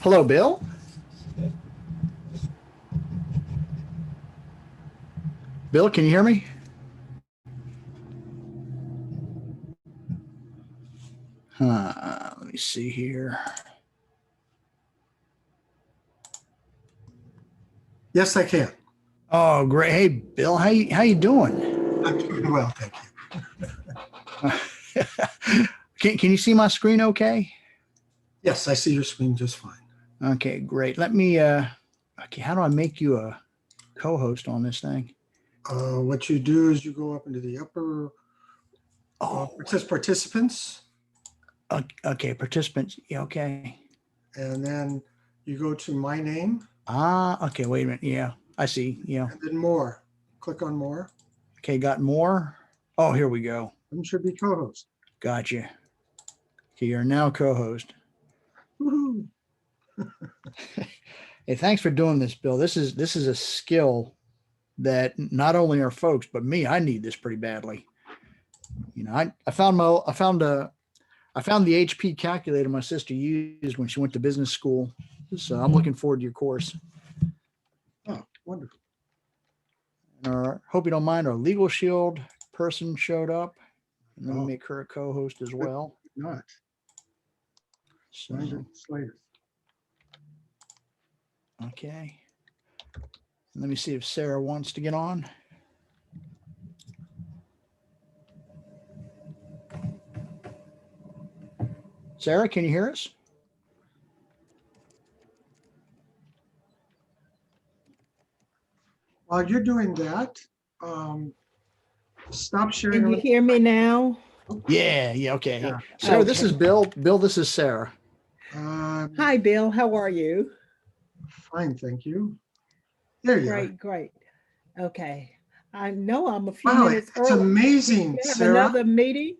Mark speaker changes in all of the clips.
Speaker 1: Hello, Bill. Bill, can you hear me? Let me see here.
Speaker 2: Yes, I can.
Speaker 1: Oh, great. Hey, Bill, how you doing?
Speaker 2: I'm doing well, thank you.
Speaker 1: Can you see my screen okay?
Speaker 2: Yes, I see your screen just fine.
Speaker 1: Okay, great. Let me, okay, how do I make you a co-host on this thing?
Speaker 2: What you do is you go up into the upper, it says participants,
Speaker 1: Okay, participants. Yeah, okay.
Speaker 2: and then you go to my name,
Speaker 1: Okay, wait a minute. Yeah, I see. Yeah.
Speaker 2: and then more. Click on more.
Speaker 1: Okay, got more. Oh, here we go.
Speaker 2: And should be co-host.
Speaker 1: Gotcha. Okay, you're now co-host.
Speaker 2: Woohoo.
Speaker 1: Hey, thanks for doing this, Bill. This is a skill that not only our folks, but me, I need this pretty badly. You know, I found the HP calculator my sister used when she went to business school. So I'm looking forward to your course.
Speaker 2: Oh, wonderful.
Speaker 1: Hope you don't mind. Our LegalShield person showed up. And let me
Speaker 2: Oh.
Speaker 1: make her a co-host as well.
Speaker 2: Not.
Speaker 1: So,
Speaker 2: Slater.
Speaker 1: okay. Let me see if Sarah wants to get on. Sarah, can you hear us?
Speaker 2: While you're doing that, stop sharing.
Speaker 3: Can you hear me now?
Speaker 1: Yeah, okay.
Speaker 2: Yeah.
Speaker 1: Sarah,
Speaker 3: Okay.
Speaker 1: this is Bill. Bill, this is Sarah.
Speaker 3: Hi, Bill. How are you?
Speaker 2: Fine, thank you. There you are.
Speaker 3: Great. Okay. I know I'm a few
Speaker 2: Wow,
Speaker 3: minutes
Speaker 2: it's
Speaker 3: early.
Speaker 2: amazing,
Speaker 3: We have
Speaker 2: Sarah.
Speaker 3: another meeting.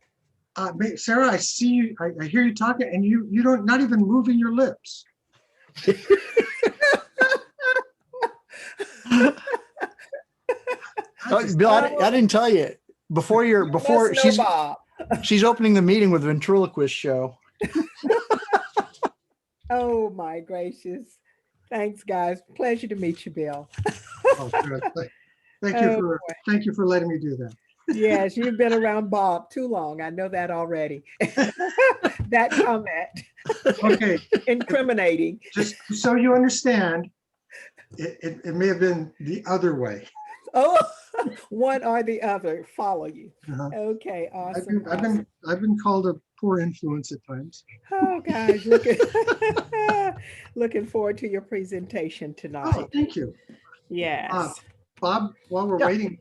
Speaker 2: Sarah, I see you. I hear you talking, and you don't not even moving your lips.
Speaker 1: Bill, I didn't tell you before she's opening the meeting with a ventriloquist show.
Speaker 3: Oh my gracious. Thanks, guys. Pleasure to meet you, Bill.
Speaker 2: Oh, good. Thank you for letting me do that.
Speaker 3: Yes, you've been around Bob too long. I know that already. That comment.
Speaker 2: Okay.
Speaker 3: Incriminating.
Speaker 2: Just so you understand, it may have been the other way.
Speaker 3: Oh, one or the other. Follow you.
Speaker 2: Uh-huh.
Speaker 3: Okay, awesome.
Speaker 2: I've been called a poor influence at times.
Speaker 3: Oh, guys, looking forward to your presentation tonight.
Speaker 2: Oh, thank you.
Speaker 3: Yes.
Speaker 2: Bob, while we're waiting,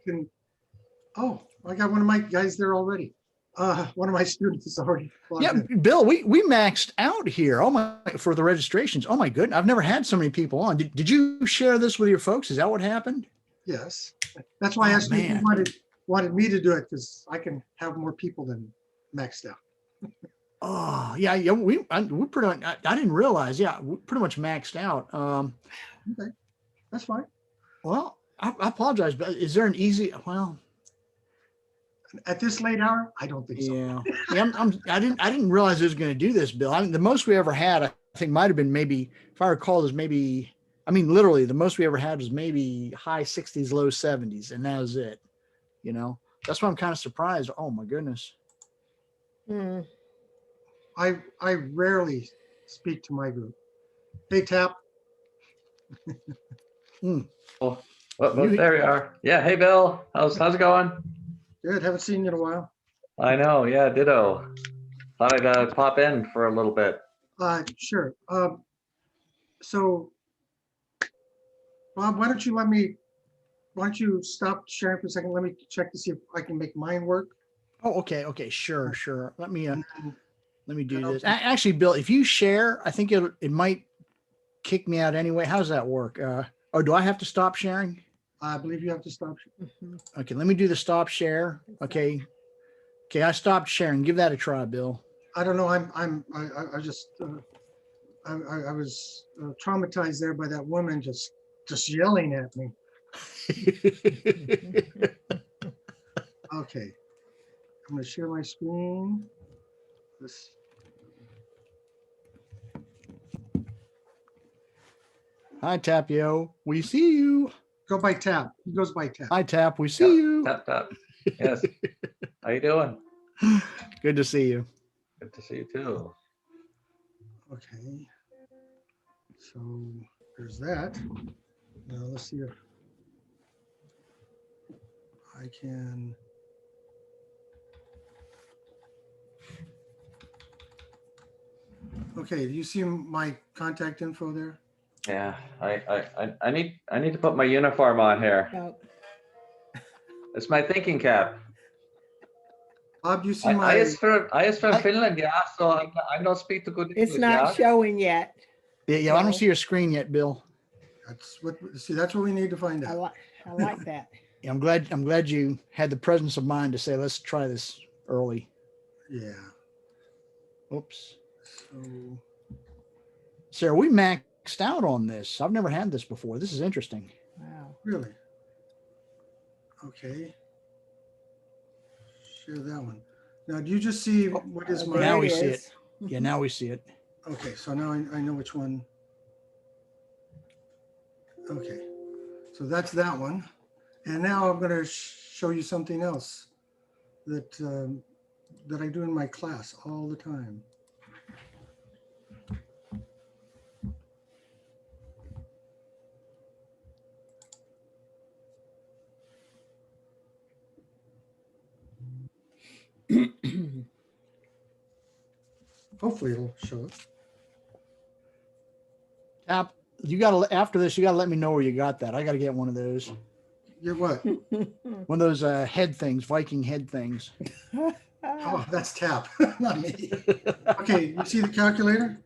Speaker 2: I got one of my guys there already. One of my students is already logged in.
Speaker 1: Bill, we maxed out here. Oh my, for the registrations. Oh my goodness. I've never had so many people on. Did you share this with your folks? Is that what happened?
Speaker 2: Yes. That's why I asked you if you wanted me to do it, because I can have more people than maxed out.
Speaker 1: Oh yeah. We pretty much, I didn't realize. Yeah, we pretty much maxed out.
Speaker 2: Okay, that's fine.
Speaker 1: Well, I apologize, but is there an easy? Well,
Speaker 2: at this late hour, I don't think so.
Speaker 1: Yeah. I didn't realize it was going to do this, Bill. I mean, the most we ever had, I think, might have been maybe, if I recall, is maybe. I mean, literally, the most we ever had was maybe high 60s, low 70s, and that was it. You know, that's why I'm kind of surprised. Oh my goodness.
Speaker 2: I rarely speak to my group. Hey, Tap.
Speaker 4: Oh, there you are. Yeah. Hey, Bill. How's it going?
Speaker 2: Good. Haven't seen you in a while.
Speaker 4: I know. Yeah. Ditto. Thought I'd pop in for a little bit.
Speaker 2: Sure. So, Bob, why don't you stop sharing for a second? Let me check to see if I can make mine work.
Speaker 1: Oh, okay. Sure. Let me do this. Actually, Bill, if you share, I think it might kick me out anyway. How does that work? Do I have to stop sharing?
Speaker 2: I believe you have to stop.
Speaker 1: Okay, let me do the stop share. Okay, I stopped sharing. Give that a try, Bill.
Speaker 2: I don't know. I was traumatized there by that woman just yelling at me. Okay, I'm going to share my screen.
Speaker 1: Hi, Tapio. We see you.
Speaker 2: Go by Tap. He goes by Tap.
Speaker 1: Hi, Tap. We see
Speaker 4: Yep,
Speaker 1: you.
Speaker 4: Tap, tap. Yes. How you doing?
Speaker 1: Good to see you.
Speaker 4: Good to see you too.
Speaker 2: Okay. So there's that. Now let's see if I can. Okay, do you see my contact info there?
Speaker 4: Yeah, I need to put my uniform on here.
Speaker 3: No,
Speaker 4: It's my thinking cap.
Speaker 2: Bob, do you see
Speaker 4: I is
Speaker 2: my,
Speaker 4: from Finland, yeah. So I don't speak the good
Speaker 3: it's
Speaker 4: English,
Speaker 3: not
Speaker 4: yeah.
Speaker 3: showing yet.
Speaker 1: Yeah, I don't
Speaker 3: No.
Speaker 1: see your screen yet, Bill.
Speaker 2: that's what, see, that's what we need to find
Speaker 3: I
Speaker 2: out.
Speaker 3: like, I like that.
Speaker 1: Yeah, I'm glad you had the presence of mind to say, let's try this early.
Speaker 2: Yeah,
Speaker 1: Oops.
Speaker 2: so,
Speaker 1: Sarah, we maxed out on this. I've never had this before. This is interesting.
Speaker 3: Wow.
Speaker 2: really? Okay. Share that one. Now, do you just see what is my,
Speaker 1: Now
Speaker 3: There
Speaker 1: we
Speaker 3: it
Speaker 1: see it.
Speaker 3: is.
Speaker 1: Yeah, now we see it.
Speaker 2: okay, so now I know which one. Okay, so that's that one. And now I'm gonna show you something else that, that I do in my class all the time. Hopefully it'll show up.
Speaker 1: Tap, you gotta after this, you gotta let me know where you got that. I gotta get one of those.
Speaker 2: Get what?
Speaker 1: One of those head things, Viking head things.
Speaker 2: Oh, that's Tap, not me. Okay, you see the calculator?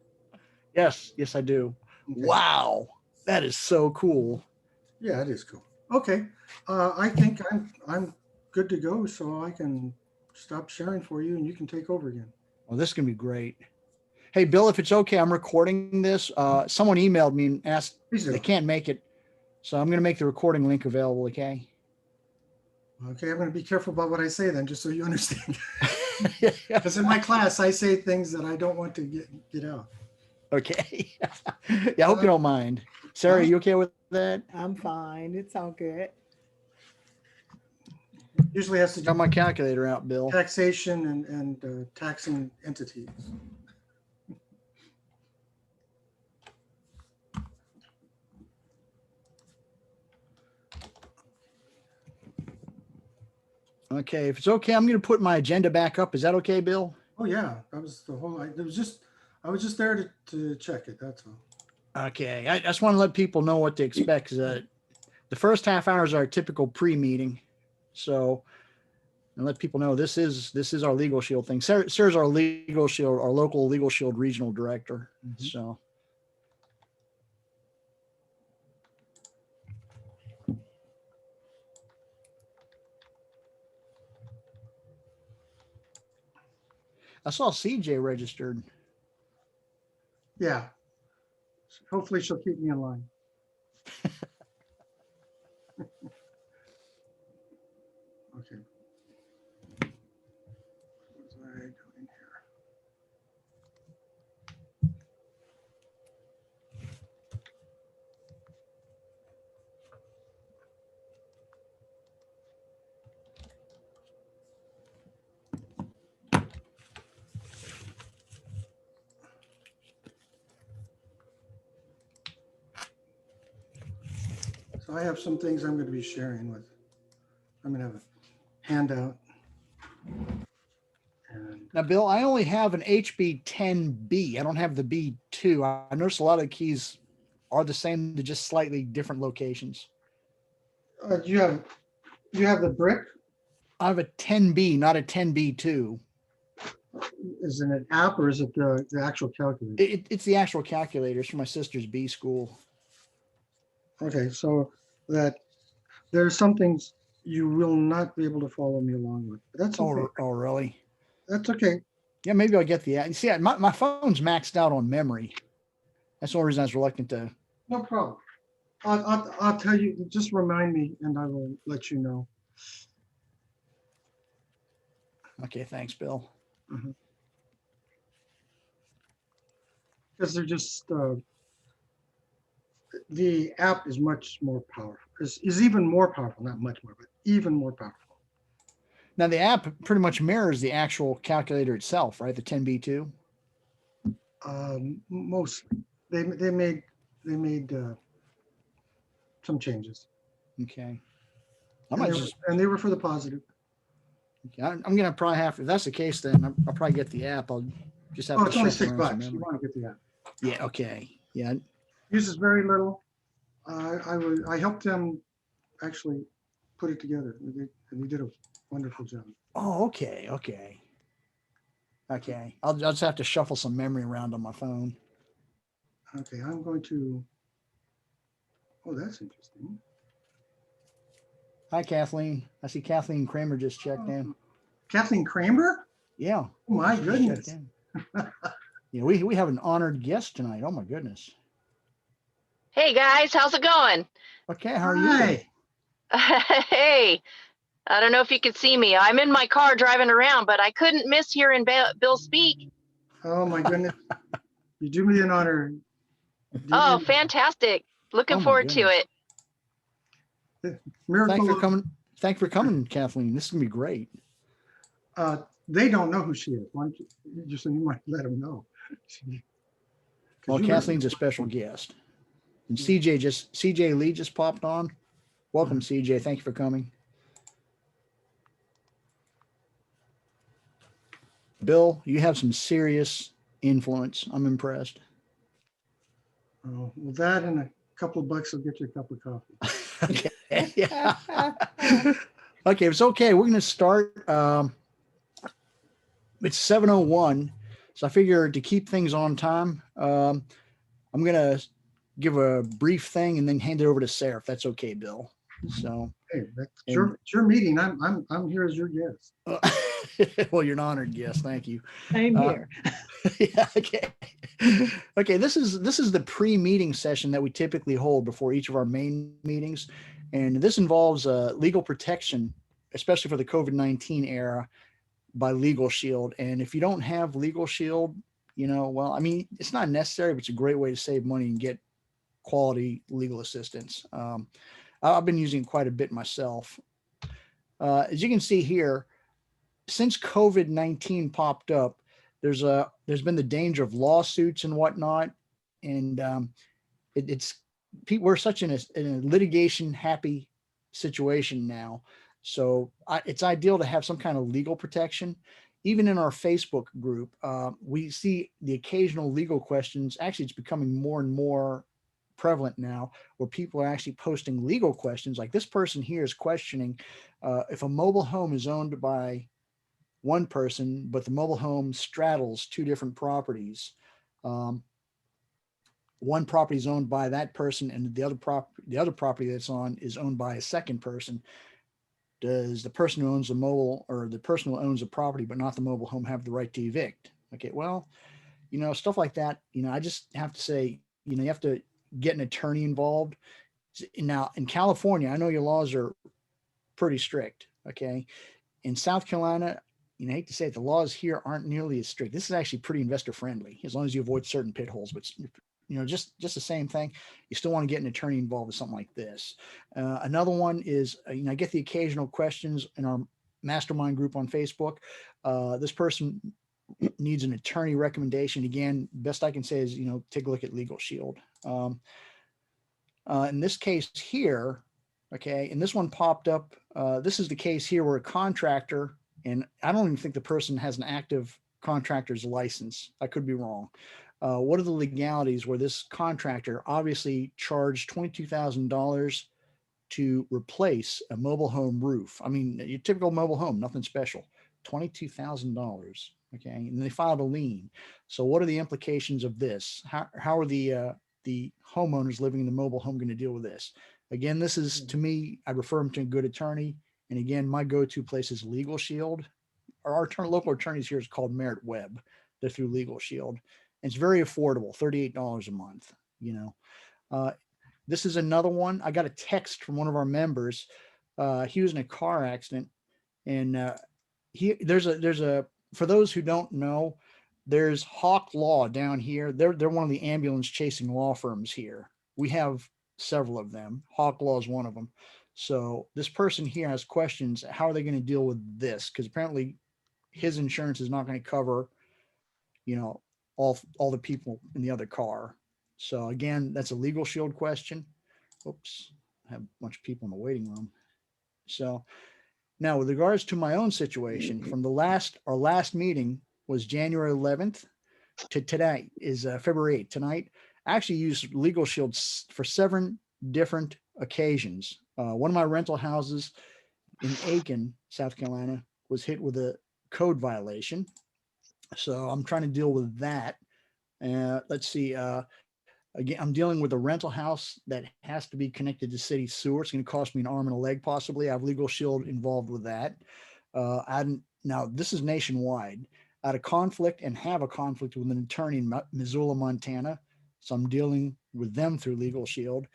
Speaker 1: Yes, I do.
Speaker 2: Okay.
Speaker 1: Wow, that is so cool.
Speaker 2: Yeah, it is cool. Okay, I think I'm good to go, so I can stop sharing for you and you can take over again.
Speaker 1: Well, this is gonna be great. Hey, Bill, if it's okay, I'm recording this. Someone emailed me and asked
Speaker 2: Please do.
Speaker 1: they can't make it, so I'm gonna make the recording link available. Okay.
Speaker 2: Okay, I'm going to be careful about what I say then, just so you understand. Because in my class, I say things that I don't want to get out.
Speaker 1: Okay. Yeah, I hope you don't mind. Sarah, are you okay with that?
Speaker 3: I'm fine. It's all good.
Speaker 2: Usually has to do
Speaker 1: Got my
Speaker 2: with
Speaker 1: calculator out, Bill.
Speaker 2: taxation and taxing entities.
Speaker 1: Okay, if it's okay, I'm gonna put my agenda back up. Is that okay, Bill?
Speaker 2: Oh yeah, that was the whole. I was just there to check it. That's all.
Speaker 1: Okay, I just want to let people know what to expect. 'Cause, the first half hour is our typical pre-meeting, so and let people know this is our Legal Shield thing. Sarah's our Legal Shield, our local Legal Shield regional director.
Speaker 2: Mhm.
Speaker 1: So I saw CJ registered.
Speaker 2: Yeah. Hopefully she'll keep me in line. Okay. What was I doing here? So I have some things I'm going to be sharing with. I'm going to have a handout. And
Speaker 1: Now, Bill, I only have an HB 10B. I don't have the B2. I noticed a lot of the keys are the same, to just slightly different locations.
Speaker 2: you have the brick.
Speaker 1: I have a 10B, not a 10B2.
Speaker 2: Is it an app or is it the actual calculator?
Speaker 1: It's the actual calculators for my sister's B school.
Speaker 2: Okay, so that there's some things you will not be able to follow me along with. But that's okay.
Speaker 1: Oh, really?
Speaker 2: That's okay.
Speaker 1: Yeah, maybe I'll get the app. You see, my phone's maxed out on memory. That's the only reason I was reluctant to.
Speaker 2: No problem. I'll tell you, just remind me and I will let you know.
Speaker 1: Okay, thanks, Bill.
Speaker 2: Because they're just, the app is much more powerful, is even more powerful, not much more, but even more powerful.
Speaker 1: Now the app pretty much mirrors the actual calculator itself, right? The 10B2.
Speaker 2: Mostly, they made some changes,
Speaker 1: Okay. I
Speaker 2: and
Speaker 1: might
Speaker 2: they, were,
Speaker 1: just,
Speaker 2: and they were for the positive.
Speaker 1: okay, I'm gonna probably have, if that's the case, then I'll probably get the app. I'll just have
Speaker 2: Oh,
Speaker 1: to
Speaker 2: it's only
Speaker 1: shuffle around some
Speaker 2: $6. You
Speaker 1: memory.
Speaker 2: want to get the app.
Speaker 1: Yeah. Okay. Yeah.
Speaker 2: Uses very little. I helped them actually put it together. And they did a wonderful job.
Speaker 1: Oh, okay. Okay. Okay. I'll just have to shuffle some memory around on my phone.
Speaker 2: Okay, I'm going to. Oh, that's interesting.
Speaker 1: Hi, Kathleen. I see Kathleen Kramer just checked
Speaker 2: Oh,
Speaker 1: in.
Speaker 2: Kathleen Kramer?
Speaker 1: Yeah.
Speaker 2: Oh my
Speaker 1: she just checked
Speaker 2: goodness.
Speaker 1: in. Yeah, we have an honored guest tonight. Oh my goodness.
Speaker 5: Hey guys, how's it going?
Speaker 1: Okay, how are you?
Speaker 2: Hi.
Speaker 5: Hey, I don't know if you could see me. I'm in my car driving around, but I couldn't miss hearing Bill speak.
Speaker 2: Oh my goodness. You do me an honor.
Speaker 5: Oh, fantastic. Looking
Speaker 1: Oh my
Speaker 5: forward to
Speaker 1: goodness.
Speaker 5: it.
Speaker 2: Miracle.
Speaker 1: Thanks for coming. Thanks for coming, Kathleen. This is gonna be great.
Speaker 2: They don't know who she is. Why don't you might let them know. 'Cause
Speaker 1: Well,
Speaker 2: you
Speaker 1: Kathleen's a special guest. And CJ Lee just popped on. Welcome, CJ. Thank you for coming. Bill, you have some serious influence. I'm impressed.
Speaker 2: Oh, well, that and a couple of bucks will get you a cup of coffee.
Speaker 1: Okay. Yeah. Okay, it's okay. We're gonna start. It's 7:01, so I figure to keep things on time, I'm gonna give a brief thing and then hand it over to Sarah, if that's okay, Bill. So,
Speaker 2: Hey, it's your meeting. I'm here as your guest.
Speaker 1: well, you're an honored guest. Thank you.
Speaker 3: Same here.
Speaker 1: Yeah, okay. Okay, this is the pre-meeting session that we typically hold before each of our main meetings, and this involves legal protection, especially for the COVID-19 era, by LegalShield. And if you don't have LegalShield, well, I mean, it's not necessary, but it's a great way to save money and get quality legal assistance. I've been using it quite a bit myself. As you can see here, since COVID-19 popped up, there's been the danger of lawsuits and whatnot, and we're such in a litigation happy situation now. So it's ideal to have some kind of legal protection. Even in our Facebook group, we see the occasional legal questions. Actually, it's becoming more and more prevalent now, where people are actually posting legal questions. Like this person here is questioning if a mobile home is owned by one person, but the mobile home straddles two different properties. One property is owned by that person, and the other property that's on is owned by a second person. Does the person who owns the person who owns the property but not the mobile home have the right to evict? Okay, well, stuff like that. I just have to say, you have to get an attorney involved. Now, in California, I know your laws are pretty strict. Okay, in South Carolina, I hate to say it, the laws here aren't nearly as strict. This is actually pretty investor friendly, as long as you avoid certain pit holes. But just the same thing, you still want to get an attorney involved with something like this. Another one is, I get the occasional questions in our mastermind group on Facebook. This person needs an attorney recommendation. Again, best I can say is, take a look at LegalShield. In this case here, okay, and this one popped up. This is the case here where a contractor, and I don't even think the person has an active contractor's license. I could be wrong. What are the legalities where this contractor obviously charged $22,000 to replace a mobile home roof? I mean, your typical mobile home, nothing special, $22,000. Okay, and they filed a lien. So what are the implications of this? How are the homeowners living in the mobile home going to deal with this? Again, this is, to me, I refer them to a good attorney. And again, my go-to place is LegalShield. Our local attorneys here is called Merritt Webb. They're through LegalShield. And it's very affordable, $38 a month. This is another one. I got a text from one of our members. He was in a car accident, and for those who don't know, there's Hawk Law down here. They're one of the ambulance chasing law firms here. We have several of them. Hawk Law is one of them. So this person here has questions. How are they going to deal with this? Because apparently his insurance is not going to cover, you know, all the people in the other car. So again, that's a LegalShield question. Oops, I have a bunch of people in the waiting room. So now with regards to my own situation, from our last meeting was January 11th to today is February 8th. Tonight, I actually used LegalShield for 7 different occasions. One of my rental houses in Aiken, South Carolina, was hit with a code violation. So I'm trying to deal with that. Let's see. Again, I'm dealing with a rental house that has to be connected to city sewer. It's going to cost me an arm and a leg, possibly. I have LegalShield involved with that. Now, this is nationwide. I had a conflict and have a conflict with an attorney in Missoula, Montana. So I'm dealing with them through LegalShield.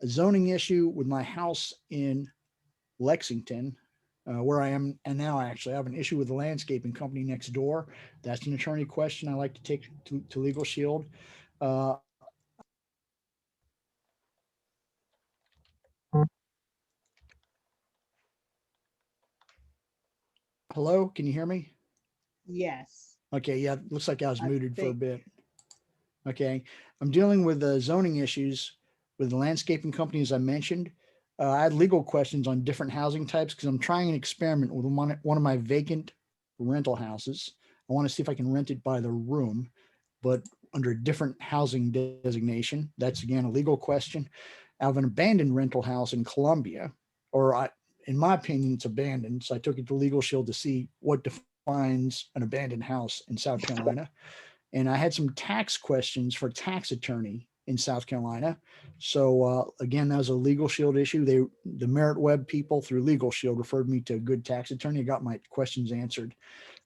Speaker 1: A zoning issue with my house in Lexington, where I am. And now I actually have an issue with the landscaping company next door. That's an attorney question I like to take to LegalShield. Hello, can you hear me?
Speaker 3: Yes.
Speaker 1: Okay, yeah, looks like I was
Speaker 3: I
Speaker 1: muted for a
Speaker 3: think-
Speaker 1: bit. Okay, I'm dealing with zoning issues with the landscaping company, as I mentioned. I had legal questions on different housing types because I'm trying an experiment with one of my vacant rental houses. I want to see if I can rent it by the room, but under a different housing designation. That's again a legal question. I have an abandoned rental house in Columbia, in my opinion, it's abandoned. So I took it to LegalShield to see what defines an abandoned house in South Carolina. And I had some tax questions for a tax attorney in South Carolina. So again, that was a LegalShield issue. The Merit Web people through LegalShield referred me to a good tax attorney. I got my questions answered.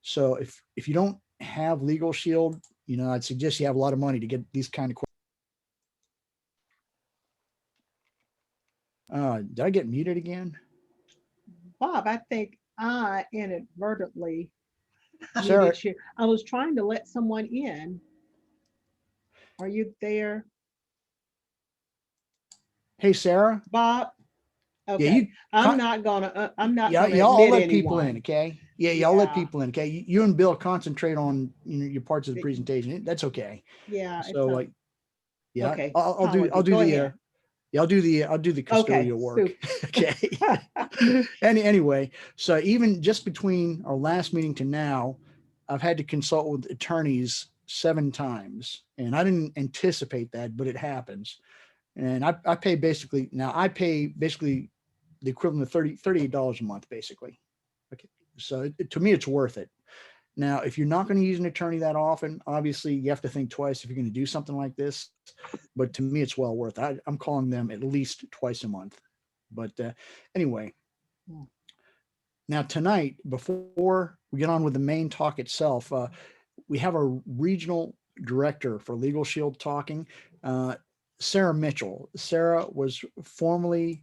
Speaker 1: So if you don't have LegalShield, you know, I'd suggest you have a lot of money to get these kind of questions. Did I get muted again?
Speaker 3: Bob, I think I inadvertently
Speaker 1: Sarah,
Speaker 3: muted you. I was trying to let someone in. Are you there,
Speaker 1: hey, Sarah.
Speaker 3: Bob?
Speaker 1: Yeah,
Speaker 3: Okay.
Speaker 1: you
Speaker 3: I'm not gonna
Speaker 1: y'all
Speaker 3: admit
Speaker 1: let people in,
Speaker 3: anyone.
Speaker 1: okay? Yeah, y'all let
Speaker 3: Yeah.
Speaker 1: people in, okay? You and Bill concentrate on, you know, your parts of the presentation. That's okay.
Speaker 3: Yeah, it's
Speaker 1: So like, yeah,
Speaker 3: okay.
Speaker 1: I'll do
Speaker 3: Apology. Go
Speaker 1: the
Speaker 3: ahead.
Speaker 1: yeah, I'll do the
Speaker 3: Okay.
Speaker 1: custodial work. Okay. Anyway, so even just between our last meeting to now, I've had to consult with attorneys 7 times, and I didn't anticipate that, but it happens. And I pay basically the equivalent of $38 a month, basically. Okay. So to me, it's worth it. Now, if you're not going to use an attorney that often, obviously you have to think twice if you're going to do something like this. But to me, it's well worth it. I'm calling them at least twice a month. But anyway, now tonight, before we get on with the main talk itself, we have a regional director for LegalShield talking, Sarah Mitchell. Sarah was formerly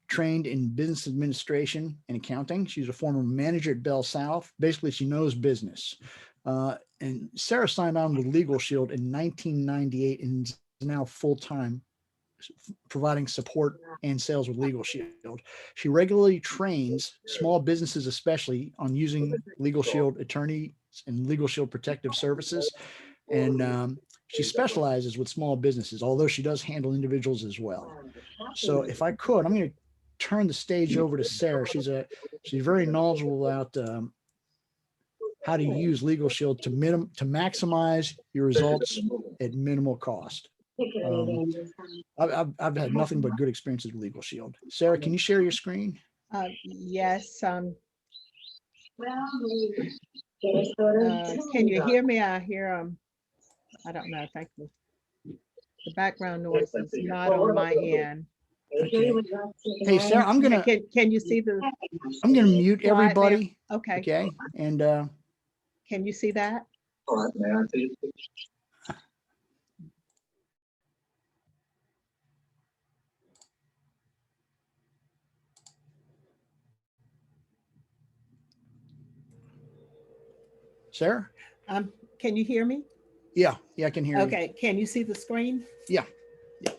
Speaker 1: trained in business administration and accounting. She's a former manager at Bell South. Basically, she knows business. And Sarah signed on with LegalShield in 1998 and is now full-time providing support and sales with LegalShield. She regularly trains small businesses, especially on using LegalShield attorney and LegalShield protective services. And she specializes with small businesses, although she does handle individuals as well. So if I could, I'm going to turn the stage over to Sarah. She's very knowledgeable about how to use LegalShield to maximize your results at minimal cost. I've had nothing but good experiences with LegalShield. Sarah, can you share your screen?
Speaker 3: Yes. Can you hear me? I hear I don't know. Thank you. The background noise is not on my end.
Speaker 1: Okay. Hey, Sarah,
Speaker 3: Can you see the?
Speaker 1: I'm gonna mute
Speaker 3: slide there?
Speaker 1: everybody.
Speaker 3: Okay.
Speaker 1: Okay. And
Speaker 3: Can you see that?
Speaker 1: Sarah?
Speaker 3: Can you hear me?
Speaker 1: Yeah, I can hear you.
Speaker 3: Okay. Can you see the screen?
Speaker 1: Yeah.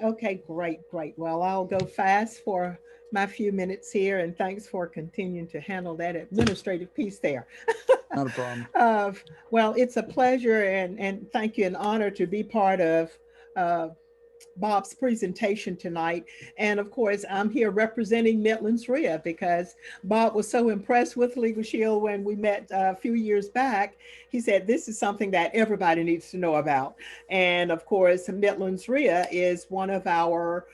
Speaker 3: Okay, great, great. Well, I'll go fast for my few minutes here, and thanks for continuing to handle that administrative piece there.
Speaker 1: Not a problem.
Speaker 3: Uh, well, it's a pleasure and thank you, an honor to be part of uh, Bob's presentation tonight. And of course, I'm here representing Midlands REIA because Bob was so impressed with LegalShield when we met a few years back. He said, this is something that everybody needs to know about. And of course, Midlands REIA is one of our,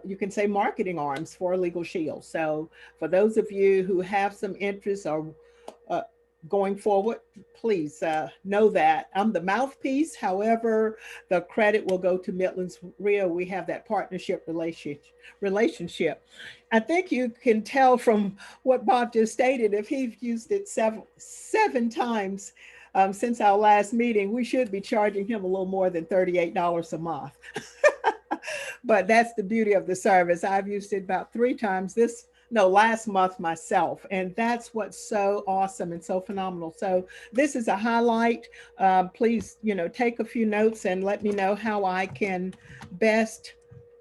Speaker 3: you can say, marketing arms for LegalShield. So for those of you who have some interest or uh, going forward, please know that I'm the mouthpiece. However, the credit will go to Midlands REIA. We have that partnership relationship. I think you can tell from what Bob just stated, if he's used it seven times since our last meeting, we should be charging him a little more than $38 a month. But that's the beauty of the service. I've used it about 3 times last month myself. And that's what's so awesome and so phenomenal. So this is a highlight. Please, take a few notes and let me know how I can best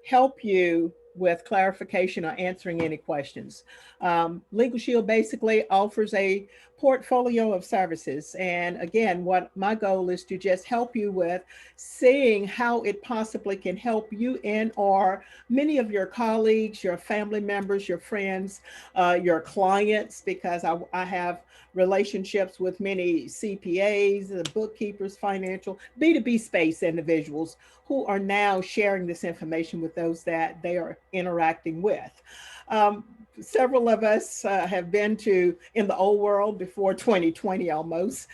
Speaker 3: help you with clarification or answering any questions. LegalShield basically offers a portfolio of services. And again, what my goal is to just help you with seeing how it possibly can help you and or many of your colleagues, your family members, your friends, your clients, because I have relationships with many CPAs, the bookkeepers, financial, B2B space individuals who are now sharing this information with those that they are interacting with. Um, Several of us have been to, in the old world before 2020 almost,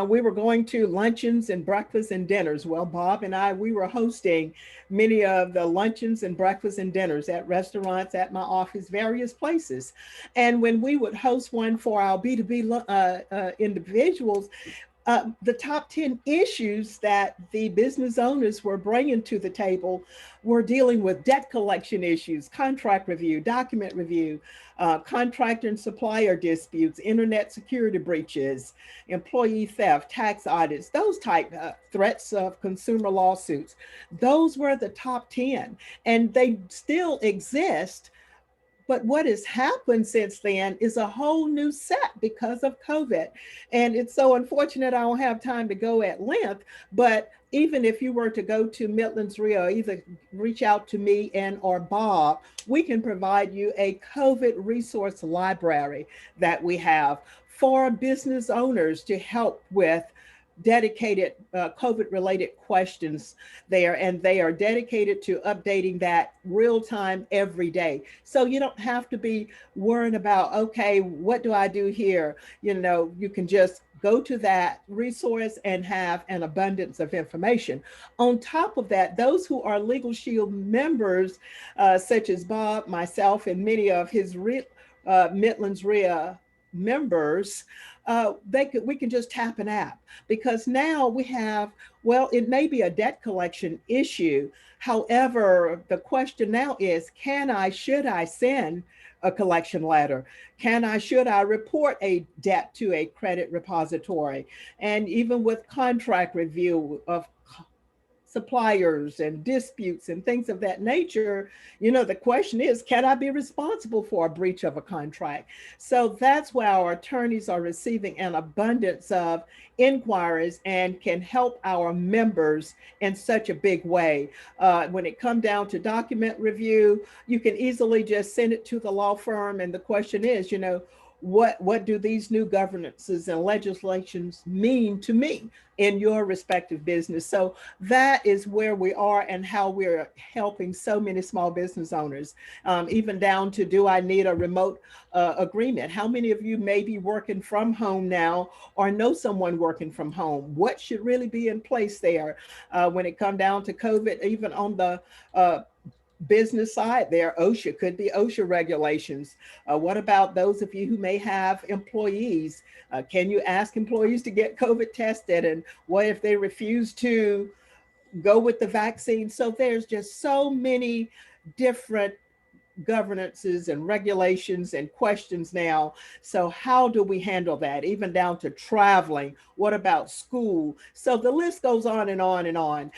Speaker 3: we were going to luncheons and breakfasts and dinners. Well, Bob and I, we were hosting many of the luncheons and breakfasts and dinners at restaurants, at my office, various places. And when we would host one for our B2B individuals, the top 10 issues that the business owners were bringing to the table were dealing with debt collection issues, contract review, document review, contractor and supplier disputes, internet security breaches, employee theft, tax audits, those type threats of consumer lawsuits. Those were the top 10, and they still exist. But what has happened since then is a whole new set because of COVID. And it's so unfortunate I don't have time to go at length, but even if you were to go to Midlands REIA, either reach out to me and or Bob, we can provide you a COVID resource library that we have for business owners to help with dedicated COVID related questions there, and they are dedicated to updating that real time every day. So you don't have to be worrying about, okay, what do I do here? You can just go to that resource and have an abundance of information. On top of that, those who are LegalShield members, such as Bob, myself, and many of his Midlands REIA members, we can just tap an app, because now we have, well, it may be a debt collection issue. However, the question now is, should I send a collection letter? Should I report a debt to a credit repository? And even with contract review of suppliers and disputes and things of that nature, the question is, can I be responsible for a breach of a contract? So that's why our attorneys are receiving an abundance of inquiries and can help our members in such a big way. When it comes down to document review, you can easily just send it to the law firm. And the question is, what do these new governances and legislations mean to me in your respective business? So that is where we are and how we're helping so many small business owners, even down to, do I need a remote agreement? How many of you may be working from home now or know someone working from home? What should really be in place there when it comes down to COVID, even on the business side? There could be OSHA regulations. What about those of you who may have employees? Can you ask employees to get COVID tested? And what if they refuse to go with the vaccine? So there's just so many different governances and regulations and questions now. So how do we handle that? Even down to traveling. What about school? So the list goes on and on and on.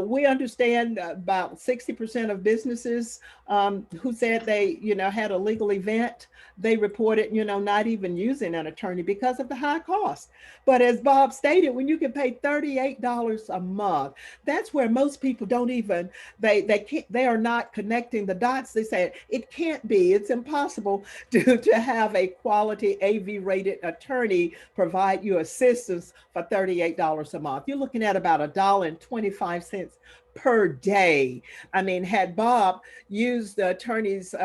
Speaker 3: We understand about 60% of businesses who said they, had a legal event, they reported, not even using an attorney because of the high cost. But as Bob stated, when you can pay $38 a month, that's where most people don't even, they are not connecting the dots. They say it can't be, it's impossible to have a quality AV rated attorney provide you assistance for $38 a month. You're looking at about $1.25 per day. I mean, had Bob used the attorneys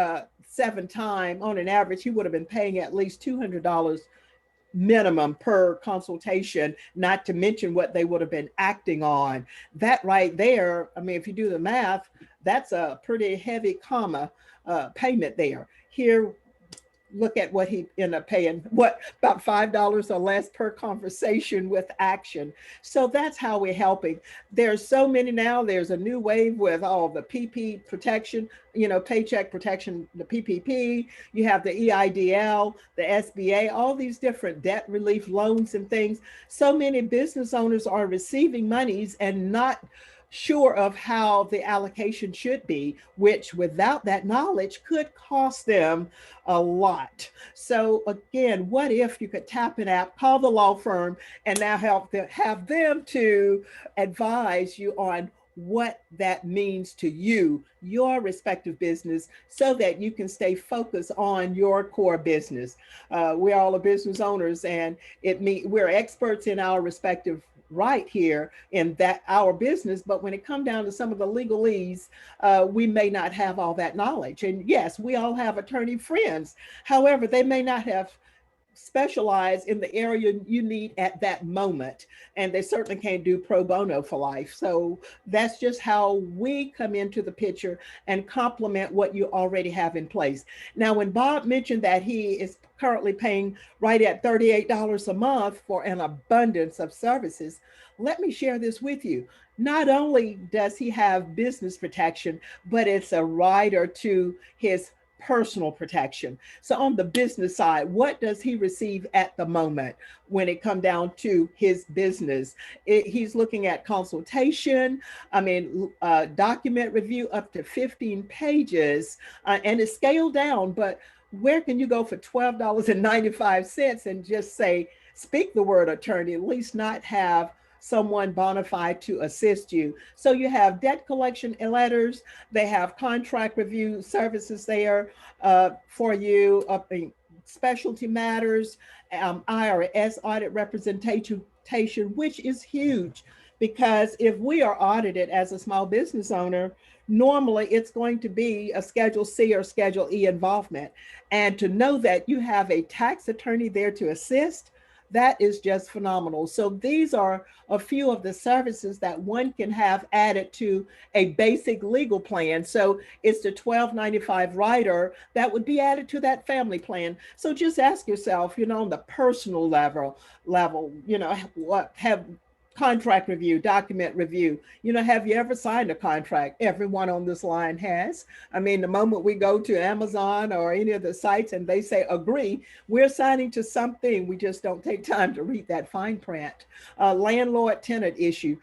Speaker 3: 7 times on an average, he would have been paying at least $200 minimum per consultation, not to mention what they would have been acting on. That right there, I mean, if you do the math, that's a pretty heavy payment there. Here, look at what he ended up paying, about $5 or less per conversation with action. So that's how we're helping. There's so many now. There's a new wave with all the PP protection, paycheck protection, the PPP, you have the EIDL, the SBA, all these different debt relief loans and things. So many business owners are receiving monies and not sure of how the allocation should be, which without that knowledge could cost them a lot. So again, what if you could tap an app, call the law firm, and now have them to advise you on what that means to you, your respective business, so that you can stay focused on your core business. We're all business owners, and we're experts in our respective right here in that our business, but when it comes down to some of the legalese, we may not have all that knowledge. And yes, we all have attorney friends. However, they may not have specialized in the area you need at that moment, and they certainly can't do pro bono for life. So that's just how we come into the picture and complement what you already have in place. Now, when Bob mentioned that he is currently paying right at $38 a month for an abundance of services, let me share this with you. Not only does he have business protection, but it's a rider to his personal protection. So on the business side, what does he receive at the moment when it comes down to his business? He's looking at consultation, document review up to 15 pages, and it's scaled down, but where can you go for $12.95 and just say, speak the word attorney, at least not have someone bona fide to assist you? So you have debt collection letters, they have contract review services there for you, specialty matters, IRS audit representation, which is huge, because if we are audited as a small business owner, normally it's going to be a Schedule C or Schedule E involvement. And to know that you have a tax attorney there to assist, that is just phenomenal. So these are a few of the services that one can have added to a basic legal plan. So it's the $12.95 rider that would be added to that family plan. So just ask yourself, on the personal level, what have contract review, document review. Have you ever signed a contract? Everyone on this line has. I mean, the moment we go to Amazon or any of the sites and they say agree, we're signing to something. We just don't take time to read that fine print. Landlord-tenant issue.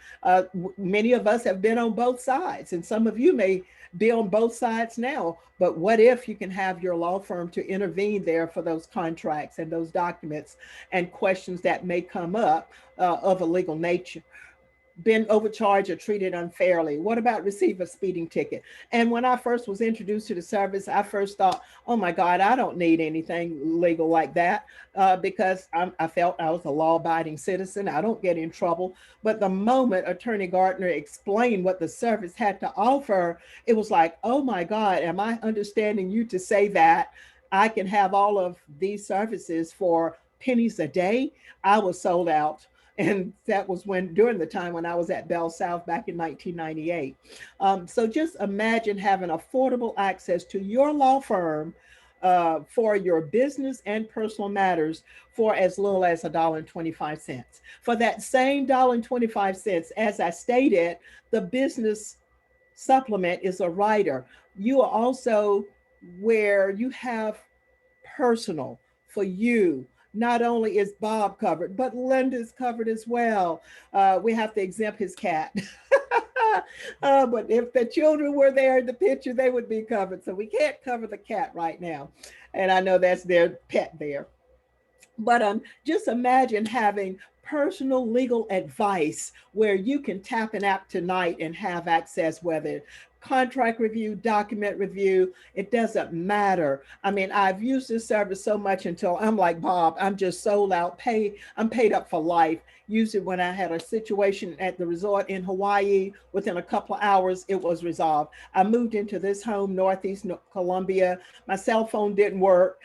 Speaker 3: Many of us have been on both sides, and some of you may be on both sides now, but what if you can have your law firm to intervene there for those contracts and those documents and questions that may come up of a legal nature? Been overcharged or treated unfairly? What about receive a speeding ticket? And when I first was introduced to the service, I first thought, oh my God, I don't need anything legal like that, because I felt I was a law-abiding citizen. I don't get in trouble. But the moment Attorney Gardner explained what the service had to offer, it was like, oh my God, am I understanding you to say that I can have all of these services for pennies a day? I was sold out. And that was during the time when I was at Bell South back in 1998. So just imagine having affordable access to your law firm for your business and personal matters for as little as $1.25. For that same $1.25, as I stated, the business supplement is a rider. You are also where you have personal for you. Not only is Bob covered, but Linda's covered as well. We have to exempt his cat. But if the children were there in the picture, they would be covered. So we can't cover the cat right now. And I know that's their pet there. But just imagine having personal legal advice where you can tap an app tonight and have access, whether contract review, document review, it doesn't matter. I mean, I've used this service so much until I'm like, Bob, I'm just sold out, I'm paid up for life. Used it when I had a situation at the resort in Hawaii. Within a couple of hours, it was resolved. I moved into this home, Northeast Columbia. My cell phone didn't work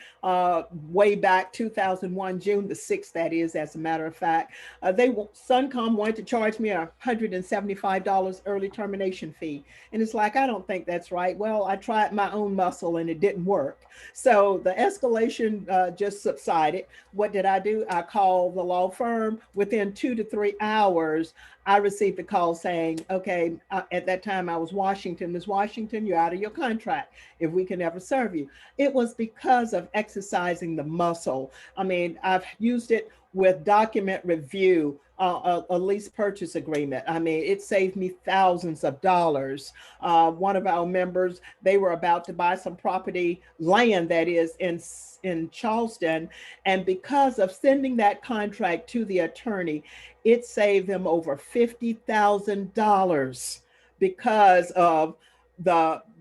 Speaker 3: way back 2001, June the 6th, that is, as a matter of fact. Suncom wanted to charge me $175 early termination fee. And it's like, I don't think that's right. Well, I tried my own muscle and it didn't work. So the escalation just subsided. What did I do? I called the law firm. Within 2 to 3 hours, I received a call saying, okay, at that time I was Washington. Ms. Washington, you're out of your contract if we can ever serve you. It was because of exercising the muscle. I mean, I've used it with document review, a lease purchase agreement. I mean, it saved me thousands of dollars. One of our members, they were about to buy some property, land that is, in Charleston. And because of sending that contract to the attorney, it saved them over $50,000 because of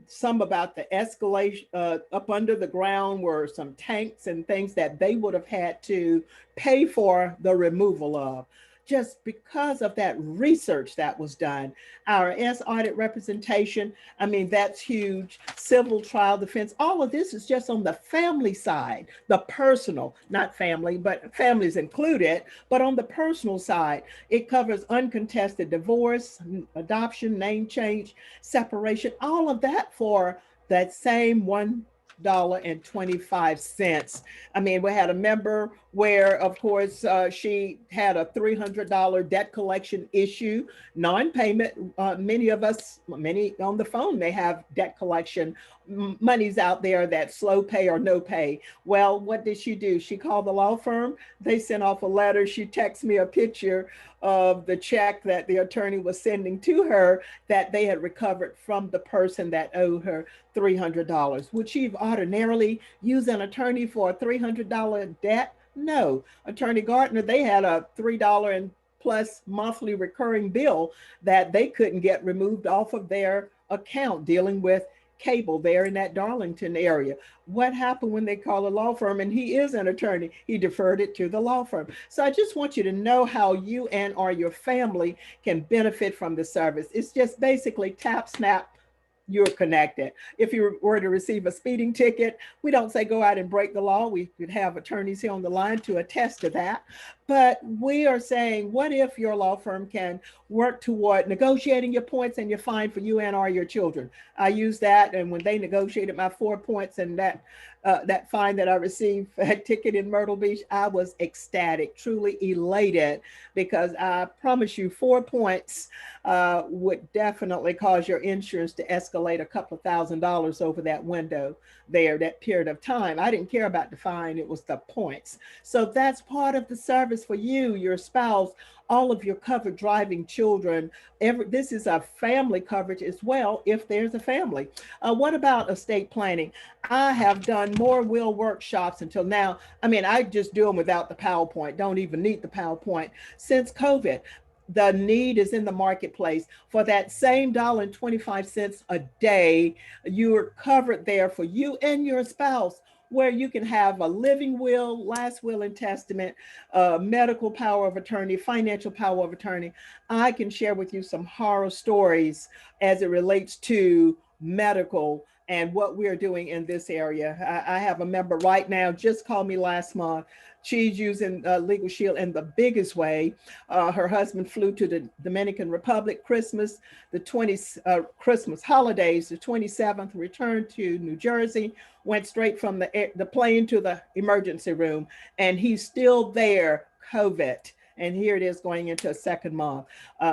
Speaker 3: some about the escalation up under the ground were some tanks and things that they would have had to pay for the removal of. Just because of that research that was done. IRS audit representation, I mean, that's huge. Civil trial defense, all of this is just on the family side, the personal, not family, but families included, but on the personal side, it covers uncontested divorce, adoption, name change, separation, all of that for that same $1.25. I mean, we had a member where, of course, she had a $300 debt collection issue, non-payment. Many of us, many on the phone may have debt collection monies out there that slow pay or no pay. Well, what did she do? She called the law firm. They sent off a letter. She texted me a picture of the check that the attorney was sending to her that they had recovered from the person that owed her $300. Would she have ordinarily used an attorney for a $300 debt? No. Attorney Gardner, they had a $3 and plus monthly recurring bill that they couldn't get removed off of their account dealing with cable there in that Darlington area. What happened when they call a law firm? And he is an attorney. He deferred it to the law firm. So I just want you to know how you and or your family can benefit from the service. It's just basically tap, snap, you're connected. If you were to receive a speeding ticket, we don't say go out and break the law. We could have attorneys here on the line to attest to that. But we are saying, what if your law firm can work toward negotiating your points and your fine for you and or your children? I used that, and when they negotiated my 4 points and that fine that I received for a ticket in Myrtle Beach, I was ecstatic, truly elated, because I promise you 4 points would definitely cause your insurance to escalate a couple of $1,000s over that window there, that period of time. I didn't care about the fine, it was the points. So that's part of the service for you, your spouse, all of your covered driving children. This is a family coverage as well, if there's a family. What about estate planning? I have done more will workshops until now. I mean, I just do them without the PowerPoint, don't even need the PowerPoint. Since COVID, the need is in the marketplace for that same $1.25 a day. You're covered there for you and your spouse, where you can have a living will, last will and testament, medical power of attorney, financial power of attorney. I can share with you some horror stories as it relates to medical and what we're doing in this area. I have a member right now, just called me last month. She's using LegalShield in the biggest way. Her husband flew to the Dominican Republic, Christmas holidays, the 27th, returned to New Jersey, went straight from the plane to the emergency room, and he's still there, COVID. And here it is going into a second month.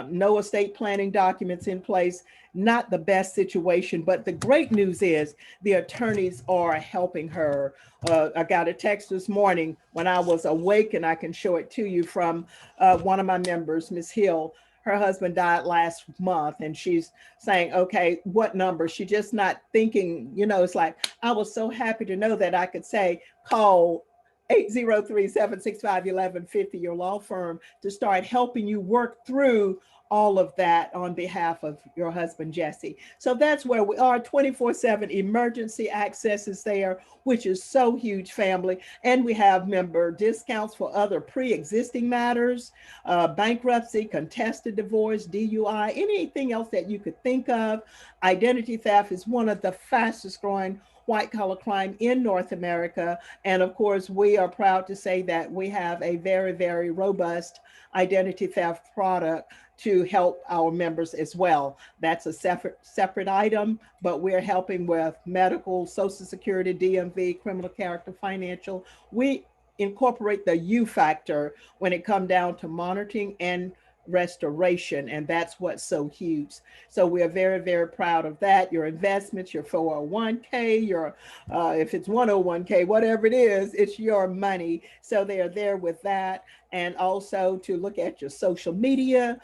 Speaker 3: No estate planning documents in place, not the best situation, but the great news is the attorneys are helping her. I got a text this morning when I was awake, and I can show it to you, from one of my members, Ms. Hill. Her husband died last month, and she's saying, okay, what number? She's just not thinking, it's like, I was so happy to know that I could say, call 803-765-1150, your law firm, to start helping you work through all of that on behalf of your husband, Jesse. So that's where we are. 24/7 emergency access is there, which is so huge, family. And we have member discounts for other pre-existing matters, bankruptcy, contested divorce, DUI, anything else that you could think of. Identity theft is one of the fastest growing white collar crime in North America. And of course, we are proud to say that we have a very, very robust identity theft product to help our members as well. That's a separate item, but we're helping with medical, Social Security, DMV, criminal character, financial. We incorporate the U factor when it comes down to monitoring and restoration, and that's what's so huge. So we are very, very proud of that. Your investments, your 401k, your if it's 101k, whatever it is, it's your money. So they are there with that. And also to look at your social media.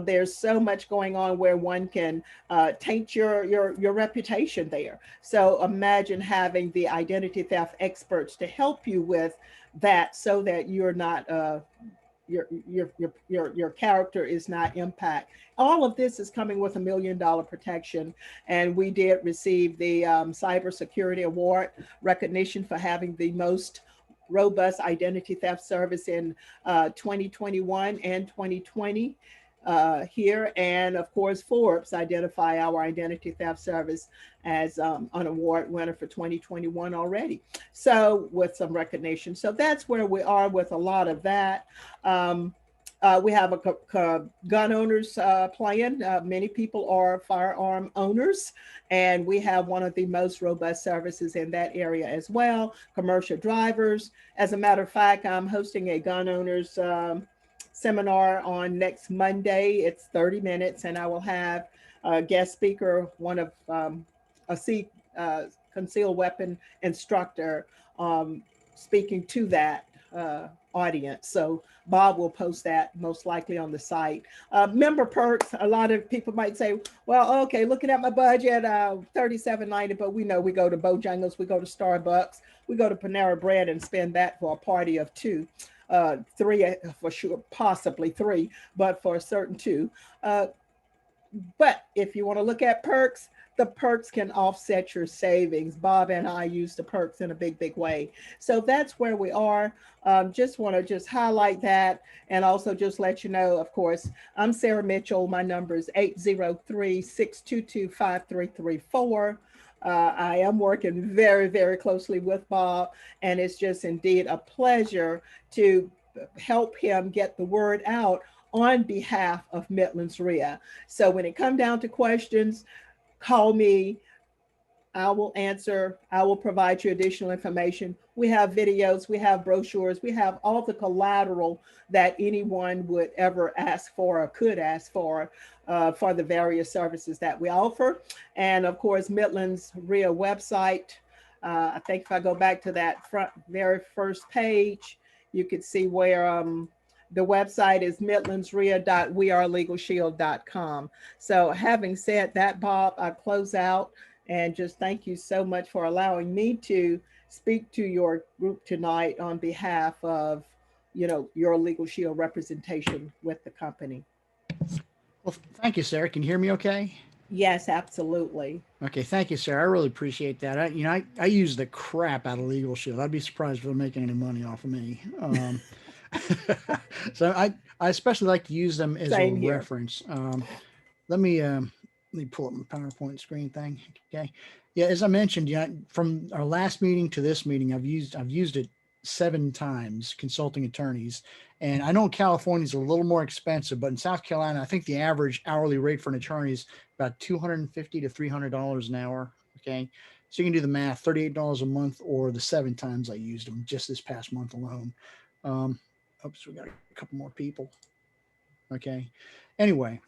Speaker 3: There's so much going on where one can taint your reputation there. So imagine having the identity theft experts to help you with that, so that you're not your character is not impact. All of this is coming with $1 million protection, and we did receive the Cybersecurity Award recognition for having the most robust identity theft service in 2021 and 2020 here. And of course, Forbes identify our identity theft service as an award winner for 2021 already. So with some recognition. So that's where we are with a lot of that. We have a gun owners plan. Many people are firearm owners, and we have one of the most robust services in that area as well. Commercial drivers. As a matter of fact, I'm hosting a gun owners seminar on next Monday. It's 30 minutes, and I will have a guest speaker, one of a concealed weapon instructor, speaking to that audience. So Bob will post that most likely on the site. Member perks, a lot of people might say, well, okay, looking at my budget, $37.90, but we know we go to Bojangles, we go to Starbucks, we go to Panera Bread and spend that for a party of two. 3 for sure, possibly 3, but for a certain 2. But if you want to look at perks, the perks can offset your savings. Bob and I use the perks in a big, big way. So that's where we are. Just want to just highlight that, and also just let you know, of course, I'm Sarah Mitchell. My number is 803-622-5334. I am working very, very closely with Bob, and it's just indeed a pleasure to help him get the word out on behalf of Midlands REIA. So when it comes down to questions, call me. I will answer. I will provide you additional information. We have videos, we have brochures, we have all the collateral that anyone would ever ask for or could ask for the various services that we offer. And of course, Midlands REIA website. I think if I go back to that very first page, you could see where the website is midlandsrea.wearelegalshield.com. So having said that, Bob, I close out and just thank you so much for allowing me to speak to your group tonight on behalf of, your Legal Shield representation with the company.
Speaker 1: Well, thank you, Sarah. Can you hear me okay?
Speaker 3: Yes, absolutely.
Speaker 1: Okay, thank you, Sarah. I really appreciate that. I use the crap out of Legal Shield. I'd be surprised if they're making any money off of me. So I especially like to use them as
Speaker 3: Same
Speaker 1: a
Speaker 3: here.
Speaker 1: reference. Let me pull up my PowerPoint screen thing. Okay. Yeah, as I mentioned, from our last meeting to this meeting, I've used it 7 times, consulting attorneys. And I know California is a little more expensive, but in South Carolina, I think the average hourly rate for an attorney is about $250 to $300 an hour. Okay. So you can do the math, $38 a month, or the 7 times I used them just this past month alone. Oops, we got a couple more people. Okay. Anyway,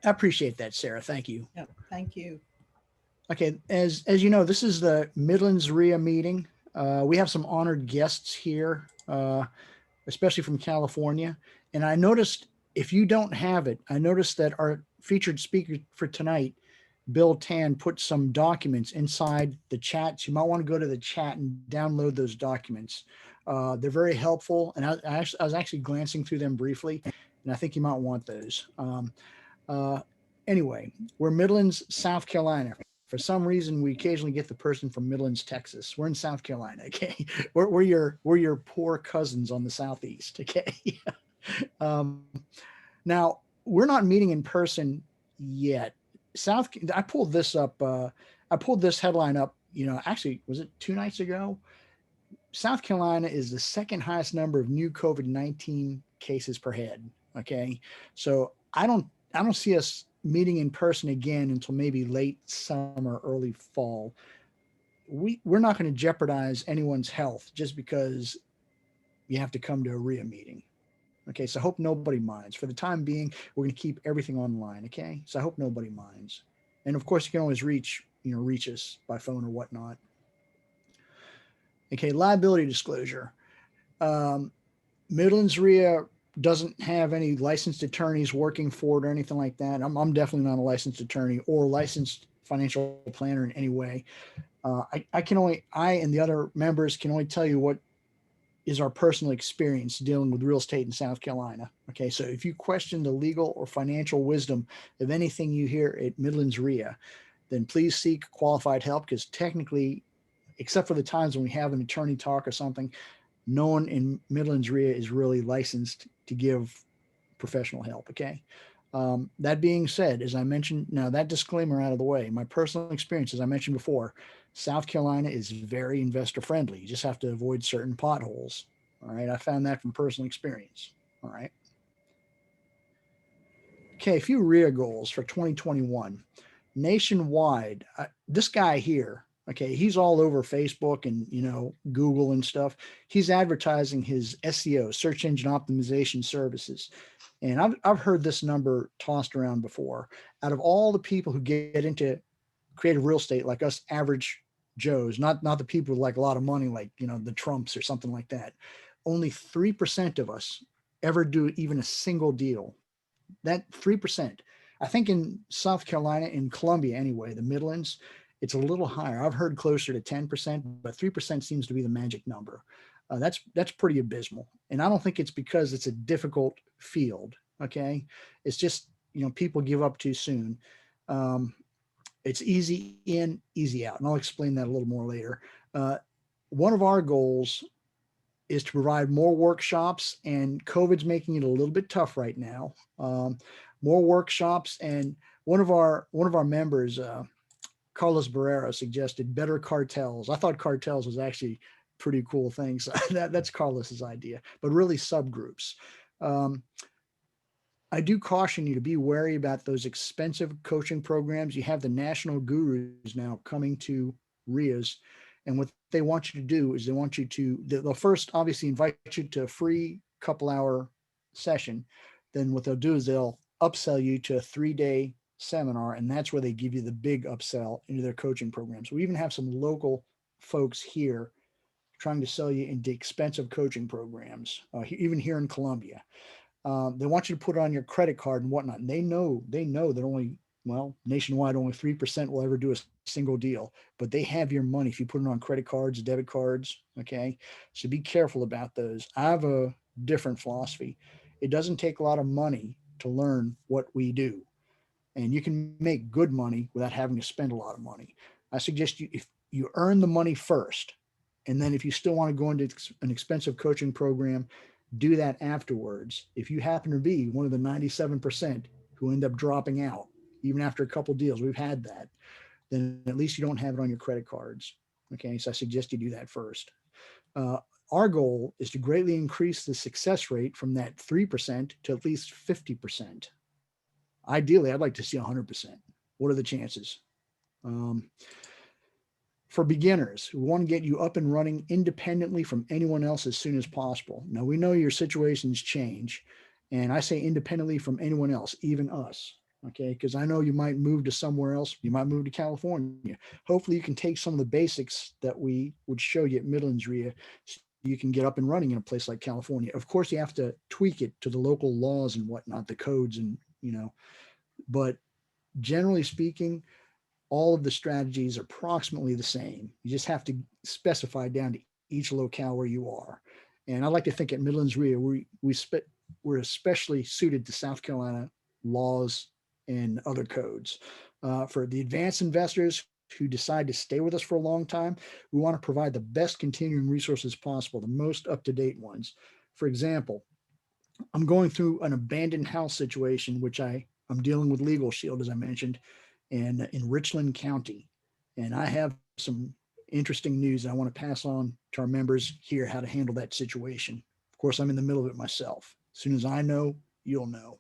Speaker 1: I appreciate that, Sarah. Thank you.
Speaker 3: Yeah, thank you.
Speaker 1: Okay, as you know, this is the Midlands REIA meeting. We have some honored guests here, especially from California. And I noticed, if you don't have it, I noticed that our featured speaker for tonight, Bill Tan, put some documents inside the chat. You might want to go to the chat and download those documents. They're very helpful, and I was actually glancing through them briefly, and I think you might want those. Uh, anyway, we're Midlands, South Carolina. For some reason, we occasionally get the person from Midlands, Texas. We're in South Carolina. Okay, we're your poor cousins on the southeast. Okay. um, now we're not meeting in person yet. I pulled this up. I pulled this headline up. Actually, was it 2 nights ago? South Carolina is the second highest number of new COVID-19 cases per head. Okay, so I don't see us meeting in person again until maybe late summer, early fall. We're not going to jeopardize anyone's health just because you have to come to a REIA meeting. Okay, so I hope nobody minds. For the time being, we're going to keep everything online. Okay, so I hope nobody minds. And of course, you can always reach us by phone or whatnot. Okay, liability disclosure. Midlands REIA doesn't have any licensed attorneys working for it or anything like that. I'm definitely not a licensed attorney or licensed financial planner in any way. I and the other members can only tell you what is our personal experience dealing with real estate in South Carolina. Okay, so if you question the legal or financial wisdom of anything you hear at Midlands REIA, then please seek qualified help, because technically, except for the times when we have an attorney talk or something, no one in Midlands REIA is really licensed to give professional help. Okay. That being said, as I mentioned, now that disclaimer out of the way, my personal experience, as I mentioned before, South Carolina is very investor friendly. You just have to avoid certain potholes. All right. I found that from personal experience. All right. Okay. A few REIA goals for 2021 nationwide. This guy here, okay, he's all over Facebook and Google and stuff. He's advertising his SEO, search engine optimization services. And I've heard this number tossed around before. Out of all the people who get into creative real estate, like us average Joes, not the people with like a lot of money, like the Trumps or something like that, only 3% of us ever do even a single deal. That 3%. I think in South Carolina, in Columbia anyway, the Midlands, it's a little higher. I've heard closer to 10%, but 3% seems to be the magic number. That's pretty abysmal. And I don't think it's because it's a difficult field. Okay. It's just, people give up too soon. It's easy in, easy out. And I'll explain that a little more later. One of our goals is to provide more workshops, and COVID's making it a little bit tough right now. More workshops, and one of our members, Carlos Barrera, suggested better cartels. I thought cartels was actually pretty cool thing. So that's Carlos's idea, but really subgroups. I do caution you to be wary about those expensive coaching programs. You have the national gurus now coming to REIAs, and what they want you to do is they'll first obviously invite you to a free couple-hour session. Then what they'll do is they'll upsell you to a 3-day seminar, and that's where they give you the big upsell into their coaching programs. We even have some local folks here trying to sell you into expensive coaching programs, even here in Columbia. They want you to put it on your credit card and whatnot. And they know that nationwide, only 3% will ever do a single deal, but they have your money if you put it on credit cards, debit cards. Okay. So be careful about those. I have a different philosophy. It doesn't take a lot of money to learn what we do, and you can make good money without having to spend a lot of money. I suggest if you earn the money first, and then if you still want to go into an expensive coaching program, do that afterwards. If you happen to be one of the 97% who end up dropping out, even after a couple deals, we've had that, then at least you don't have it on your credit cards. Okay, so I suggest you do that first. Our goal is to greatly increase the success rate from that 3% to at least 50%. Ideally, I'd like to see 100%. What are the chances? for beginners, we want to get you up and running independently from anyone else as soon as possible. Now, we know your situations change, and I say independently from anyone else, even us. Okay, because I know you might move to somewhere else. You might move to California. Hopefully, you can take some of the basics that we would show you at Midlands REIA so you can get up and running in a place like California. Of course, you have to tweak it to the local laws and whatnot, the codes, and but generally speaking, all of the strategies are approximately the same. You just have to specify down to each locale where you are. And I like to think at Midlands REIA, we're especially suited to South Carolina laws and other codes. For the advanced investors who decide to stay with us for a long time, we want to provide the best continuing resources possible, the most up-to-date ones. For example, I'm going through an abandoned house situation, which I'm dealing with LegalShield, as I mentioned, and in Richland County. And I have some interesting news I want to pass on to our members here how to handle that situation. Of course, I'm in the middle of it myself. As soon as I know, you'll know.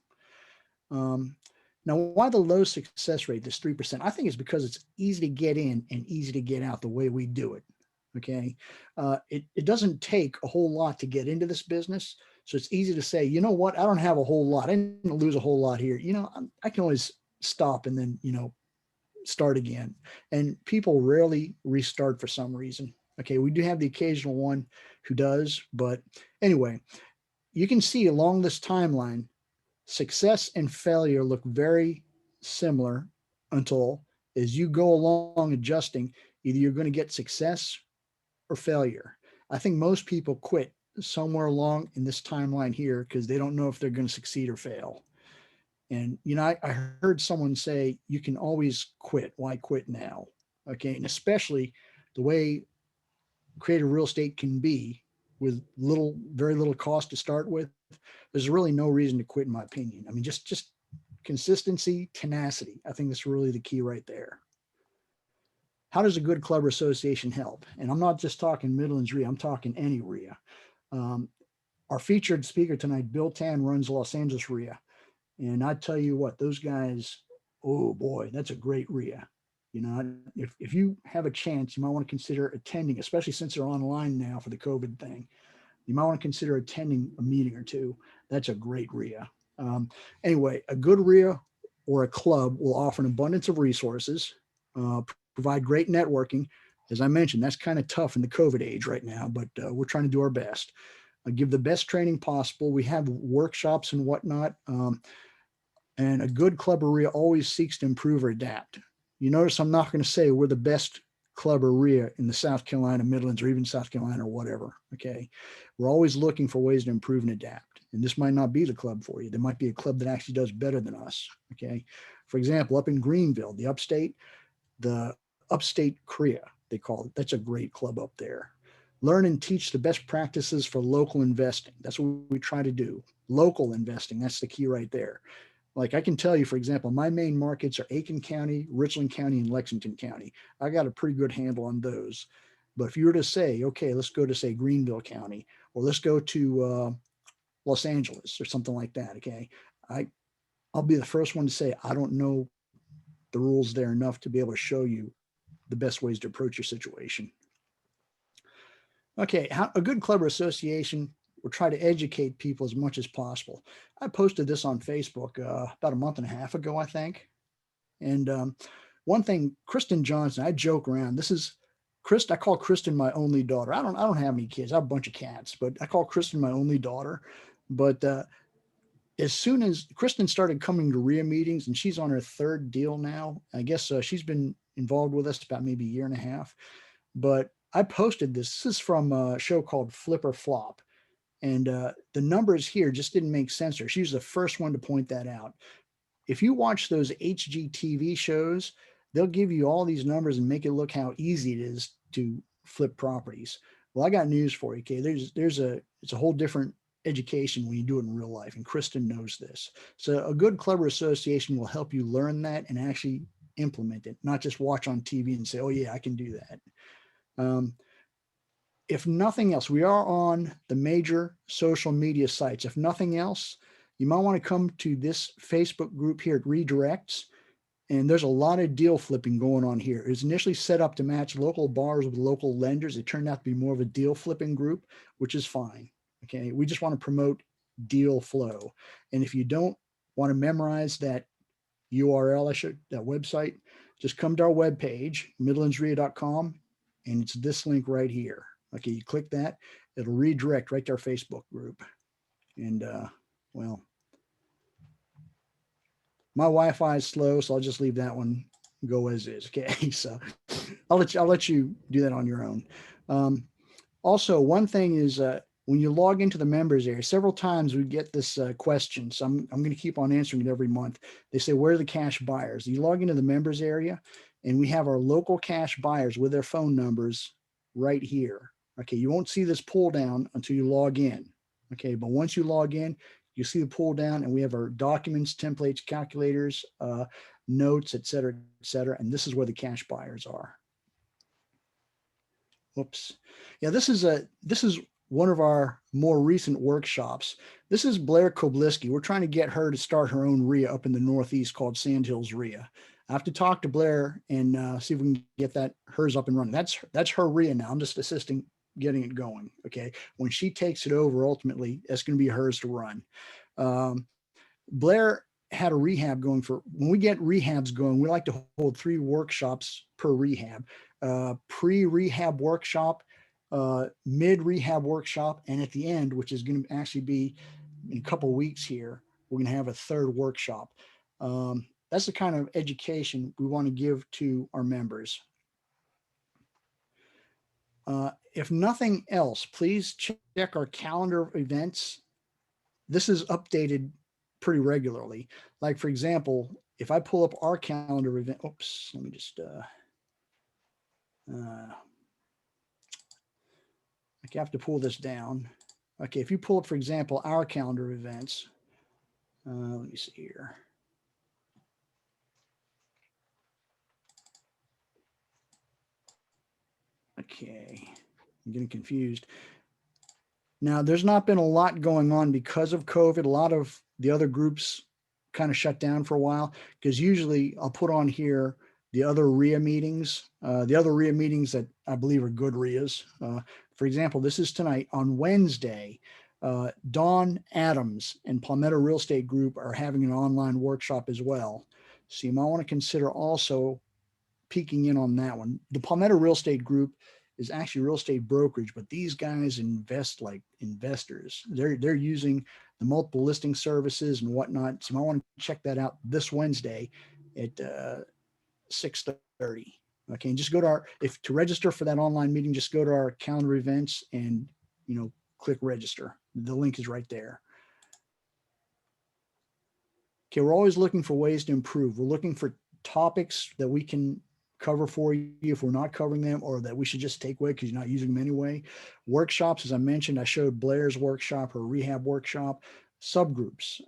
Speaker 1: Now, why the low success rate, this 3%? I think it's because it's easy to get in and easy to get out the way we do it. Okay. It doesn't take a whole lot to get into this business. So it's easy to say, you know what, I don't have a whole lot. I didn't lose a whole lot here. I can always stop and then, start again. And people rarely restart for some reason. Okay. We do have the occasional one who does, but anyway, you can see along this timeline, success and failure look very similar until as you go along adjusting, either you're going to get success or failure. I think most people quit somewhere along in this timeline here because they don't know if they're going to succeed or fail. And, I heard someone say, you can always quit. Why quit now? Okay. And especially the way creative real estate can be with very little cost to start with, there's really no reason to quit, in my opinion. I mean, just consistency, tenacity. I think that's really the key right there. How does a good club or association help? And I'm not just talking Midlands REIA, I'm talking any REIA. Our featured speaker tonight, Bill Tan, runs Los Angeles REIA. And I tell you what, those guys, oh boy, that's a great REIA. If you have a chance, you might want to consider attending, especially since they're online now for the COVID thing. You might want to consider attending a meeting or two. That's a great REIA. Anyway, a good REIA or a club will offer an abundance of resources, provide great networking. As I mentioned, that's kind of tough in the COVID age right now, but we're trying to do our best. Give the best training possible. We have workshops and whatnot. And a good club or REIA always seeks to improve or adapt. You notice I'm not going to say we're the best club or REIA in the South Carolina Midlands or even South Carolina or whatever. Okay. We're always looking for ways to improve and adapt. And this might not be the club for you. There might be a club that actually does better than us. Okay. For example, up in Greenville, the upstate CREA, they call it. That's a great club up there. Learn and teach the best practices for local investing. That's what we try to do. Local investing. That's the key right there. Like I can tell you, for example, my main markets are Aiken County, Richland County, and Lexington County. I got a pretty good handle on those. But if you were to say, okay, let's go to say Greenville County, or let's go to Los Angeles or something like that. Okay. I'll be the first one to say, I don't know the rules there enough to be able to show you the best ways to approach your situation. Okay. A good club or association will try to educate people as much as possible. I posted this on Facebook about a month and a half ago, I think. And one thing, Kristen Johnson, I joke around. This is Kristen. I call Kristen my only daughter. I don't have any kids. I have a bunch of cats, but I call Kristen my only daughter. But as soon as Kristen started coming to REIA meetings, and she's on her third deal now, I guess she's been involved with us about maybe a year and a half. But I posted this. This is from a show called Flip or Flop. And the numbers here just didn't make sense to her. She was the first one to point that out. If you watch those HGTV shows, they'll give you all these numbers and make it look how easy it is to flip properties. Well, I got news for you, okay? It's a whole different education when you do it in real life, and Kristen knows this. So a good club or association will help you learn that and actually implement it, not just watch on TV and say, oh yeah, I can do that. If nothing else, we are on the major social media sites. If nothing else, you might want to come to this Facebook group here at Redirects. And there's a lot of deal flipping going on here. It was initially set up to match local bars with local lenders. It turned out to be more of a deal flipping group, which is fine. Okay. We just want to promote deal flow. And if you don't want to memorize that URL, that website, just come to our webpage, midlandsrea.com, and it's this link right here. Okay. You click that, it'll redirect right to our Facebook group. And well, my Wi-Fi is slow, so I'll just leave that one go as is. Okay, so I'll let you do that on your own. Also, one thing is when you log into the members area, several times we get this question. So I'm going to keep on answering it every month. They say, where are the cash buyers? You log into the members area, and we have our local cash buyers with their phone numbers right here. Okay, you won't see this pull down until you log in. Okay, but once you log in, you see the pull down, and we have our documents, templates, calculators, notes, et cetera, and this is where the cash buyers are. Whoops. Yeah, this is one of our more recent workshops. This is Blair Kobliski. We're trying to get her to start her own REIA up in the Northeast called Sandhills REIA. I have to talk to Blair and see if we can get hers up and running. That's her REIA now. I'm just assisting getting it going. Okay. When she takes it over, ultimately, that's going to be hers to run. Blair had a rehab going when we get rehabs going, we like to hold 3 workshops per rehab, pre-rehab workshop, mid-rehab workshop, and at the end, which is going to actually be in a couple of weeks here, we're going to have a 3rd workshop. That's the kind of education we want to give to our members. If nothing else, please check our calendar of events. This is updated pretty regularly. Like, for example, if I pull up our calendar event, oops, let me just, I have to pull this down. Okay, if you pull up, for example, our calendar events, let me see here. Okay, I'm getting confused. Now, there's not been a lot going on because of COVID. A lot of the other groups kind of shut down for a while, because usually I'll put on here the other REIA meetings, that I believe are good REIAs. For example, this is tonight. On Wednesday, Dawn Adams and Palmetto Real Estate Group are having an online workshop as well. So you might want to consider also peeking in on that one. The Palmetto Real Estate Group is actually real estate brokerage, but these guys invest like investors. They're using the multiple listing services and whatnot. So I want to check that out this Wednesday at 6:30. Okay, and just go to to register for that online meeting, just go to our calendar events and click register. The link is right there. Okay, we're always looking for ways to improve. We're looking for topics that we can cover for you if we're not covering them, or that we should just take away because you're not using them anyway. Workshops, as I mentioned, I showed Blair's workshop, her rehab workshop. Subgroups.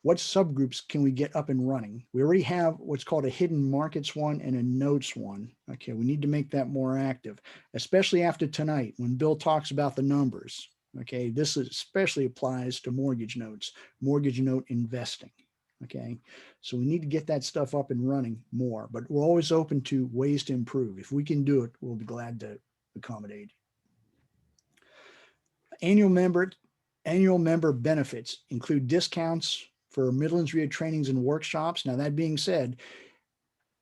Speaker 1: What subgroups can we get up and running? We already have what's called a hidden markets one and a notes one. Okay, we need to make that more active, especially after tonight when Bill talks about the numbers. Okay, this especially applies to mortgage notes, mortgage note investing. Okay, so we need to get that stuff up and running more, but we're always open to ways to improve. If we can do it, we'll be glad to accommodate. Annual member benefits include discounts for Midlands REIA trainings and workshops. Now, that being said,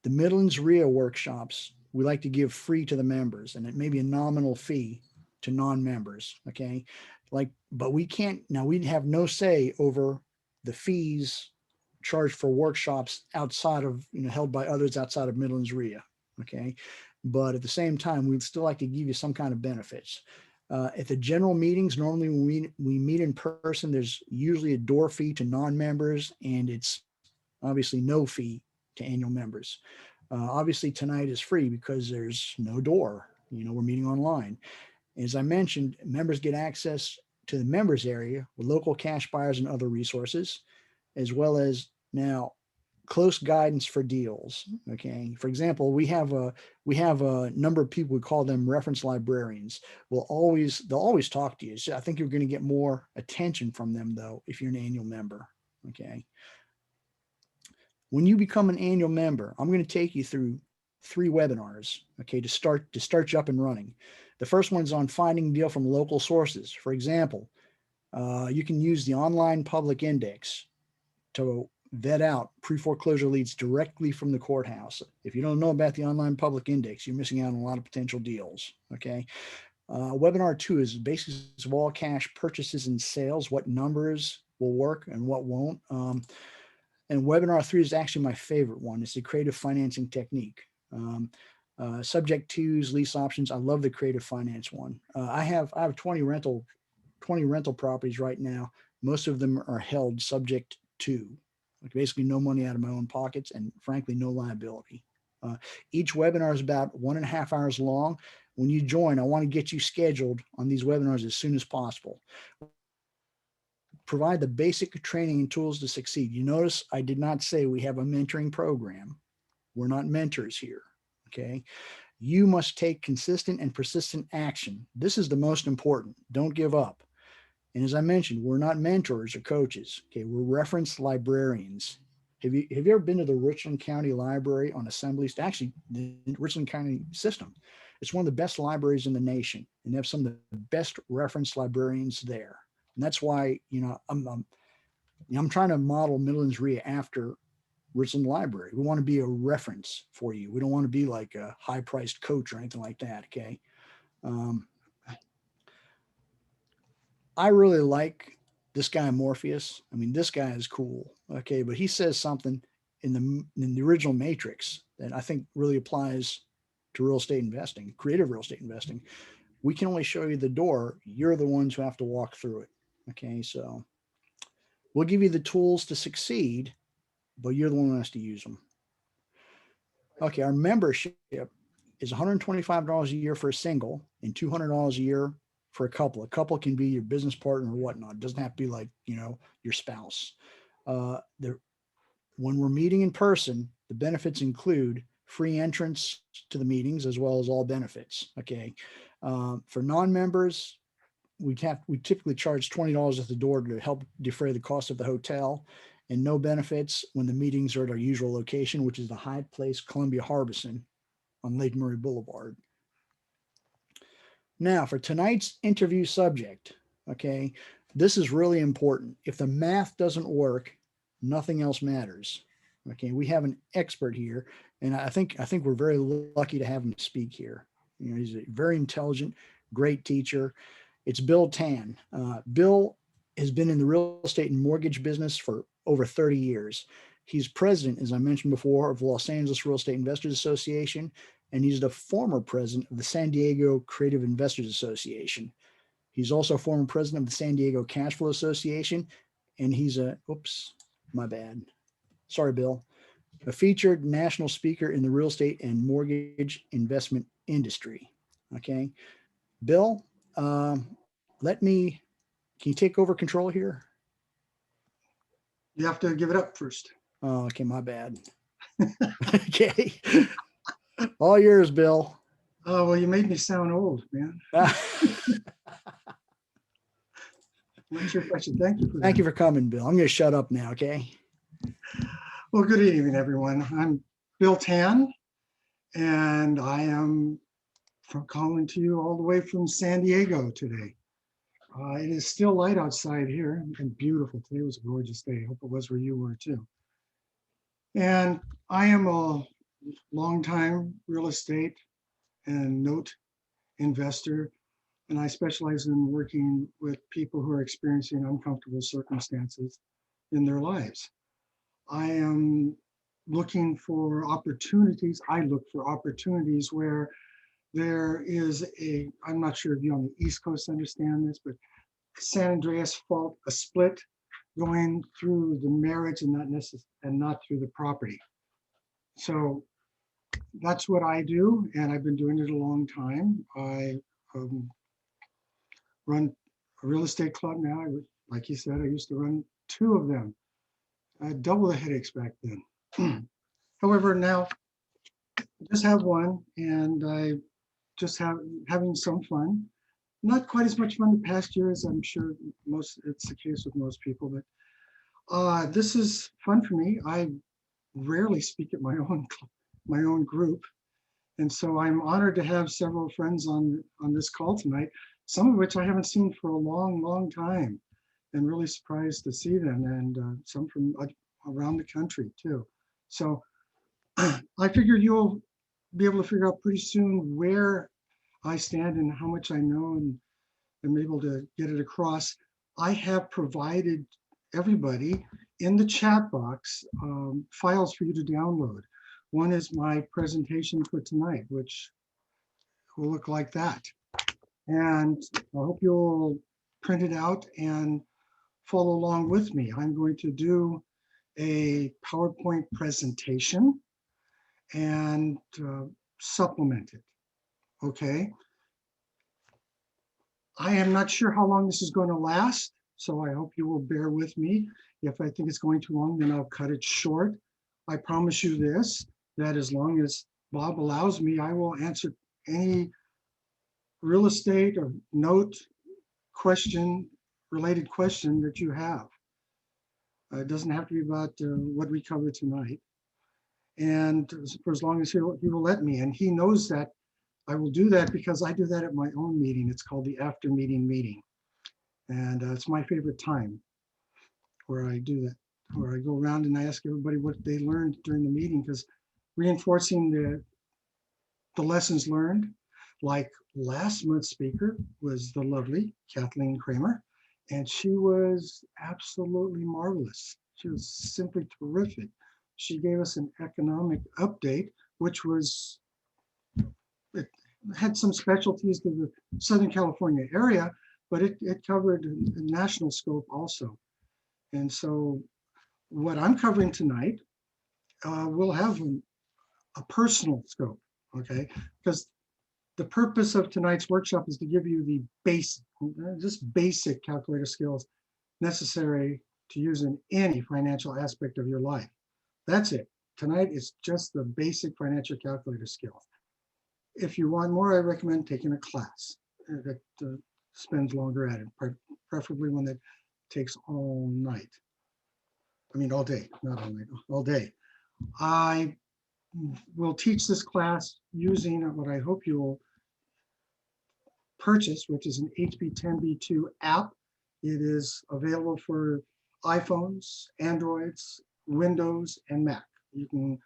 Speaker 1: the Midlands REIA workshops, we like to give free to the members, and it may be a nominal fee to non-members. Okay, but we can't, now we have no say over the fees charged for workshops outside of, held by others outside of Midlands REIA. Okay, but at the same time, we'd still like to give you some kind of benefits. At the general meetings, normally when we meet in person, there's usually a door fee to non-members, and it's obviously no fee to annual members. Obviously tonight is free because there's no door, we're meeting online. As I mentioned, members get access to the members area with local cash buyers and other resources, as well as now close guidance for deals. Okay, for example, we have a number of people, we call them reference librarians. They'll always talk to you. So I think you're going to get more attention from them though if you're an annual member. Okay, When you become an annual member, I'm going to take you through 3 webinars, okay, to start you up and running. The first one is on finding deal from local sources. For example, you can use the online public index to vet out pre-foreclosure leads directly from the courthouse. If you don't know about the online public index, you're missing out on a lot of potential deals, okay? Webinar 2 is basics of all cash purchases and sales, what numbers will work and what won't. And webinar 3 is actually my favorite one. It's the creative financing technique. Subject twos, lease options. I love the creative finance one. I have 20 rental properties right now. Most of them are held subject to, like basically no money out of my own pockets and frankly, no liability. Each webinar is about 1.5 hours long. When you join, I want to get you scheduled on these webinars as soon as possible. Provide the basic training and tools to succeed. You notice I did not say we have a mentoring program. We're not mentors here, okay? You must take consistent and persistent action. This is the most important. Don't give up. And as I mentioned, we're not mentors or coaches, okay? We're reference librarians. Have you ever been to the Richland County Library on Assembly? Actually, the Richland County system. It's one of the best libraries in the nation, and they have some of the best reference librarians there. And that's why, I'm trying to model Midlands REIA after Richland Library. We want to be a reference for you. We don't want to be like a high-priced coach or anything like that, okay? I really like this guy Morpheus. I mean, this guy is cool, okay? But he says something in the original Matrix that I think really applies to real estate investing, creative real estate investing. We can only show you the door. You're the ones who have to walk through it, okay? So we'll give you the tools to succeed, but you're the one who has to use them. Okay, our membership is $125 a year for a single and $200 a year for a couple. A couple can be your business partner or whatnot. It doesn't have to be like, your spouse. When we're meeting in person, the benefits include free entrance to the meetings as well as all benefits, okay? For non-members, we typically charge $20 at the door to help defray the cost of the hotel, and no benefits when the meetings are at our usual location, which is the Hyatt Place, Columbia Harbison on Lake Murray Boulevard. Now, for tonight's interview subject, okay, this is really important. If the math doesn't work, nothing else matters. Okay, we have an expert here, and I think we're very lucky to have him speak here. He's a very intelligent, great teacher. It's Bill Tan. Bill has been in the real estate and mortgage business for over 30 years. He's president, as I mentioned before, of Los Angeles Real Estate Investors Association, and he's the former president of the San Diego Creative Investors Association. He's also former president of the San Diego Cash Flow Association, and he's my bad. Sorry, Bill. A featured national speaker in the real estate and mortgage investment industry. Okay. Bill, can you take over control here?
Speaker 2: You have to give it up first.
Speaker 1: Oh, okay, my bad. Okay. All yours, Bill.
Speaker 2: Oh, well, you made me sound old, man. I'm not sure if I should thank you for that.
Speaker 1: Thank you for coming, Bill. I'm going to shut up now, okay?
Speaker 2: Well, good evening, everyone. I'm Bill Tan, and I am calling to you all the way from San Diego today. It is still light outside here and beautiful. Today was a gorgeous day. I hope it was where you were too. And I am a longtime real estate and note investor, and I specialize in working with people who are experiencing uncomfortable circumstances in their lives. I am looking for opportunities. I look for opportunities where there is I'm not sure if you on the East Coast understand this, but San Andreas fault, a split going through the marriage and not through the property. So that's what I do, and I've been doing it a long time. I run a real estate club now. Like you said, I used to run 2 of them. I had double the headaches back then. However, now I just have one, and I just having some fun. Not quite as much fun the past year as I'm sure it's the case with most people, but this is fun for me. I rarely speak at my own group. And so I'm honored to have several friends on this call tonight, some of which I haven't seen for a long, long time, and really surprised to see them, and some from around the country too. So I figure you'll be able to figure out pretty soon where I stand and how much I know, and I'm able to get it across. I have provided everybody in the chat box files for you to download. One is my presentation for tonight, which will look like that. And I hope you'll print it out and follow along with me. I'm going to do a PowerPoint presentation and supplement it, okay? I am not sure how long this is going to last, so I hope you will bear with me. If I think it's going too long, then I'll cut it short. I promise you this, that as long as Bob allows me, I will answer any real estate or note question, related question that you have. It doesn't have to be about what we covered tonight. And for as long as he will let me, and he knows that I will do that because I do that at my own meeting. It's called the after meeting. And it's my favorite time where I do that, where I go around and I ask everybody what they learned during the meeting, because reinforcing the lessons learned, like last month's speaker was the lovely Kathleen Kramer, and she was absolutely marvelous. She was simply terrific. She gave us an economic update, which was, it had some specialties to the Southern California area, but it covered a national scope also. And so what I'm covering tonight will have a personal scope, okay? Because the purpose of tonight's workshop is to give you the basic, just basic calculator skills necessary to use in any financial aspect of your life. That's it. Tonight is just the basic financial calculator skills. If you want more, I recommend taking a class that spends longer at it, preferably one that takes all night. I mean, all day, not all night, all day. I will teach this class using what I hope you will purchase, which is an HP 10B2 app. It is available for iPhones, Androids, Windows, and Mac. You can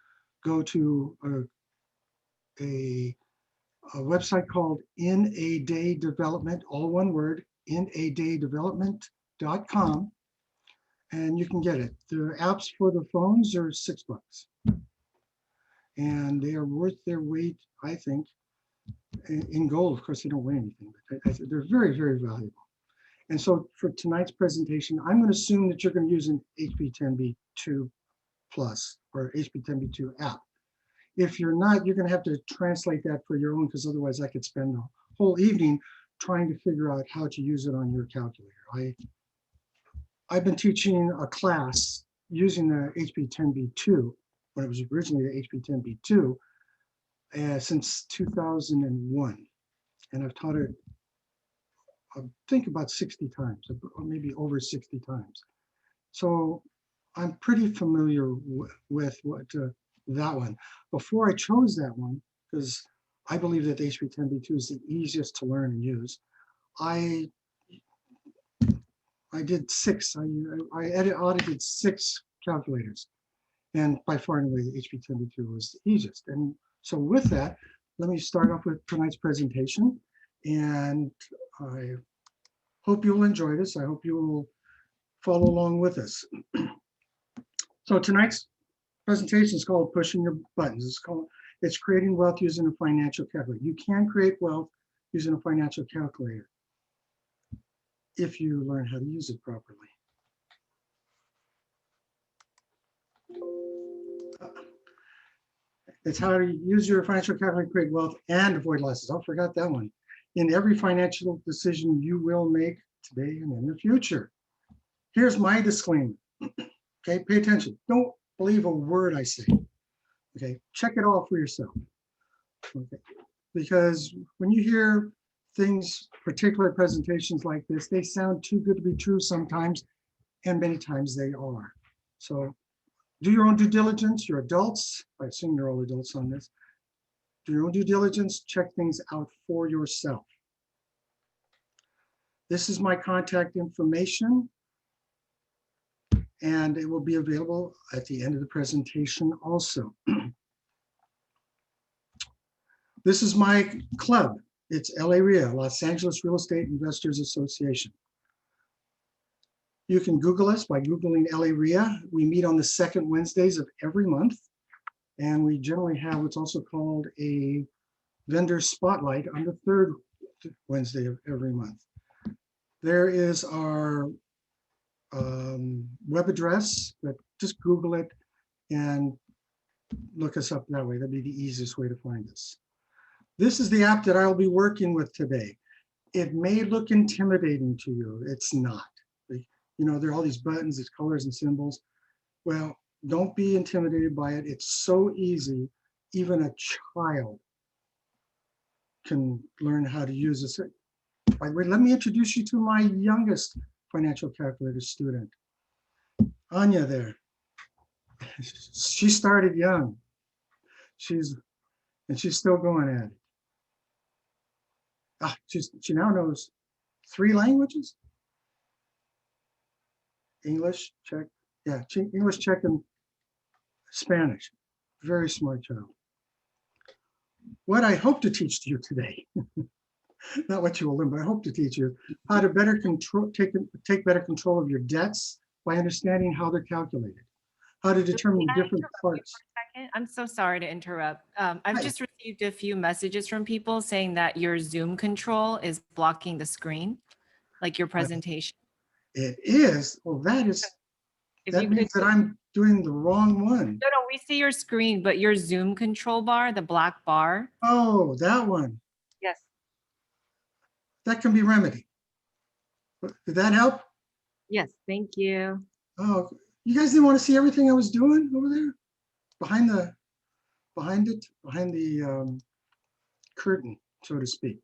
Speaker 2: go to a website called In a Day Development, all one word, inadaydevelopment.com, and you can get it. The apps for the phones are $6, and they are worth their weight, I think, in gold. Of course, they don't weigh anything, but they're very, very valuable. And so for tonight's presentation, I'm going to assume that you're going to use an HP 10B2 Plus or HP 10B2 app. If you're not, you're going to have to translate that for your own, because otherwise I could spend the whole evening trying to figure out how to use it on your calculator. I've been teaching a class using the HP 10B2 when it was originally the HP 10B2 since 2001. And I've taught it, I think, about 60 times, or maybe over 60 times. So I'm pretty familiar with what that one. Before I chose that one, because I believe that the HP 10B2 is the easiest to learn and use, I did 6. I audited 6 calculators, and by far and away the HP 10B2 was the easiest. And so with that, let me start off with tonight's presentation, and I hope you'll enjoy this. I hope you will follow along with us. So tonight's presentation is called Pushing Your Buttons. It's creating wealth using a financial calculator. You can create wealth using a financial calculator if you learn how to use it properly. It's how to use your financial calculator to create wealth and avoid losses. I forgot that one. In every financial decision you will make today and in the future. Here's my disclaimer. Okay, pay attention. Don't believe a word I say. Okay, check it all for yourself. Okay, because when you hear things, particular presentations like this, they sound too good to be true sometimes, and many times they are. So Do your own due diligence. You're adults. I assume you're all adults on this. Do your own due diligence. Check things out for yourself. This is my contact information, and it will be available at the end of the presentation also. This is my club. It's LA REIA, Los Angeles Real Estate Investors Association. You can Google us by Googling LA REIA. We meet on the second Wednesdays of every month. And we generally have what's also called a vendor spotlight on the third Wednesday of every month. There is our web address, but just Google it and look us up that way. That'd be the easiest way to find us. This is the app that I'll be working with today. It may look intimidating to you. It's not. You know, there are all these buttons, these colors and symbols. Well, don't be intimidated by it. It's so easy. Even a child can learn how to use this. By the way, let me introduce you to my youngest financial calculator student, Anya there. She started young. She's still going at it. She now knows 3 languages. English, Czech, English, Czech, and Spanish. Very smart child. What I hope to teach to you today, not what you will learn, but I hope to teach you how to better control, take better control of your debts by understanding how they're calculated, how to determine different parts.
Speaker 6: I'm so sorry to interrupt. I've just received a few messages from people saying that your Zoom control is blocking the screen, like your presentation.
Speaker 2: It is. Well, that means that I'm doing the wrong one.
Speaker 6: No, we see your screen, but your Zoom control bar, the black bar.
Speaker 2: Oh, that one.
Speaker 6: Yes.
Speaker 2: That can be remedied. Did that help?
Speaker 6: Yes, thank you.
Speaker 2: Oh, you guys didn't want to see everything I was doing over there? Behind the curtain, so to speak.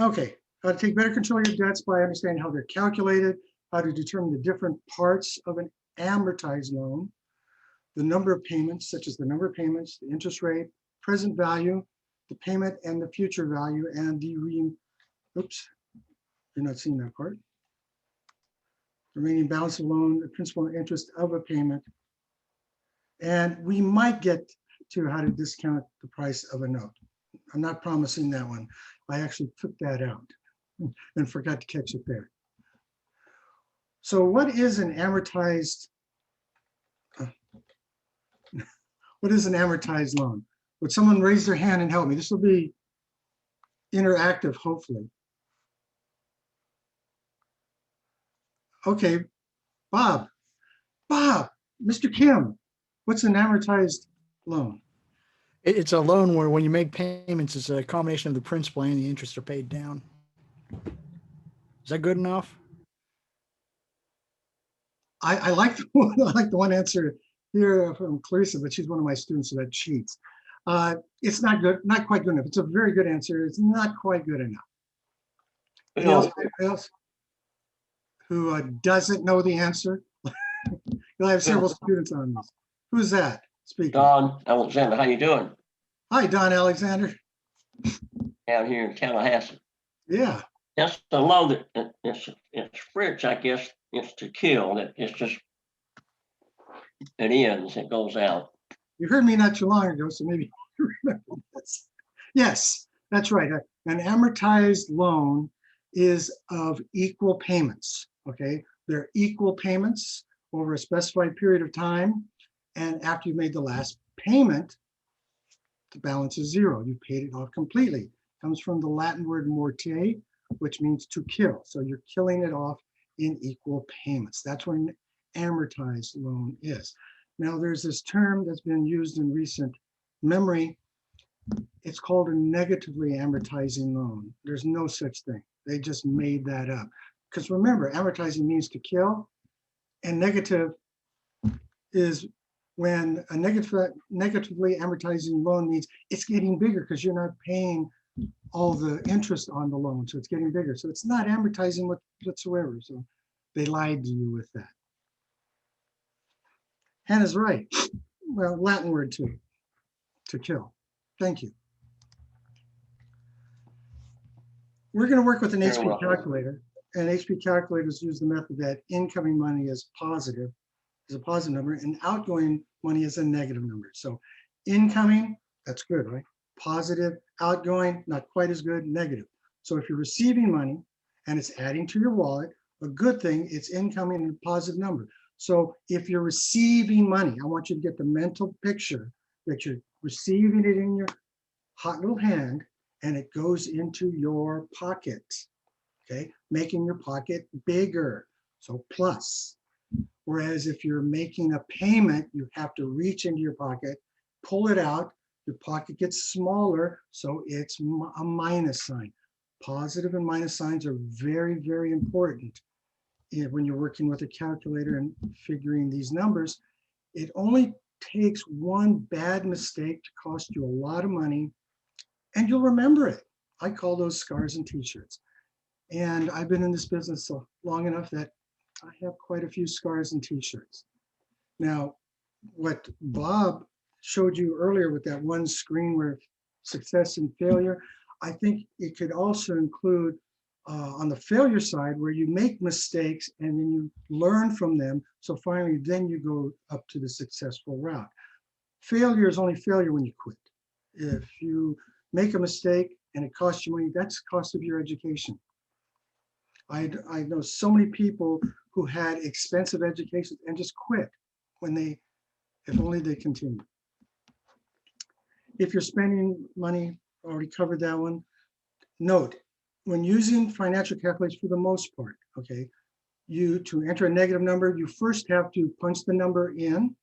Speaker 2: Okay, how to take better control of your debts by understanding how they're calculated, how to determine the different parts of an amortized loan, the number of payments, such as the number of payments, the interest rate, present value, the payment and the future value, and the oops, you're not seeing that part. Remaining balance of loan, the principal and interest of a payment. And we might get to how to discount the price of a note. I'm not promising that one. I actually took that out and forgot to catch it there. So what is an amortized, loan? Would someone raise their hand and help me? This will be interactive, hopefully. Okay, Bob, Mr. Kim, what's an amortized loan?
Speaker 1: It's a loan where when you make payments, it's a combination of the principal and the interest are paid down. Is that good enough?
Speaker 2: I like the one answer here from Clarissa, but she's one of my students, so that cheats. It's not good, not quite good enough. It's a very good answer. It's not quite good enough. Anybody else who doesn't know the answer? I have several students on this. Who's that speaking?
Speaker 7: Don Alexander, how you doing?
Speaker 2: Hi, Don Alexander.
Speaker 7: Out here in Tallahassee.
Speaker 2: Yeah.
Speaker 7: That's the law that it's French, I guess. It's to kill. That it's just it ends. It goes out.
Speaker 2: You heard me not too long ago, so maybe you remember this. Yes, that's right. An amortized loan is of equal payments. Okay, they're equal payments over a specified period of time, and after you made the last payment, the balance is zero. You paid it off completely. It comes from the Latin word morte, which means to kill. So you're killing it off in equal payments. That's what an amortized loan is. Now there's this term that's been used in recent memory. It's called a negatively amortizing loan. There's no such thing. They just made that up. Because remember, amortizing means to kill, and negative is when a negatively amortizing loan means it's getting bigger because you're not paying all the interest on the loan, so it's getting bigger. So it's not amortizing whatsoever. So they lied to you with that. Hannah's right. Well, Latin word too, to kill. Thank you. We're going to work with an
Speaker 7: You're
Speaker 2: HP
Speaker 7: welcome.
Speaker 2: calculator, and HP calculators use the method that incoming money is a positive number, and outgoing money is a negative number. So incoming, that's good, right? Positive, outgoing, not quite as good, negative. So if you're receiving money and it's adding to your wallet, a good thing, it's incoming and a positive number. So if you're receiving money, I want you to get the mental picture that you're receiving it in your hot little hand and it goes into your pocket, okay? Making your pocket bigger, so plus. Whereas if you're making a payment, you have to reach into your pocket, pull it out, your pocket gets smaller, so it's a minus sign. Positive and minus signs are very, very important when you're working with a calculator and figuring these numbers. It only takes one bad mistake to cost you a lot of money, and you'll remember it. I call those scars and t-shirts. And I've been in this business so long enough that I have quite a few scars and t-shirts. Now, what Bob showed you earlier with that one screen where success and failure, I think it could also include on the failure side where you make mistakes and then you learn from them. So finally, then you go up to the successful route. Failure is only failure when you quit. If you make a mistake and it costs you money, that's the cost of your education. I know so many people who had expensive education and just quit when if only they continue. If you're spending money, already covered that one. Note, when using financial calculators for the most part, okay, to enter a negative number, you first have to punch the number in,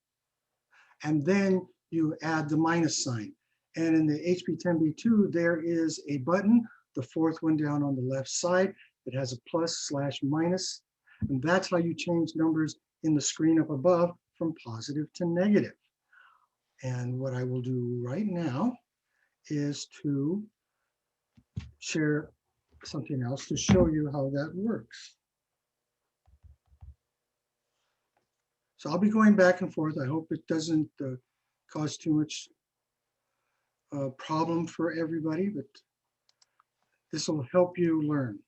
Speaker 2: and then you add the minus sign. And in the HP 10B2, there is a button, the fourth one down on the left side. It has a plus/minus, and that's how you change numbers in the screen up above from positive to negative. And what I will do right now is to share something else to show you how that works. So I'll be going back and forth. I hope it doesn't cause too much problem for everybody, but this will help you learn.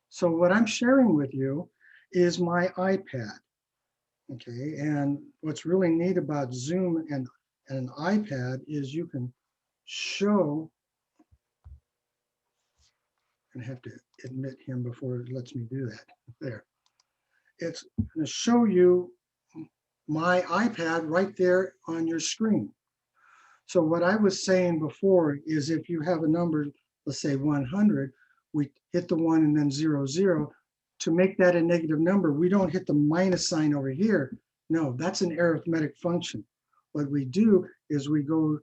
Speaker 2: So what I'm sharing with you is my iPad. Okay, and what's really neat about Zoom and an iPad is you can show, and I have to admit him before it lets me do that. There. It's going to show you my iPad right there on your screen. So what I was saying before is if you have a number, let's say 100, we hit the 1 and then 0, 0. To make that a negative number, we don't hit the minus sign over here. No, that's an arithmetic function. What we do is we go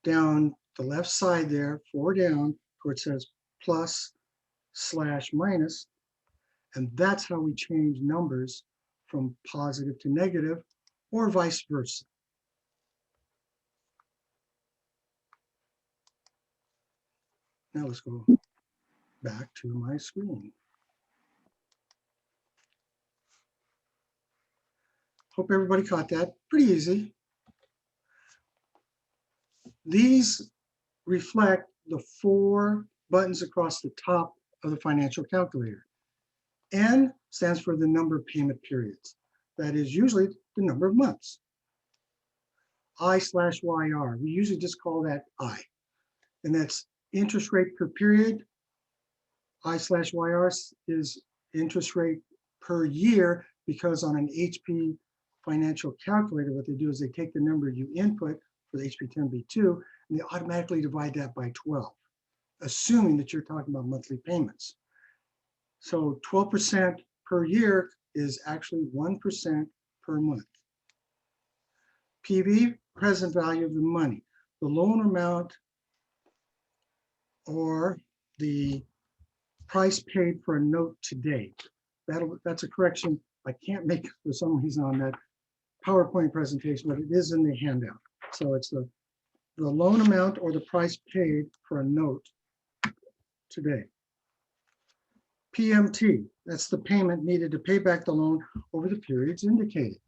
Speaker 2: down the left side there, 4 down, where it says plus/minus, and that's how we change numbers from positive to negative, or vice versa. Now let's go back to my screen. Hope everybody caught that. Pretty easy. These reflect the 4 buttons across the top of the financial calculator. N stands for the number of payment periods. That is usually the number of months. I/YR, we usually just call that I. And that's interest rate per period. I/YR is interest rate per year, because on an HP financial calculator, what they do is they take the number you input for the HP 10B2 and they automatically divide that by 12, assuming that you're talking about monthly payments. So 12% per year is actually 1% per month. PV, present value of the money, the loan amount or the price paid for a note today. That's a correction I can't make for some reason on that PowerPoint presentation, but it is in the handout. So it's the loan amount or the price paid for a note today. PMT, that's the payment needed to pay back the loan over the periods indicated.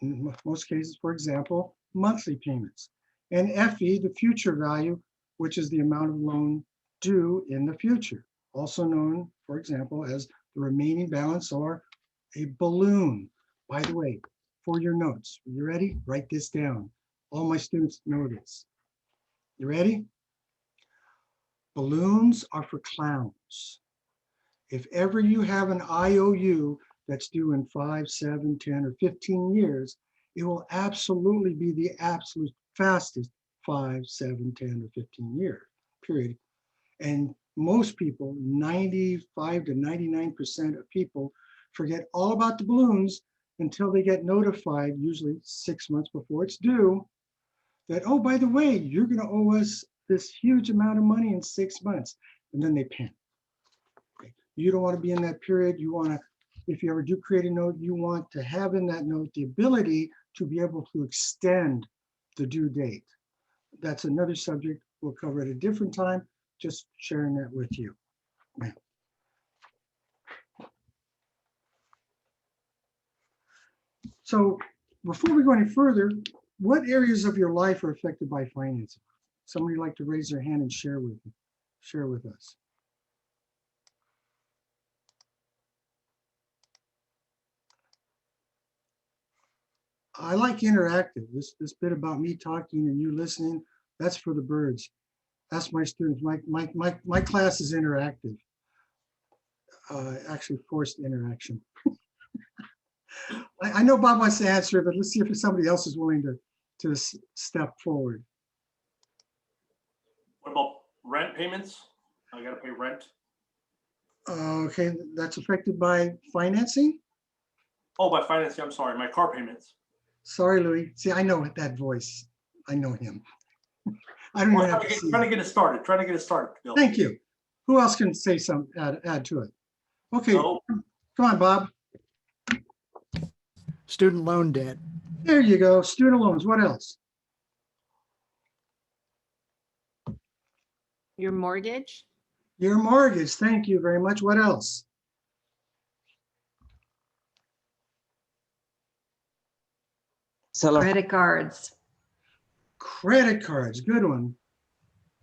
Speaker 2: in most cases, for example, monthly payments. And FE, the future value, which is the amount of loan due in the future, also known, for example, as the remaining balance or a balloon. By the way, for your notes, are you ready? Write this down. All my students know this. You ready? Balloons are for clowns. If ever you have an IOU that's due in 5, 7, 10, or 15 years, it will absolutely be the absolute fastest 5, 7, 10, or 15 year period. And most people, 95 to 99% of people, forget all about the balloons until they get notified, usually 6 months before it's due, that, oh, by the way, you're going to owe us this huge amount of money in 6 months. And then they panic. You don't want to be in that period. You want to, if you ever do create a note, you want to have in that note the ability to be able to extend the due date. That's another subject we'll cover at a different time, just sharing that with you. So before we go any further, what areas of your life are affected by financing? Somebody like to raise their hand and share with us. I like interactive. This bit about me talking and you listening, that's for the birds. That's my students. My class is interactive. Actually forced interaction. I know Bob wants to answer, but let's see if somebody else is willing to step forward.
Speaker 8: What about rent payments? I gotta pay rent.
Speaker 2: Okay, that's affected by financing?
Speaker 8: Oh, by financing, I'm sorry, my car payments.
Speaker 2: Sorry, Louis. See, I know that voice. I know him. I don't
Speaker 8: Well,
Speaker 2: even have to see
Speaker 8: trying to
Speaker 2: him.
Speaker 8: get it started, Bill.
Speaker 2: Thank you. Who else can say some, add to it? Okay,
Speaker 8: So,
Speaker 2: come on, Bob.
Speaker 1: Student loan debt.
Speaker 2: There you go. Student loans. What else?
Speaker 6: Your mortgage?
Speaker 2: Your mortgage. Thank you very much. What else?
Speaker 9: Credit cards.
Speaker 2: Credit cards. Good one.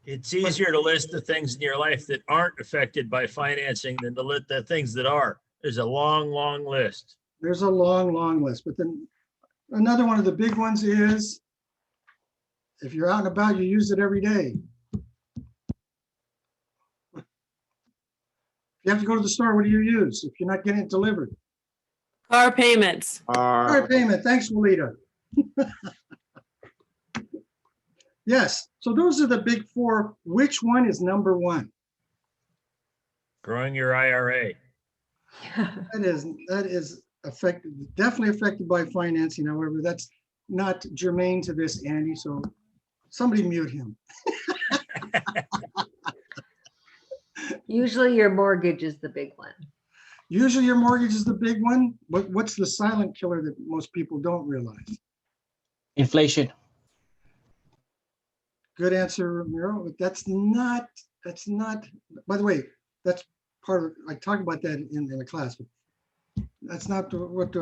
Speaker 10: It's easier to list the things in your life that aren't affected by financing than to list the things that are. There's a long, long list.
Speaker 2: There's a long, long list. But then another one of the big ones is if you're out and about, you use it every day. If you have to go to the store, what do you use if you're not getting it delivered?
Speaker 9: Car payments.
Speaker 2: Car payment. Thanks, Walida. Yes. So those are the big four. Which one is number one?
Speaker 10: Growing your IRA.
Speaker 2: That is affected, definitely affected by financing. However, that's not germane to this, Andy. So somebody mute him.
Speaker 9: Usually your mortgage is the big one.
Speaker 2: Usually your mortgage is the big one, but what's the silent killer that most people don't realize?
Speaker 11: Inflation.
Speaker 2: Good answer, Ramiro. But that's not, by the way, that's part of, I talk about that in the class, but that's not what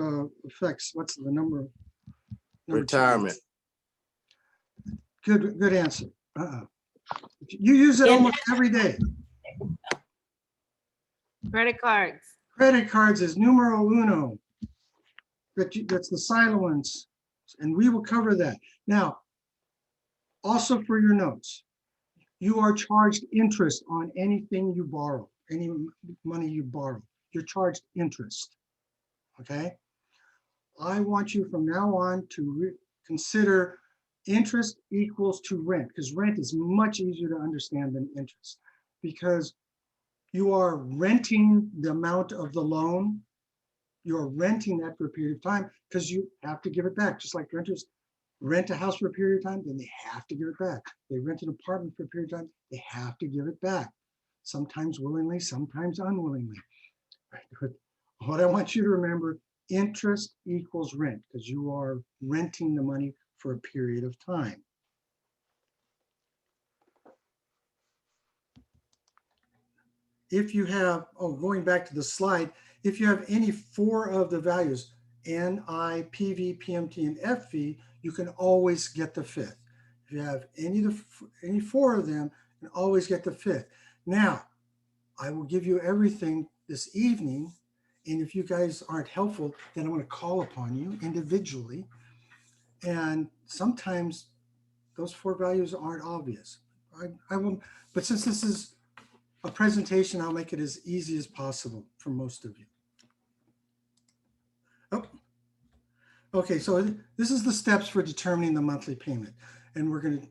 Speaker 2: affects, what's the number?
Speaker 11: Retirement.
Speaker 2: Good answer. You use it almost every day.
Speaker 6: Credit cards.
Speaker 2: Credit cards is numero uno. That's the silent ones. And we will cover that. Now, also for your notes, you are charged interest on anything you borrow, any money you borrow. You're charged interest, okay? I want you from now on to consider interest equals to rent, because rent is much easier to understand than interest, because you are renting the amount of the loan. You're renting that for a period of time because you have to give it back, just like renters rent a house for a period of time, then they have to give it back. They rent an apartment for a period of time, they have to give it back. Sometimes willingly, sometimes unwillingly. What I want you to remember, interest equals rent, because you are renting the money for a period of time. If you have, going back to the slide, if you have any four of the values, NI, PV, PMT, and FV, you can always get the fifth. If you have any four of them, you can always get the fifth. Now, I will give you everything this evening, and if you guys aren't helpful, then I'm going to call upon you individually. And sometimes those four values aren't obvious. I will, but since this is a presentation, I'll make it as easy as possible for most of you. Oh, okay, so this is the steps for determining the monthly payment. And we're going to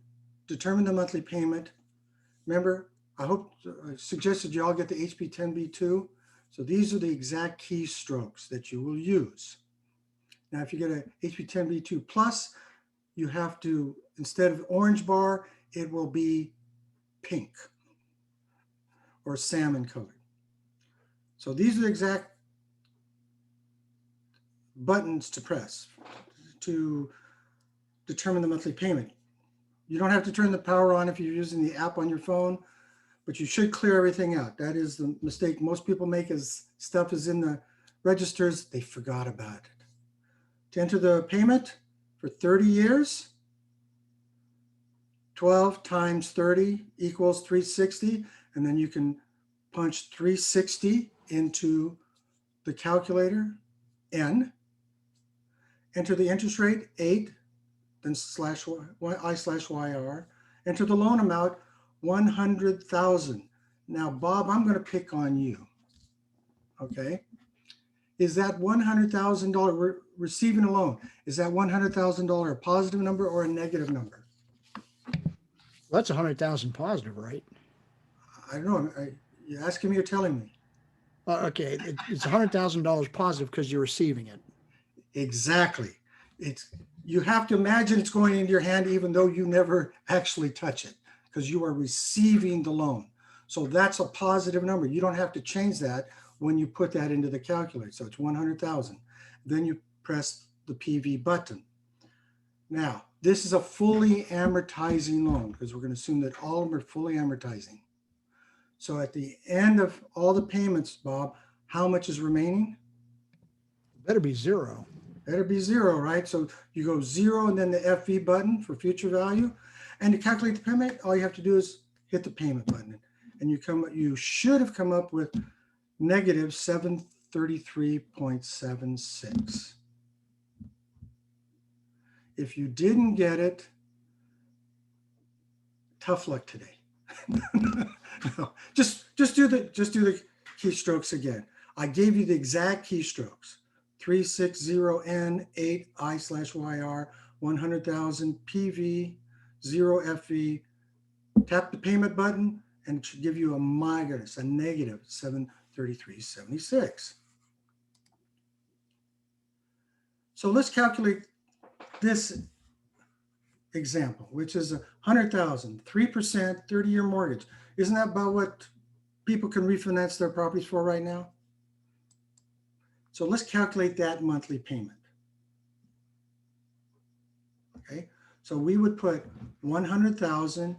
Speaker 2: determine the monthly payment. Remember, I suggested you all get the HP 10B2. So these are the exact keystrokes that you will use. Now, if you get a HP 10B2 Plus, you have to, instead of orange bar, it will be pink or salmon colored. So these are the exact buttons to press to determine the monthly payment. You don't have to turn the power on if you're using the app on your phone, but you should clear everything out. That is the mistake most people make, is stuff is in the registers, they forgot about it. To enter the payment for 30 years, 12 times 30 equals 360, and then you can punch 360 into the calculator, N, enter the interest rate, 8, then I/YR, enter the loan amount, 100,000. Now, Bob, I'm going to pick on you, okay? Is that $100,000 receiving a loan? Is that $100,000 a positive number or a negative number?
Speaker 1: Well, that's 100,000 positive, right?
Speaker 2: I don't know. You're asking me or telling me?
Speaker 1: Okay, it's $100,000 positive because you're receiving it.
Speaker 2: Exactly. You have to imagine it's going into your hand even though you never actually touch it, because you are receiving the loan. So that's a positive number. You don't have to change that when you put that into the calculator. So it's 100,000. Then you press the PV button. Now, this is a fully amortizing loan because we're going to assume that all of them are fully amortizing. So at the end of all the payments, Bob, how much is remaining?
Speaker 1: Better be zero.
Speaker 2: Better be zero, right? So you go 0 and then the FV button for future value. And to calculate the payment, all you have to do is hit the payment button. And you should have come up with negative 733.76. If you didn't get it, tough luck today. No, just do the keystrokes again. I gave you the exact keystrokes. 360N, 8 I/YR, 100,000 PV, 0 FV. Tap the payment button and it should give you a negative 733.76. So let's calculate this example, which is 100,000, 3%, 30-year mortgage. Isn't that about what people can refinance their properties for right now? So let's calculate that monthly payment. Okay, so we would put 100,000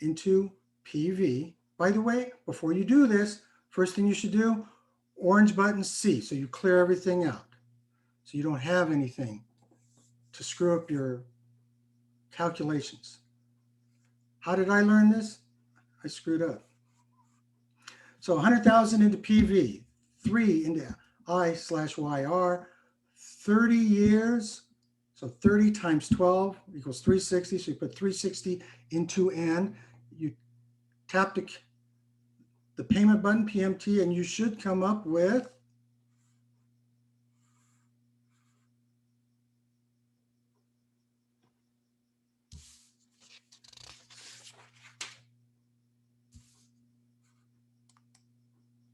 Speaker 2: into PV. By the way, before you do this, first thing you should do, orange button C, so you clear everything out. So you don't have anything to screw up your calculations. How did I learn this? I screwed up. So 100,000 into PV, 3 into I/YR, 30 years. So 30 times 12 equals 360. So you put 360 into N. You tap the payment button, PMT, and you should come up with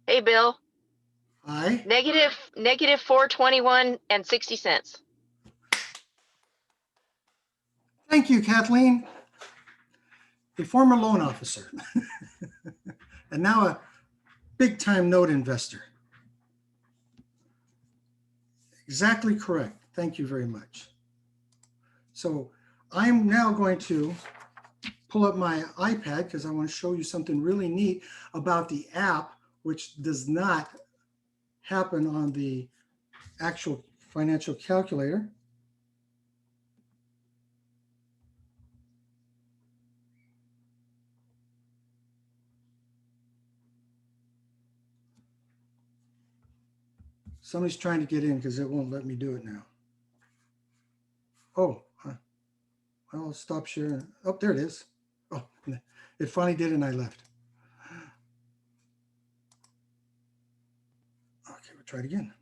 Speaker 5: Hey, Bill.
Speaker 2: I.
Speaker 5: Negative 421 and 60 cents.
Speaker 2: Thank you, Kathleen. A former loan officer and now a big-time note investor. Exactly correct. Thank you very much. So I'm now going to pull up my iPad because I want to show you something really neat about the app, which does not happen on the actual financial calculator. Somebody's trying to get in because it won't let me do it now. Oh, well, I'll stop sharing. Oh, there it is. Oh, it finally did and I left. Okay, we'll try it again.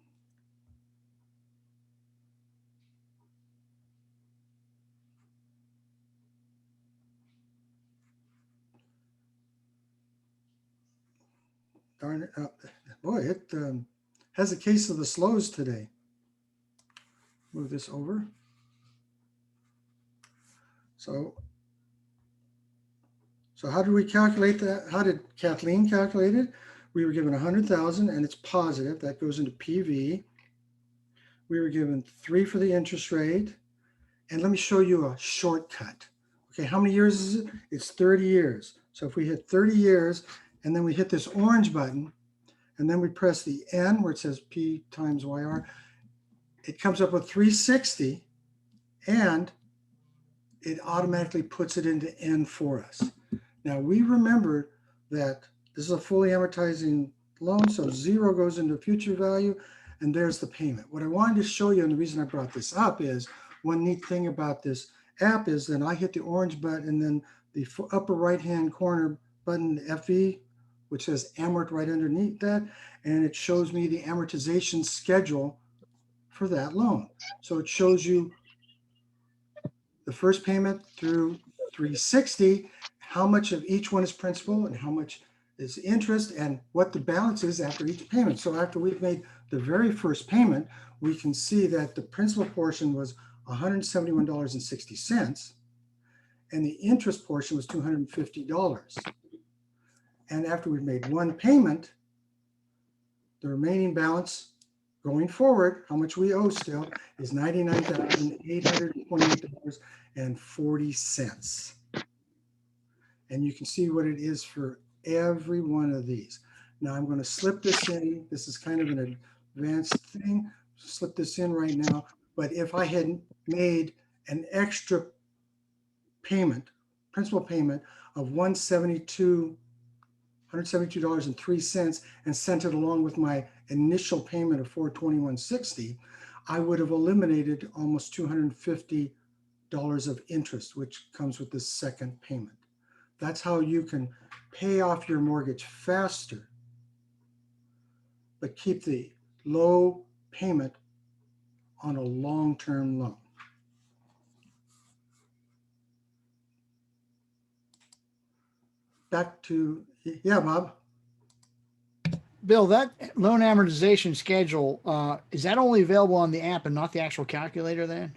Speaker 2: Darn it. Boy, it has a case of the slows today. Move this over. So how did we calculate that? How did Kathleen calculate it? We were given 100,000 and it's positive. That goes into PV. We were given 3 for the interest rate. And let me show you a shortcut. Okay, how many years is it? It's 30 years. So if we hit 30 years and then we hit this orange button and then we press the N where it says P times YR, it comes up with 360 and it automatically puts it into N for us. Now we remember that this is a fully amortizing loan, so 0 goes into future value, and there's the payment. What I wanted to show you, and the reason I brought this up is, one neat thing about this app is that I hit the orange button and then the upper right-hand corner button, FE, which says amort right underneath that, and it shows me the amortization schedule for that loan. So it shows you the first payment through 360, how much of each one is principal and how much is interest and what the balance is after each payment. So after we've made the very first payment, we can see that the principal portion was $171.60 and the interest portion was $250. And after we've made one payment, the remaining balance going forward, how much we owe still, is $99,828.40. And you can see what it is for every one of these. Now I'm going to slip this in. This is kind of an advanced thing. Slip this in right now. But if I had made an extra payment, principal payment of $172.03 and sent it along with my initial payment of $421.60, I would have eliminated almost $250 of interest, which comes with the second payment. That's how you can pay off your mortgage faster, but keep the low payment on a long-term loan. Back to, yeah, Bob.
Speaker 1: Bill, that loan amortization schedule, is that only available on the app and not the actual calculator then?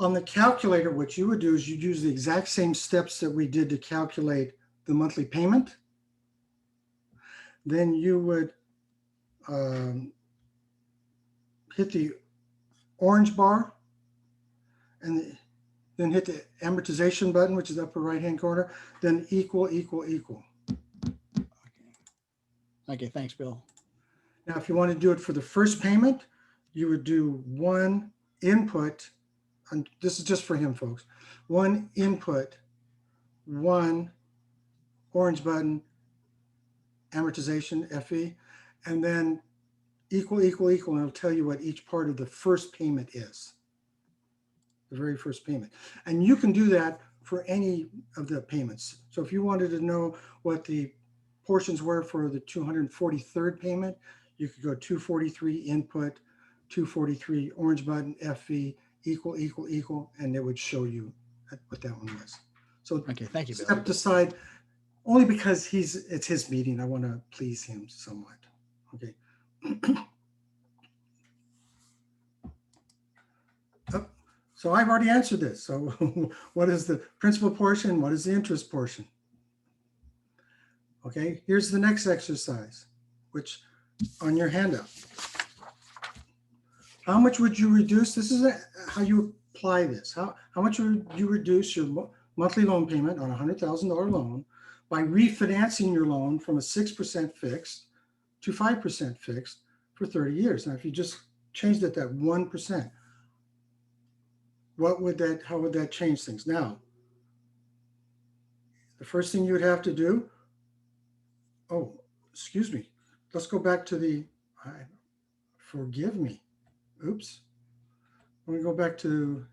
Speaker 2: On the calculator, what you would do is you'd use the exact same steps that we did to calculate the monthly payment. Then you would hit the orange bar and then hit the amortization button, which is the upper right-hand corner, then equal, equal, equal.
Speaker 1: Okay, thanks, Bill.
Speaker 2: Now, if you want to do it for the first payment, you would do one input, and this is just for him, folks. One input, one orange button, amortization, FE, and then equal, equal, equal, and it'll tell you what each part of the first payment is. The very first payment. And you can do that for any of the payments. So if you wanted to know what the portions were for the 243rd payment, you could go 243 input, 243 orange button, FE, equal, equal, equal, and it would show you what that one was. So
Speaker 1: okay, thank you, Bill.
Speaker 2: Step aside, only because it's his meeting. I want to please him somewhat. Okay. Oh, so I've already answered this. So what is the principal portion? What is the interest portion? Okay, here's the next exercise, which on your handout. How much would you reduce? This is how you apply this. How much would you reduce your monthly loan payment on a $100,000 loan by refinancing your loan from a 6% fixed to 5% fixed for 30 years? Now, if you just changed it that 1%. How would that change things? Now, the first thing you would have to do, oh, excuse me. Let's go back to forgive me. Oops. Let me go back to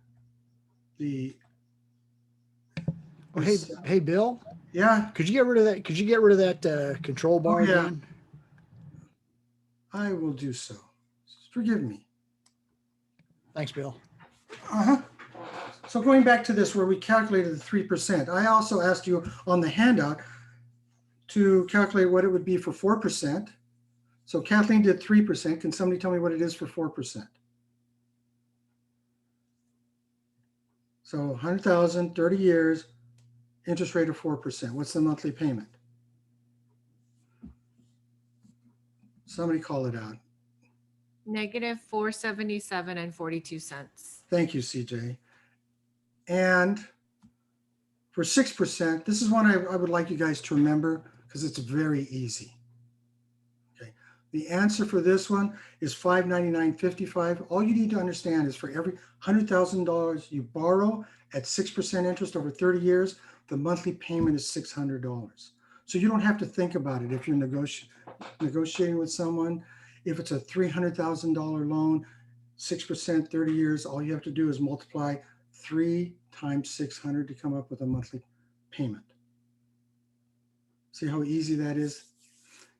Speaker 2: the.
Speaker 1: Oh, hey, Bill,
Speaker 2: Yeah,
Speaker 1: could you get rid of that? Could you get rid of that control bar
Speaker 2: yeah.
Speaker 1: again?
Speaker 2: I will do so. Forgive me.
Speaker 1: Thanks, Bill.
Speaker 2: Uh-huh. So going back to this where we calculated the 3%, I also asked you on the handout to calculate what it would be for 4%. So Kathleen did 3%. Can somebody tell me what it is for 4%? So 100,000, 30 years, interest rate of 4%. What's the monthly payment? Somebody call it out.
Speaker 6: Negative 477 and 42 cents.
Speaker 2: Thank you, CJ. And for 6%, this is one I would like you guys to remember because it's very easy. Okay. The answer for this one is $599.55. All you need to understand is for every $100,000 you borrow at 6% interest over 30 years, the monthly payment is $600. So you don't have to think about it if you're negotiating with someone. If it's a $300,000 loan, 6%, 30 years, all you have to do is multiply 3 times 600 to come up with a monthly payment. See how easy that is?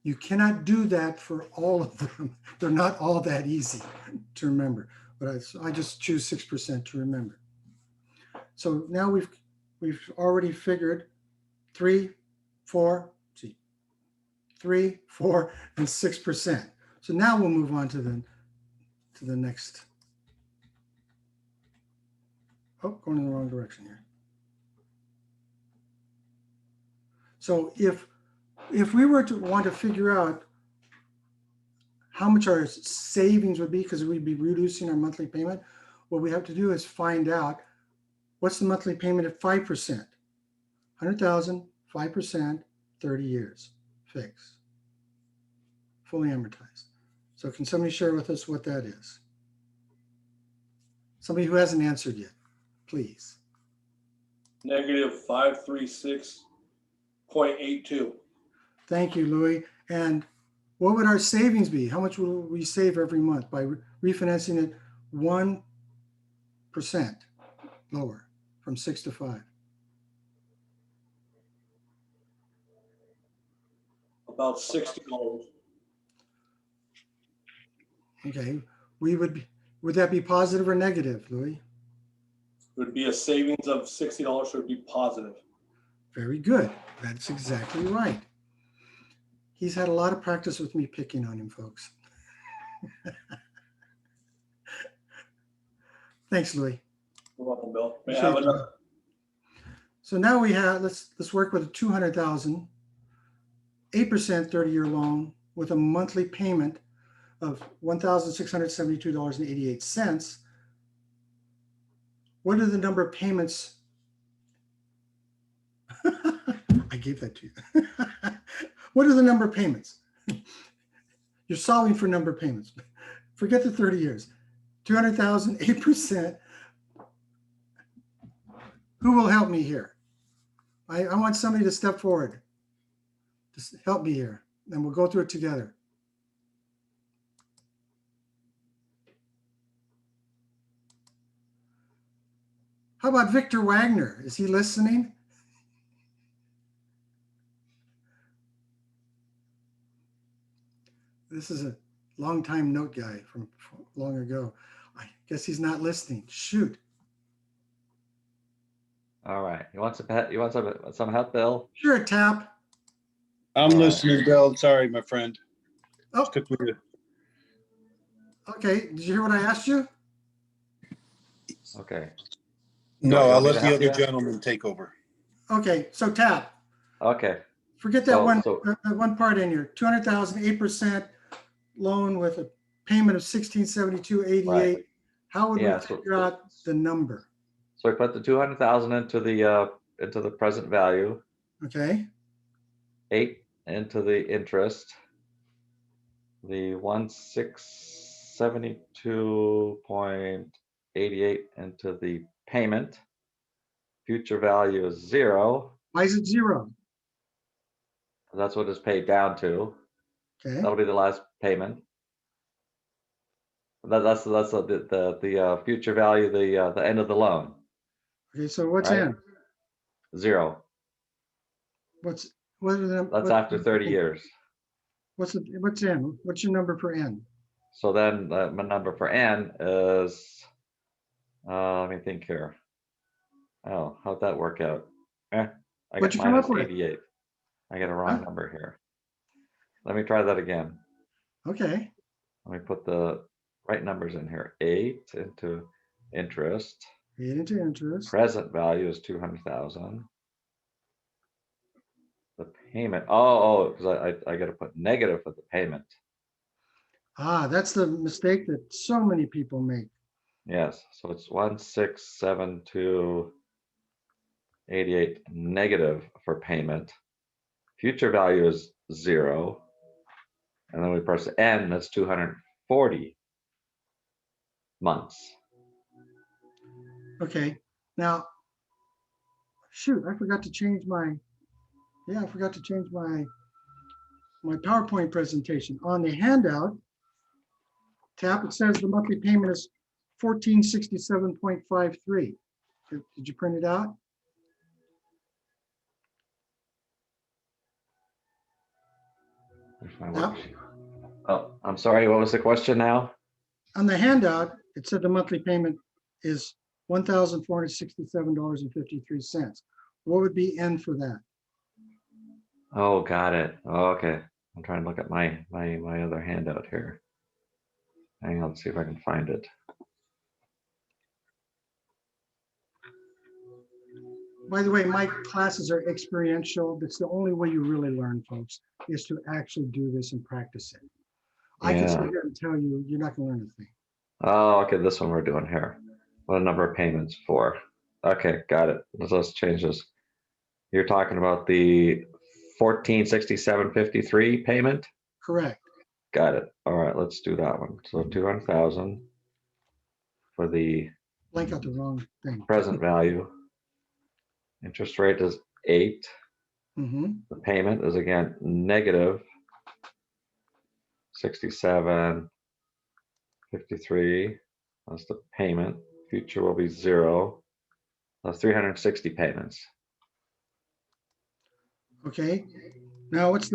Speaker 2: You cannot do that for all of them. They're not all that easy to remember, but I just choose 6% to remember. So now we've already figured 3, 4, and 6%. So now we'll move on to the next. Oh, going in the wrong direction here. So if we were to want to figure out how much our savings would be, because we'd be reducing our monthly payment, what we have to do is find out what's the monthly payment at 5%. 100,000, 5%, 30 years, fixed, fully amortized. So can somebody share with us what that is? Somebody who hasn't answered yet, please.
Speaker 8: Negative 536.82.
Speaker 2: Thank you, Louis. And what would our savings be? How much will we save every month by refinancing it 1% lower from 6 to 5?
Speaker 8: About $60.
Speaker 2: Okay, would that be positive or negative, Louis?
Speaker 8: It would be a savings of $60, so it would be positive.
Speaker 2: Very good. That's exactly right. He's had a lot of practice with me picking on him, folks. Thanks, Louis.
Speaker 8: You're welcome, Bill. May I
Speaker 2: Appreciate
Speaker 8: have
Speaker 2: you.
Speaker 8: another?
Speaker 2: So now we have, let's work with a 200,000, 8% 30-year loan with a monthly payment of $1,672.88. What are the number of payments? I gave that to you. What are the number of payments? You're solving for number of payments. Forget the 30 years. 200,000, 8%. Who will help me here? I want somebody to step forward. Just help me here, and we'll go through it together. How about Victor Wagner? Is he listening? This is a long-time note guy from long ago. I guess he's not listening. Shoot.
Speaker 4: All right. You want some help, Bill?
Speaker 2: Sure, Tap.
Speaker 11: I'm listening, Bill. Sorry, my friend.
Speaker 2: Oh,
Speaker 11: Took me to-
Speaker 2: okay. Did you hear what I asked you?
Speaker 4: Okay.
Speaker 11: No,
Speaker 4: You
Speaker 11: I'll
Speaker 4: want me
Speaker 11: let
Speaker 4: to
Speaker 11: the
Speaker 4: help
Speaker 11: other
Speaker 4: you?
Speaker 11: gentleman take over.
Speaker 2: Okay, so Tap.
Speaker 4: Okay.
Speaker 2: Forget that
Speaker 4: So-
Speaker 2: one part in here. 200,000, 8% loan with a payment of 1672.88.
Speaker 4: Right.
Speaker 2: How would
Speaker 4: Yeah,
Speaker 2: we figure out the number?
Speaker 4: So we put the 200,000 into the present value,
Speaker 2: Okay.
Speaker 4: 8 into the interest, the 1,672 72.88 into the payment. Future value is 0.
Speaker 2: Why is it 0?
Speaker 4: That's what it's paid down to.
Speaker 2: Okay,
Speaker 4: That'll be the last payment. That's the future value, the end of the loan.
Speaker 2: okay, so what's
Speaker 4: Right.
Speaker 2: in?
Speaker 4: 0.
Speaker 2: What are the?
Speaker 4: That's after 30 years.
Speaker 2: What's in? What's your number for N?
Speaker 4: So then my number for N is, let me think here. Oh, how'd that work out? I
Speaker 2: What'd
Speaker 4: got
Speaker 2: you come up
Speaker 4: minus
Speaker 2: with?
Speaker 4: 88. I got a wrong
Speaker 2: Huh?
Speaker 4: number here. Let me try that again.
Speaker 2: Okay,
Speaker 4: Let me put the right numbers in here. 8 into interest.
Speaker 2: 8 into interest.
Speaker 4: Present value is 200,000. The payment, because I got to put negative for the payment.
Speaker 2: Ah, that's the mistake that so many people make.
Speaker 4: Yes, so it's 1,672.88 negative for payment. Future value is 0. And then we press N, that's 240 months.
Speaker 2: Okay, now, shoot, I forgot to change my PowerPoint presentation. On the handout tab, it says the monthly payment is 1467.53. Did you print it out?
Speaker 4: Where's my
Speaker 2: Yep.
Speaker 4: worksheet? Oh, I'm sorry, what was the question now?
Speaker 2: On the handout, it said the monthly payment is $1,467.53. What would be N for that?
Speaker 4: Oh, got it. Oh, okay. I'm trying to look at my other handout here. Hang on, let's see if I can find it.
Speaker 2: By the way, my classes are experiential. That's the only way you really learn, folks, is to actually do this and practice it. I can sit
Speaker 4: Yeah.
Speaker 2: here and tell you, you're not going to learn a thing.
Speaker 4: Oh, okay, this one we're doing here. What number of payments for? Okay, got it. Let's change this. You're talking about the 1467.53 payment?
Speaker 2: Correct.
Speaker 4: Got it. All right, let's do that one. So 200,000 for the
Speaker 2: Blank out the wrong thing.
Speaker 4: present value. Interest rate is 8.
Speaker 2: Mhm.
Speaker 4: The payment is again negative 67.53. That's the payment. Future will be 0. That's 360 payments.
Speaker 2: Okay. Now what's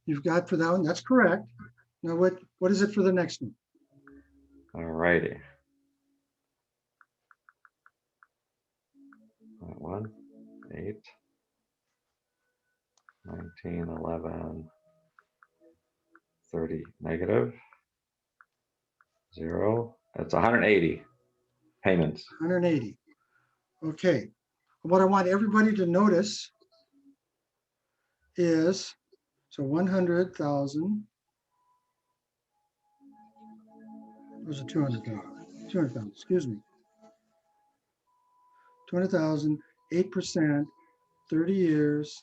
Speaker 2: you've got for that one? That's correct. Now what is it for the next one?
Speaker 4: All righty. 1, 8, 19, 11, 30 negative 0. That's 180 payments.
Speaker 2: 180. Okay. What I want everybody to notice is, so 100,000. Those are 200,000. 200,000, excuse me. 200,000, 8%, 30 years,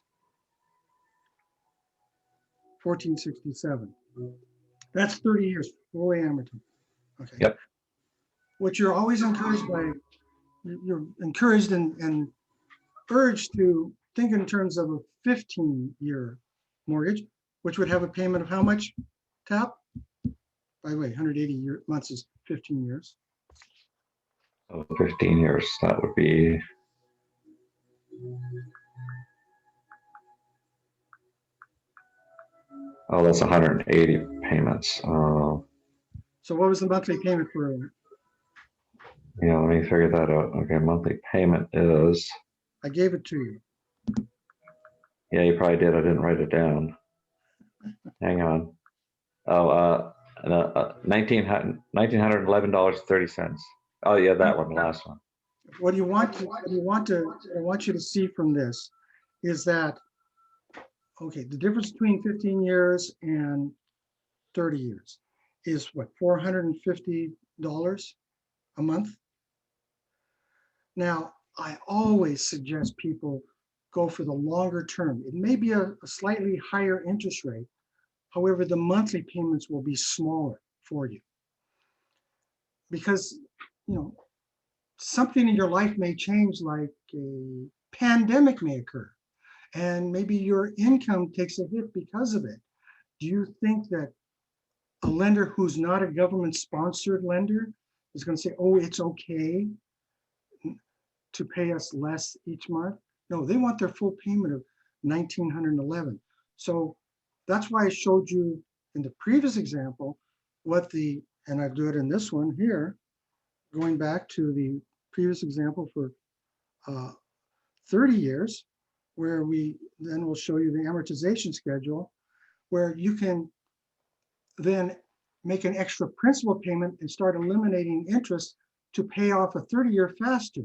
Speaker 2: 1467. That's 30 years, fully amortized. Okay.
Speaker 4: Yep.
Speaker 2: What you're always encouraged by, you're encouraged and urged to think in terms of a 15-year mortgage, which would have a payment of how much, Tap? By the way, 180 months is 15 years.
Speaker 4: So 15 years, that would be that's 180 payments.
Speaker 2: So what was the monthly payment for?
Speaker 4: Yeah, let me figure that out. Okay, monthly payment is,
Speaker 2: I gave it to you.
Speaker 4: yeah, you probably did. I didn't write it down. Hang on. $1,911.30. Oh yeah, that one, the last one.
Speaker 2: What I want you to see from this is that, okay, the difference between 15 years and 30 years is what, $450 a month? Now, I always suggest people go for the longer term. It may be a slightly higher interest rate. However, the monthly payments will be smaller for you. because, you know, something in your life may change, like a pandemic may occur, and maybe your income takes a hit because of it. Do you think that a lender who's not a government-sponsored lender is going to say, oh, it's okay to pay us less each month? No, they want their full payment of $1,911. So that's why I showed you in the previous example what the, and I do it in this one here, going back to the previous example for 30 years, where we then will show you the amortization schedule, where you can then make an extra principal payment and start eliminating interest to pay off a 30-year faster.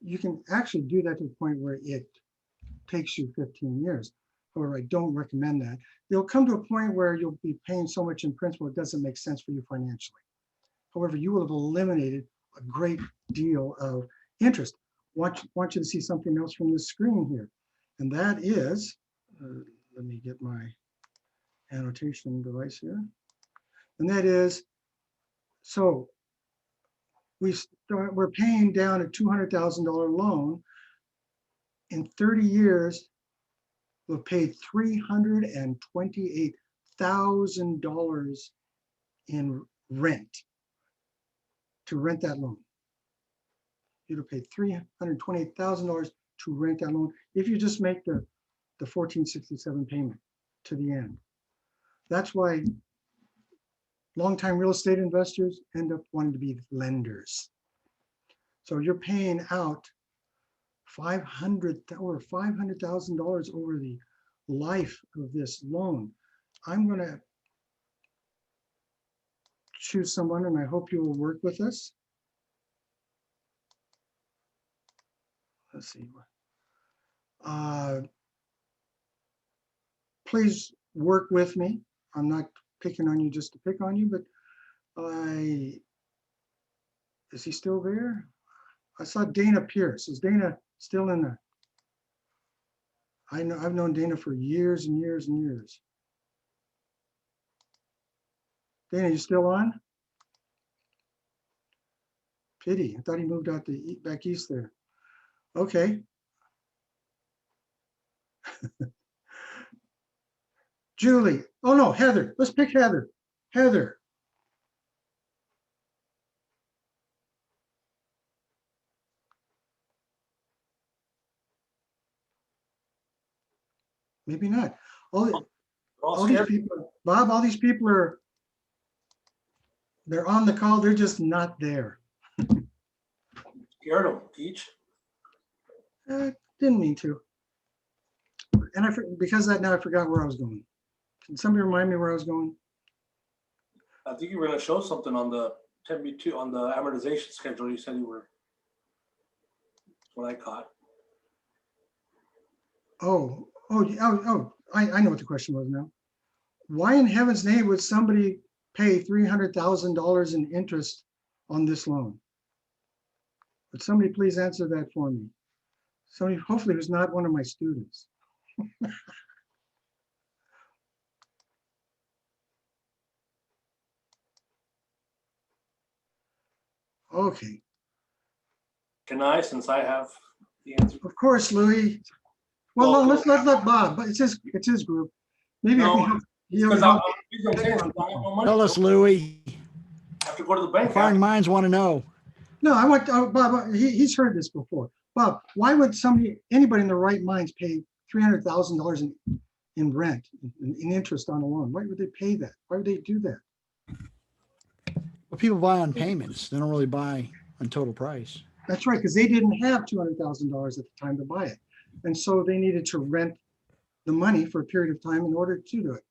Speaker 2: You can actually do that to the point where it takes you 15 years. However, I don't recommend that. You'll come to a point where you'll be paying so much in principal, it doesn't make sense for you financially. However, you will have eliminated a great deal of interest. Want you to see something else from this screen here. And that is, let me get my annotation device here. And that is, so we're paying down a $200,000 loan. In 30 years, we'll pay $328,000 in rent to rent that loan. You'll pay $328,000 to rent that loan if you just make the 1467 payment to the end. That's why longtime real estate investors end up wanting to be lenders. So you're paying out $500,000 over the life of this loan. I'm going to choose someone, and I hope you will work with us. Let's see. Please work with me. I'm not picking on you just to pick on you, but is he still there? I saw Dana Pierce. Is Dana still in there? I know I've known Dana for years and years and years. Dana, you still on? Pity. I thought he moved out to back east there. Okay. Julie. Oh no, Heather. Let's pick Heather. Heather. Maybe not. All these people, Bob, all these people are, they're on the call, they're just not there.
Speaker 8: Scared them, Peach.
Speaker 2: Didn't mean to. And because of that, now I forgot where I was going. Can somebody remind me where I was going?
Speaker 8: I think you were going to show something on the 10B2 on the amortization schedule. You said you were. That's what I caught. I know what the question was now. Why in heaven's name would somebody pay $300,000 in interest on this loan? Would somebody please answer that for me? Somebody, hopefully, who's not one of my students. Okay. Can I, since I have the answer?
Speaker 2: Of course, Louis. Well, no, let's let Bob, but it's his group. Maybe I can help.
Speaker 1: Tell us, Louis.
Speaker 8: I have to go to the bank.
Speaker 1: Inquiring minds want to know.
Speaker 2: No, I want Bob. He's heard this before. Bob, why would anybody in their right minds pay $300,000 in rent, in interest on a loan? Why would they pay that? Why would they do that?
Speaker 1: Well, people buy on payments. They don't really buy on total price.
Speaker 2: That's right, because they didn't have $200,000 at the time to buy it. And so they needed to rent the money for a period of time in order to do it.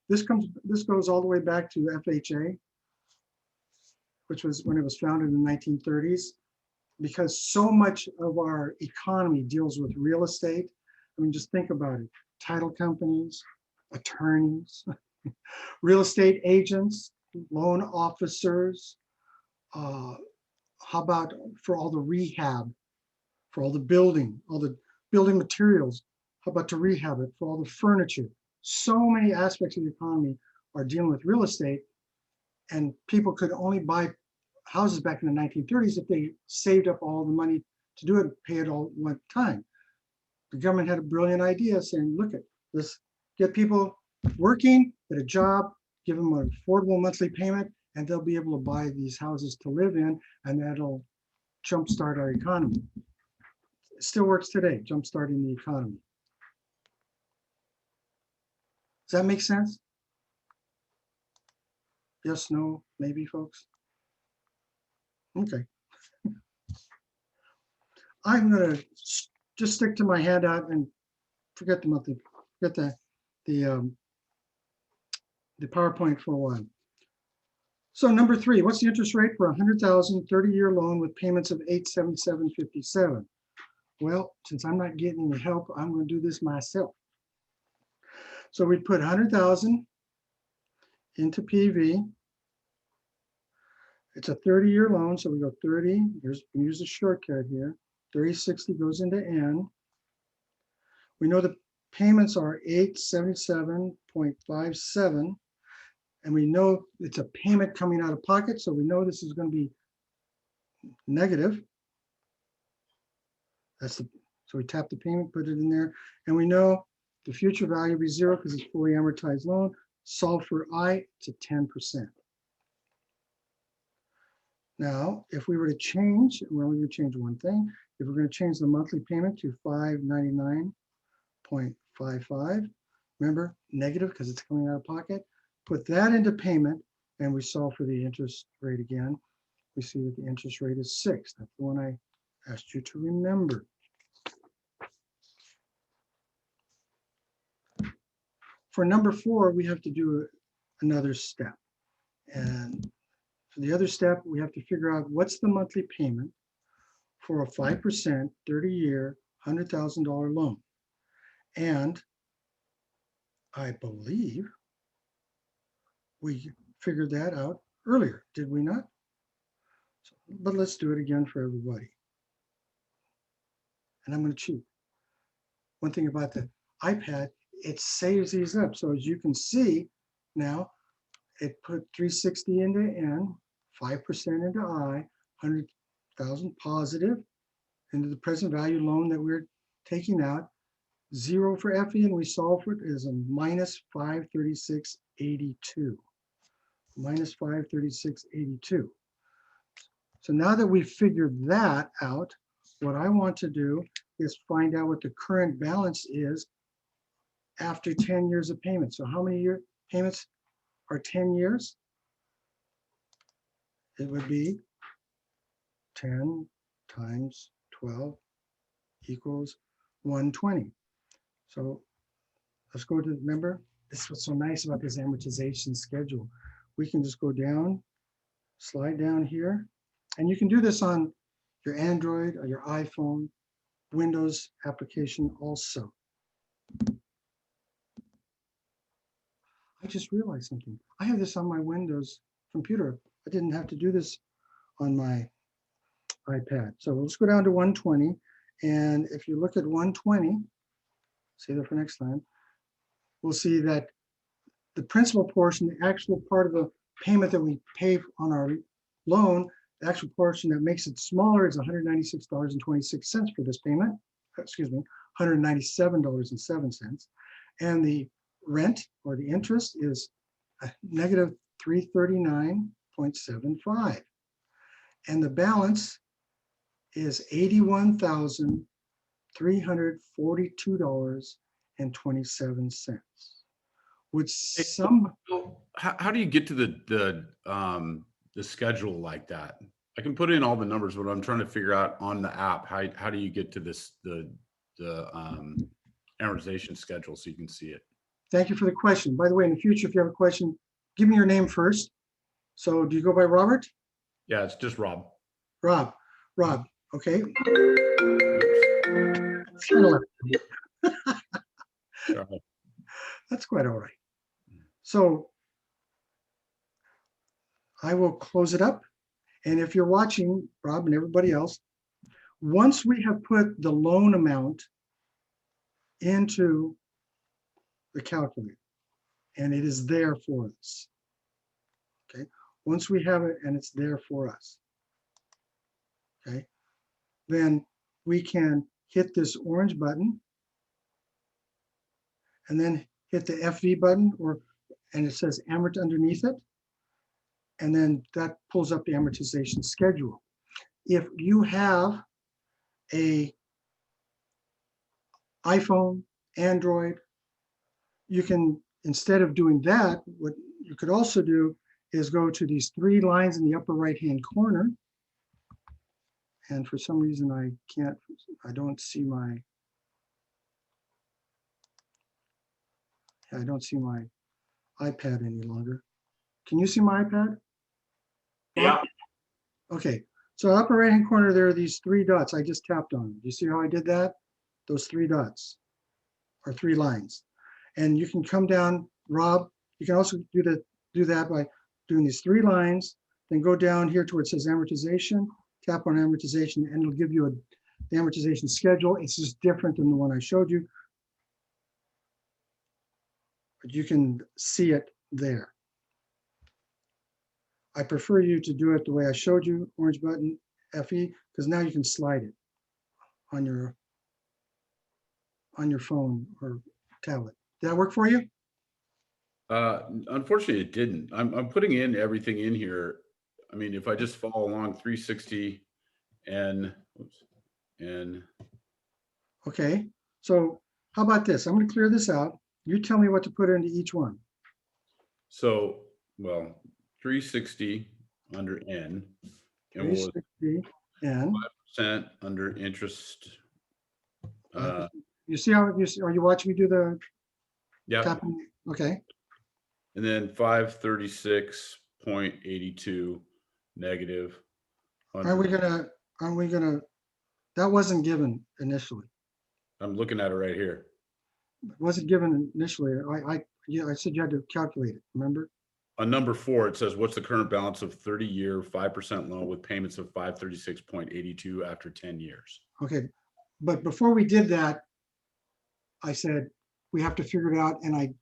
Speaker 2: This goes all the way back to FHA, which was when it was founded in the 1930s, because so much of our economy deals with real estate. I mean, just think about it. Title companies, attorneys, real estate agents, loan officers. How about for all the rehab, for all the building materials? How about to rehab it, for all the furniture? So many aspects of the economy are dealing with real estate, and people could only buy
Speaker 8: houses back in the 1930s if they saved up all the money to do it, pay it all one time. The government had a brilliant idea saying, look, let's get people working, get a job, give them an affordable monthly payment, and they'll be able to buy these houses to live in, and that'll jumpstart our economy. It still works today, jumpstarting the economy. Does that make sense? Yes, no, maybe, folks? Okay. I'm gonna just stick to my handout and forget the monthly, forget the PowerPoint for a while. So number 3, what's the interest rate for a 100,000 30-year loan with payments of $877.57? Well, since I'm not getting any help, I'm going to do this myself. So we put 100,000 into PV. It's a 30-year loan, so we go 30. Use a shortcut here. 30/60 goes into N. We know the payments are $877.57, and we know it's a payment coming out of pocket, so we know this is going to be negative. So we tap the payment, put it in there, and we know the future value will be 0 because it's fully amortized loan. Solve for I, it's a 10%. Now, if we were to change, well, we would change one thing. If we're going to change the monthly payment to $599.55, remember, negative because it's coming out of pocket, put that into payment, and we solve for the interest rate again. We see that the interest rate is 6. That's the one I asked you to remember. For number 4, we have to do another step. And for the other step, we have to figure out what's the monthly payment for a 5% 30-year $100,000 loan. And I believe we figured that out earlier, did we not? But let's do it again for everybody. And I'm going to cheat. One thing about the iPad, it saves these up. So as you can see now, it put 360 into N, 5% into I, 100,000 positive into the present value loan that we're taking out, 0 for FE, and we solve for it as a minus 536.82. Minus 536.82. So now that we've figured that out, what I want to do is find out what the current balance is after 10 years of payment. So how many year payments are 10 years? It would be 10 times 12 equals 120. So let's go to, remember, this is what's so nice about this amortization schedule. We can just go down, slide down here, and you can do this on your Android or your iPhone, Windows application also. I just realized something. I have this on my Windows computer. I didn't have to do this on my iPad. So let's go down to 120. And if you look at 120, save that for next time, we'll see that the principal portion, the actual part of the payment that we pay on our loan, the actual portion that makes it smaller is $196.26 for this payment. Excuse me, $197.07. And the rent or the interest is a negative $339.75. And the balance is $81,342.27. Would some
Speaker 12: how do you get to the schedule like that? I can put in all the numbers, but I'm trying to figure out on the app how do you get to this the amortization schedule so you can see it.
Speaker 8: Thank you for the question. By the way, in the future, if you have a question, give me your name first. So do you go by Robert?
Speaker 12: Yeah, it's just Rob.
Speaker 8: Rob, okay. That's quite all right. So I will close it up. And if you're watching, Rob and everybody else, once we have put the loan amount into the calculator, and it is there for us, okay, Once we have it and it's there for us, okay, then we can hit this orange button and then hit the FV button, and it says amort underneath it. And then that pulls up the amortization schedule. If you have a iPhone, Android, you can, instead of doing that, what you could also do is go to these 3 lines in the upper right-hand corner. And for some reason, I don't see my iPad any longer. Can you see my iPad?
Speaker 10: Yeah.
Speaker 8: Okay, so upper right-hand corner, there are these 3 dots. I just tapped on them. Do you see how I did that? Those 3 dots or 3 lines. And you can come down, Rob, you can also do that by doing these 3 lines, then go down here to where it says amortization, tap on amortization, and it'll give you the amortization schedule. It's just different than the one I showed you, but you can see it there. I prefer you to do it the way I showed you, orange button, FE, because now you can slide it on your phone or tablet. Did that work for you?
Speaker 12: Unfortunately, it didn't. I'm putting in everything in here. I mean, if I just follow along 360 and
Speaker 8: Okay, so how about this? I'm going to clear this out. You tell me what to put into each one.
Speaker 12: so, well, 360 under N, and we'll
Speaker 8: 360 and
Speaker 12: 5% under interest.
Speaker 8: you see how are you watching me do the
Speaker 12: Yeah,
Speaker 8: tapping? Okay,
Speaker 12: and then 536.82 negative.
Speaker 8: aren't we gonna, that wasn't given initially.
Speaker 12: I'm looking at it right here.
Speaker 8: It wasn't given initially. Yeah, I said you had to calculate it, remember?
Speaker 12: On number 4, it says, what's the current balance of 30-year 5% loan with payments of 536.82 after 10 years?
Speaker 8: Okay, but before we did that, I said, we have to figure it out, and I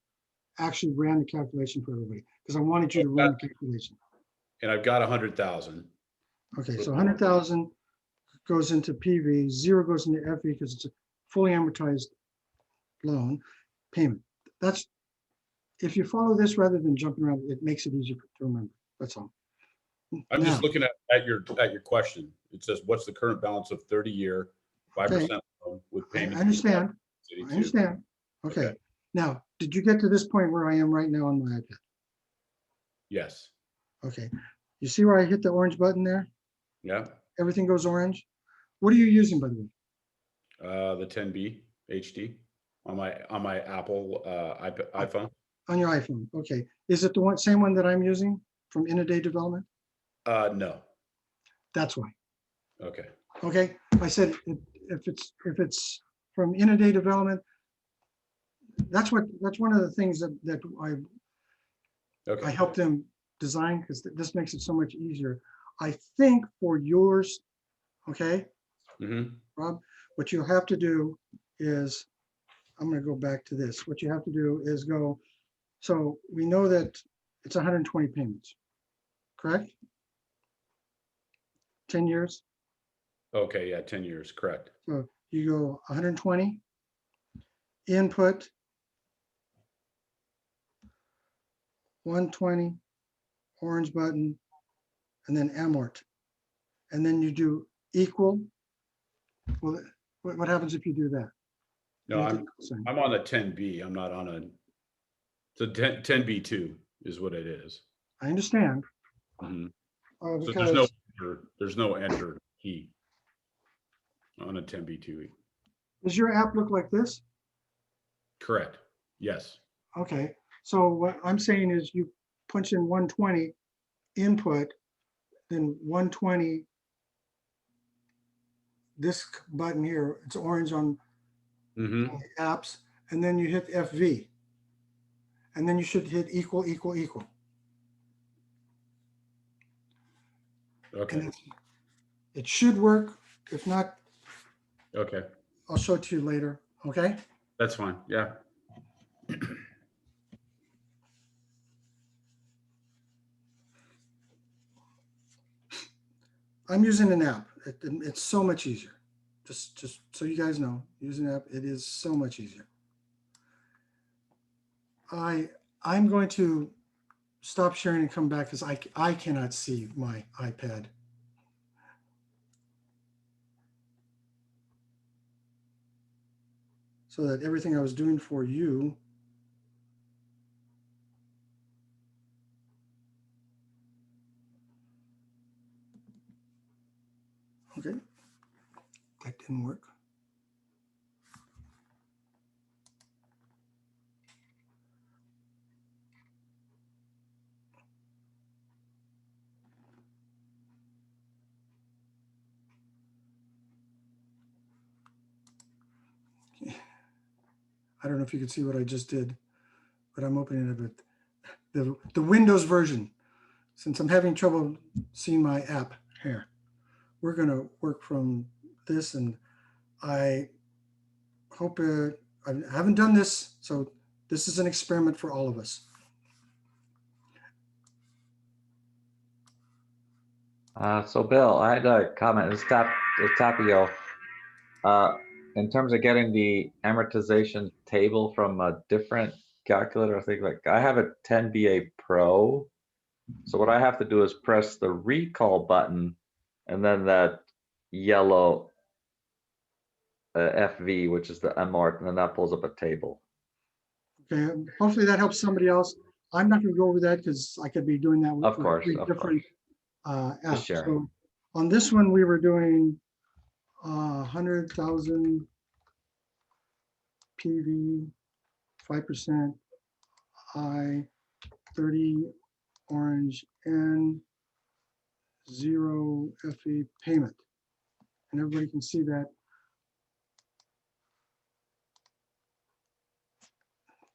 Speaker 8: actually ran the calculation for everybody, because I wanted you to run the calculation.
Speaker 12: And I've got 100,000.
Speaker 8: Okay, so 100,000 goes into PV, 0 goes into FV because it's a fully amortized loan payment. That's, if you follow this rather than jumping around, it makes it easier to remember. That's all.
Speaker 12: I'm just
Speaker 8: Now,
Speaker 12: looking at your question. It says, what's the current balance of 30-year 5% loan with
Speaker 8: I
Speaker 12: payments?
Speaker 8: understand. I
Speaker 12: 82?
Speaker 8: understand. Okay.
Speaker 12: Okay.
Speaker 8: Now, did you get to this point where I am right now on my iPad?
Speaker 12: Yes.
Speaker 8: Okay. You see where I hit the orange button there?
Speaker 12: Yeah.
Speaker 8: Everything goes orange. What are you using, by the way?
Speaker 12: The 10B HD on my Apple iPhone.
Speaker 8: On your iPhone. Okay. Is it the same one that I'm using from In-A-Day Development?
Speaker 12: No.
Speaker 8: That's why.
Speaker 12: Okay.
Speaker 8: Okay. I said if it's from In-A-Day Development, that's one of the things that
Speaker 12: Okay.
Speaker 8: I helped them design, because this makes it so much easier. I think for yours, okay, Rob, what you'll have to do is, I'm going to go back to this. What you have to do is go, so we know that it's 120 payments, correct? 10 years.
Speaker 12: Okay. Yeah. 10 years. Correct.
Speaker 8: So you go 120, input, 120, orange button, and then amort. And then you do equal. Well, what happens if you do that?
Speaker 12: No, I'm on a 10B. I'm not on a, so 10B2 is what it is.
Speaker 8: I understand.
Speaker 12: So
Speaker 8: Because
Speaker 12: there's no enter key on a 10B2.
Speaker 8: does your app look like this?
Speaker 12: Correct. Yes.
Speaker 8: Okay, so what I'm saying is you punch in 120 input, then 120, this button here, it's orange on the apps, and then you hit FV. And then you should hit equal, equal, equal.
Speaker 12: Okay.
Speaker 8: And it should work. If not,
Speaker 12: Okay.
Speaker 8: I'll show it to you later, okay?
Speaker 12: That's fine. Yeah.
Speaker 8: I'm using an app. It's so much easier. Just so you guys know, using an app, it is so much easier. I'm going to stop sharing and come back because I cannot see my iPad. So that everything I was doing for you. Okay, that didn't work. I don't know if you can see what I just did, but I'm opening it with the Windows version. Since I'm having trouble seeing my app here, we're going to work from this, and I hope I haven't done this, so this is an experiment for all of us.
Speaker 4: So Bill, I had a comment. It's Tapio. In terms of getting the amortization table from a different calculator, I think like I have a 10BA Pro. So what I have to do is press the recall button and then that yellow FV, which is the unmarked, and then that pulls up a table.
Speaker 8: Okay, hopefully that helps somebody else. I'm not going to go over that because I could be doing that with
Speaker 4: Of course,
Speaker 8: three
Speaker 4: of
Speaker 8: different
Speaker 4: Just
Speaker 8: apps.
Speaker 4: sharing.
Speaker 8: So on this one, we were doing 100,000 PV, 5% I, 30 orange, N, 0 FE payment. And everybody can see that.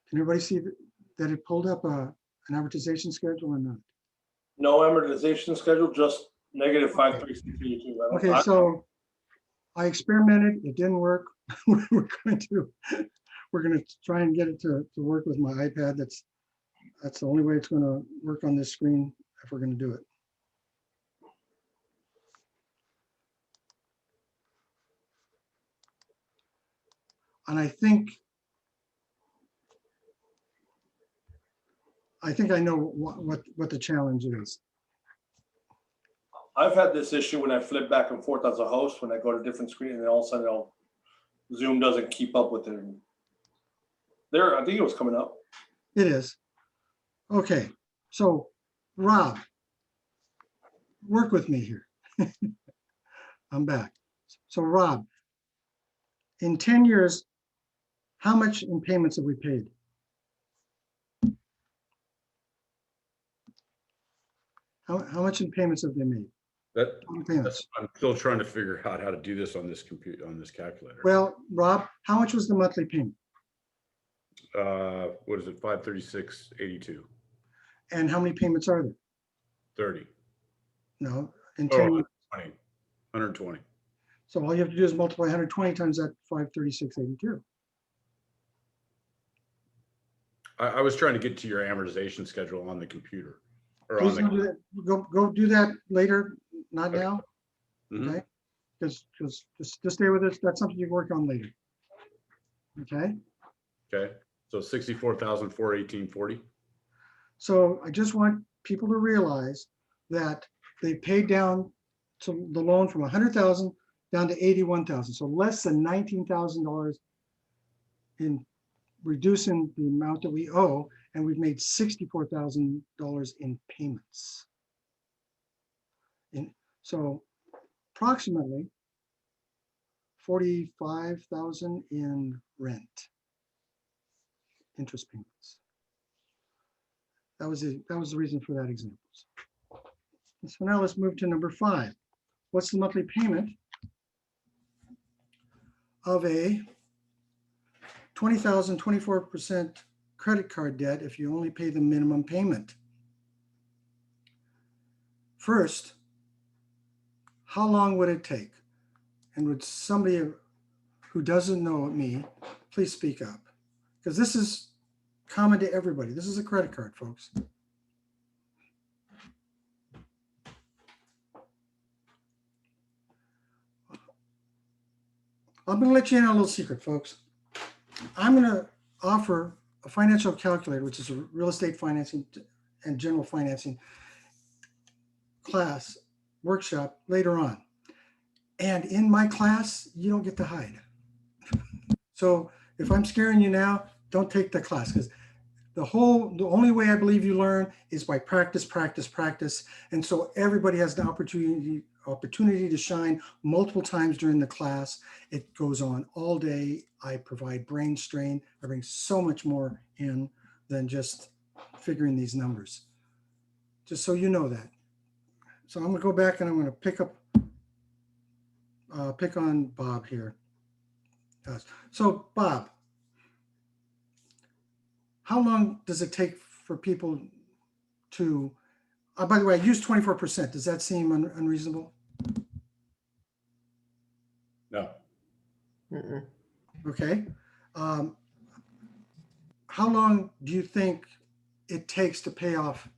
Speaker 8: Can everybody see that it pulled up an amortization schedule or not?
Speaker 13: No amortization schedule, just negative 53682.
Speaker 8: Okay, so I experimented, it didn't work. We're going to try and get it to work with my iPad. That's the only way it's going to work on this screen if we're going to do it. And I think I know what the challenge is.
Speaker 13: I've had this issue when I flip back and forth as a host, when I go to different screen and then all of a sudden Zoom doesn't keep up with it. There, I think it was coming up.
Speaker 8: It is. Okay, so Rob, work with me here. I'm back. So Rob, in 10 years, how much in payments have we paid? How much in payments have they made?
Speaker 12: I'm still trying to figure out how to do this on this computer, on this calculator.
Speaker 8: Well, Rob, how much was the monthly payment?
Speaker 12: What is it? 536.82.
Speaker 8: And how many payments are there?
Speaker 12: 30.
Speaker 8: No, in 10 years.
Speaker 12: 120.
Speaker 8: So all you have to do is multiply 120 times that 536.82.
Speaker 12: I was trying to get to your amortization schedule on the computer. Or
Speaker 8: Please
Speaker 12: on
Speaker 8: don't do that. Go do that later, not now.
Speaker 12: Mhm.
Speaker 8: Okay, just stay with us. That's something you work on later. Okay.
Speaker 12: Okay, so 64,418.40.
Speaker 8: So I just want people to realize that they paid down to the loan from 100,000 down to 81,000. So less than $19,000 in reducing the amount that we owe, and we've made $64,000 in payments. So approximately 45,000 in rent, interest payments. That was the reason for that example. So now let's move to number 5. What's the monthly payment of a 20,000, 24% credit card debt if you only pay the minimum payment? First, how long would it take? And would somebody who doesn't know me, please speak up? Because this is common to everybody. This is a credit card, folks.
Speaker 2: I'm going to let you in on a little secret, folks. I'm going to offer a financial calculator, which is a real estate financing and general financing class workshop later on. And in my class, you don't get to hide. So if I'm scaring you now, don't take the class, because the only way I believe you learn is by practice, practice, practice. And so everybody has the opportunity to shine multiple times during the class. It goes on all day. I provide brain strain. I bring so much more in than just figuring these numbers. Just so you know that. So I'm gonna go back and I'm gonna pick on Bob here. So Bob, how long does it take for people to, by the way, I use 24%. Does that seem unreasonable?
Speaker 12: No.
Speaker 2: Okay. How long do you think it takes to pay off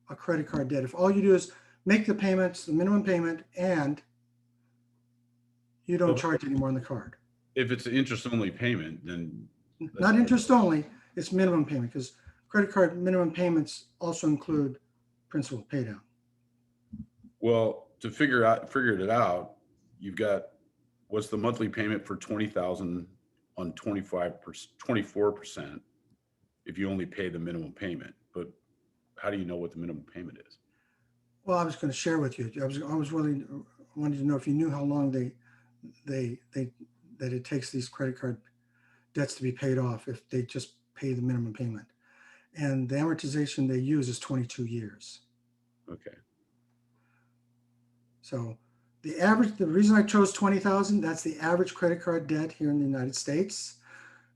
Speaker 2: a credit card debt? If all you do is make the payments, the minimum payment, and you don't charge anymore on the card.
Speaker 12: If it's an interest-only payment, then
Speaker 2: Not interest only, it's minimum payment, because credit card minimum payments also include principal pay down.
Speaker 12: well, to figure it out, you've got, what's the monthly payment for 20,000 on 24% if you only pay the minimum payment? But how do you know what the minimum payment is?
Speaker 2: Well, I was going to share with you. I was really wanted to know if you knew how long that it takes these credit card debts to be paid off if they just pay the minimum payment. And the amortization they use is 22 years.
Speaker 12: Okay.
Speaker 2: So the reason I chose 20,000, that's the average credit card debt here in the United States.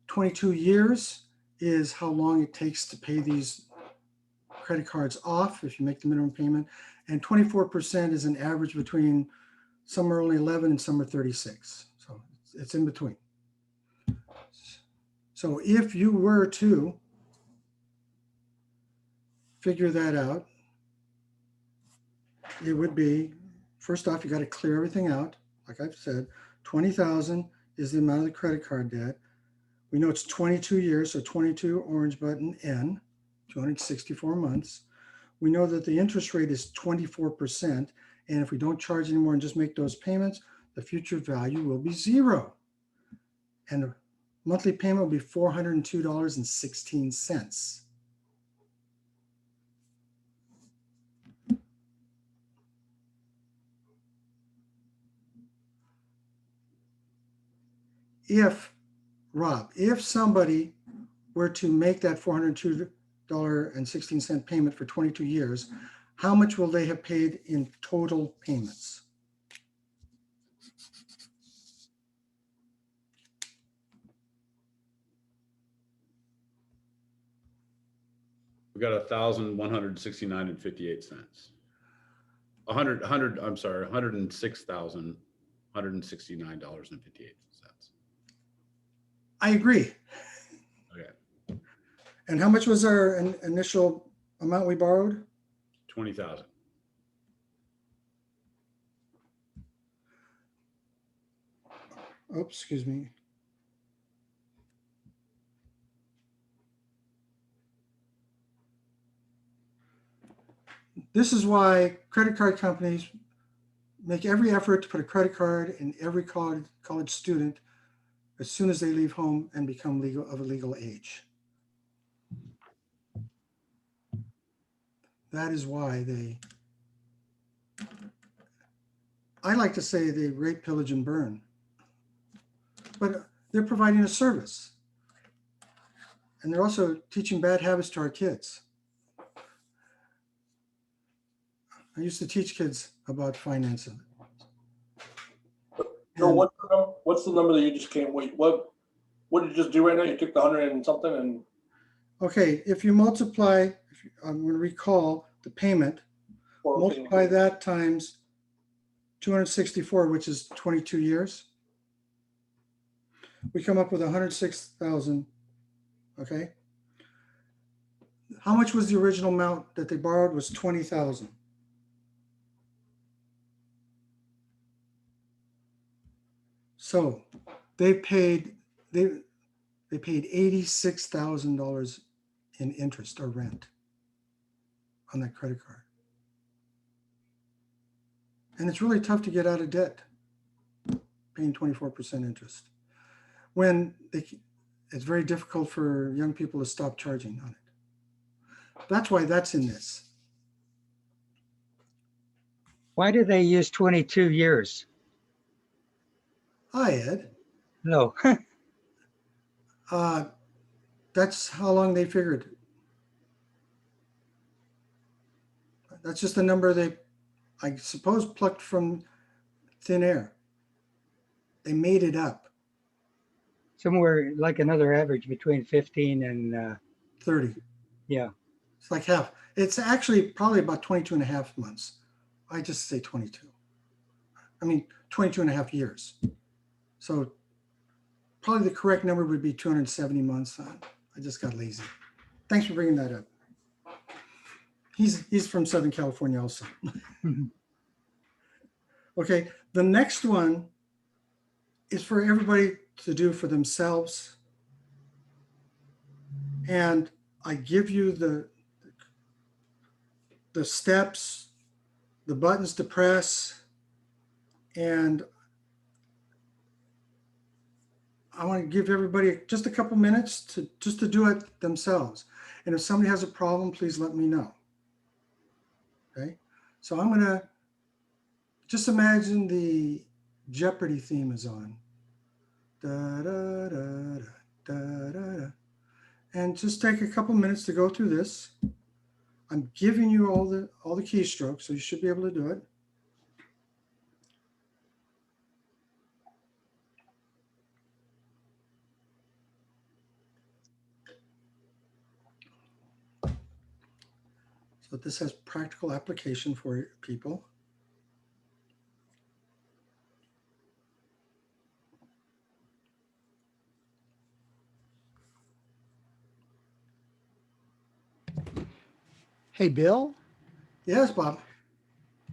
Speaker 2: 22 years is how long it takes to pay these credit cards off if you make the minimum payment. And 24% is an average between some are only 11 and some are 36. So it's in between. So if you were to figure that out, it would be, first off, you got to clear everything out. Like I've said, 20,000 is the amount of the credit card debt. We know it's 22 years, so 22 orange button N, 264 months. We know that the interest rate is 24%. And if we don't charge anymore and just make those payments, the future value will be zero. And the monthly payment will be $402.16. If somebody were to make that $402.16 payment for 22 years, how much will they have paid in total payments?
Speaker 12: We got $1,169.58. $106,169.58.
Speaker 2: I agree.
Speaker 12: Okay.
Speaker 2: And how much was our initial amount we borrowed?
Speaker 12: 20,000.
Speaker 2: Oops, excuse me. This is why credit card companies make every effort to put a credit card in every college student as soon as they leave home and become of a legal age. That is why I like to say they rape, pillage, and burn. But they're providing a service. And they're also teaching bad habits to our kids. I used to teach kids about financing.
Speaker 13: So what's the number that you just can't wait? What did you just do right now? You took the 100 and something and.
Speaker 2: Okay, if you multiply, I'm going to recall the payment, multiply that times 264, which is 22 years. We come up with 106,000. Okay. How much was the original amount that they borrowed? Was 20,000. So they paid $86,000 in interest or rent on that credit card. And it's really tough to get out of debt, paying 24% interest. When it's very difficult for young people to stop charging on it. That's why that's in this.
Speaker 14: Why do they use 22 years?
Speaker 2: Hi, Ed.
Speaker 14: No.
Speaker 2: That's how long they figured. That's just a number they, I suppose, plucked from thin air. They made it up.
Speaker 14: Somewhere like another average between 15 and
Speaker 2: 30.
Speaker 14: Yeah.
Speaker 2: It's like half. It's actually probably about 22 and a half months. I just say 22. I mean, 22 and a half years. So probably the correct number would be 270 months. I just got lazy. Thanks for bringing that up. He's from Southern California also. Okay, the next one is for everybody to do for themselves. And I give you the steps, the buttons to press, and I want to give everybody just a couple minutes to do it themselves. And if somebody has a problem, please let me know. Okay, so I'm gonna just imagine the Jeopardy theme is on. Da, da, da, da, da, da. And just take a couple minutes to go through this. I'm giving you all the keystrokes, so you should be able to do it. So this has practical application for people.
Speaker 1: Hey, Bill.
Speaker 2: Yes, Bob.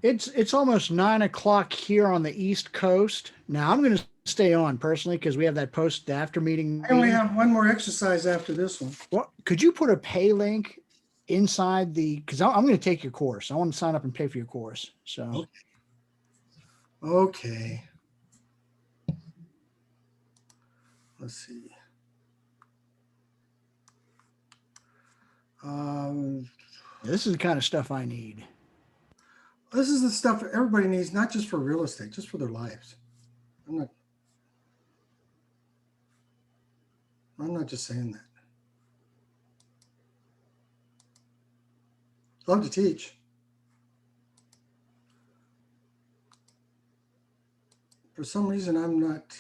Speaker 1: It's almost 9 o'clock here on the East Coast. Now I'm going to stay on personally because we have that post after meeting.
Speaker 2: I only have one more exercise after this one.
Speaker 1: Well, could you put a pay link inside because I'm going to take your course. I want to sign up and pay for your course. So.
Speaker 2: Okay. Let's see.
Speaker 1: This is the kind of stuff I need.
Speaker 2: This is the stuff everybody needs, not just for real estate, just for their lives. I'm not just saying that. Love to teach. For some reason, I'm not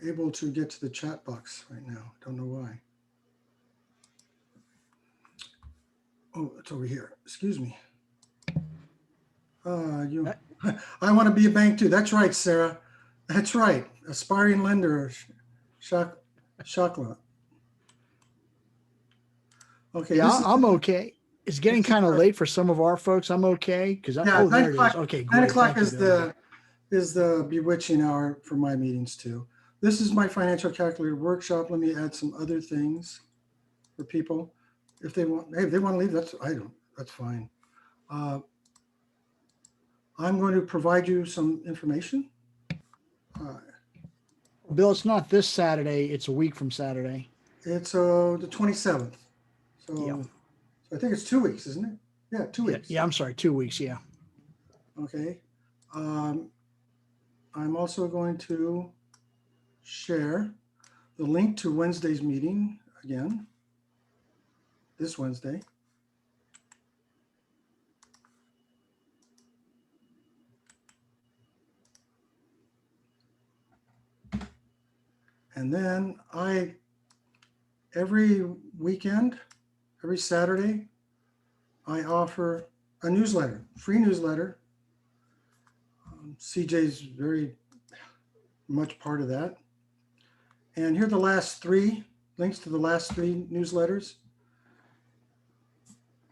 Speaker 2: able to get to the chat box right now. Don't know why. Oh, it's over here. Excuse me. I want to be a bank too. That's right, Sarah. That's right. Aspiring lender, Shakla. Okay.
Speaker 1: Yeah, I'm okay. It's getting kind of late for some of our folks. I'm okay because
Speaker 2: yeah,
Speaker 1: there it is. Okay, great.
Speaker 2: 9 o'clock is the bewitching hour for my meetings too. This is my financial calculator workshop. Let me add some other things for people if they want. Hey, if they want to leave, that's fine. I'm going to provide you some information.
Speaker 1: Bill, it's not this Saturday. It's a week from Saturday.
Speaker 2: It's the 27th. So,
Speaker 1: yeah.
Speaker 2: So I think it's 2 weeks, isn't it? Yeah, 2 weeks.
Speaker 1: Yeah, I'm sorry, 2 weeks. Yeah.
Speaker 2: Okay. I'm also going to share the link to Wednesday's meeting again, this Wednesday. And then every weekend, every Saturday, I offer a newsletter, free newsletter. CJ's very much part of that. And here are the last three, links to the last three newsletters.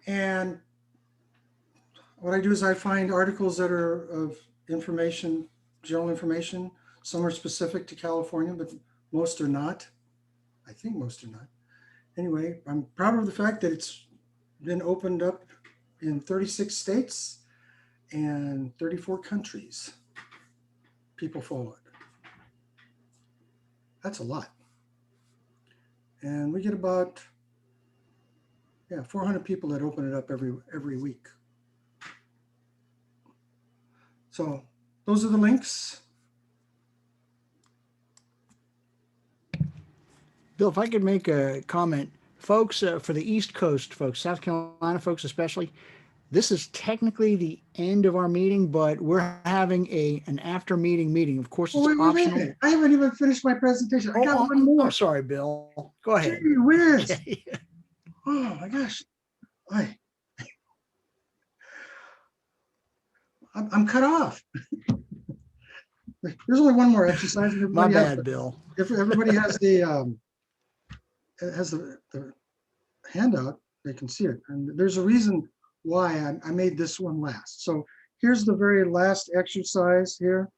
Speaker 2: And what I do is I find articles that are of information, general information. Some are specific to California, but Most are not. I think most are not. Anyway, I'm proud of the fact that it's been opened up in 36 states and 34 countries. People follow it. That's a lot. And we get about 400 people that open it up every week. So those are the links.
Speaker 1: Bill, if I could make a comment, folks, for the East Coast folks, South Carolina folks especially, this is technically the end of our meeting, but we're having an after meeting. Of course, it's
Speaker 2: Wait,
Speaker 1: optional.
Speaker 2: I haven't even finished my presentation. I got one more.
Speaker 1: I'm sorry, Bill. Go ahead.
Speaker 2: Gee whiz. Oh my gosh. I'm cut off. There's only one more exercise.
Speaker 1: My bad, Bill.
Speaker 2: If everybody has the handout, they can see it. And there's a reason why I made this one last. So here's the very last exercise here.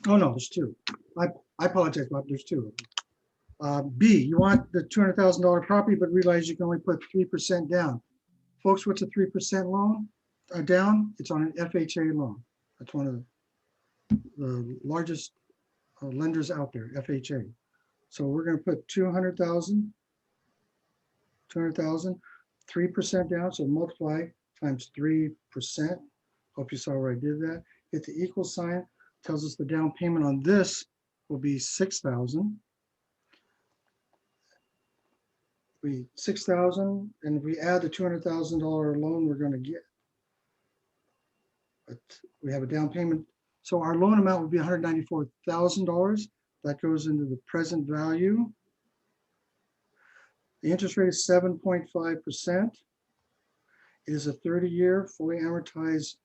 Speaker 2: Oh no, there's two. I apologize, Bob. There's two. B, you want the $200,000 property, but realize you can only put 3% down. Folks, what's a 3% loan down? It's on an FHA loan. That's one of the largest lenders out there, FHA. So we're going to put 200,000, 3% down. So multiply times 3%. Hope you saw where I did that. Hit the equal sign. Tells us the down payment on this will be 6,000. 6,000, and if we add the $200,000 loan we're going to get, but we have a down payment. So our loan amount would be $194,000. That goes into the present value. The interest rate is 7.5%. It is a 30-year fully amortized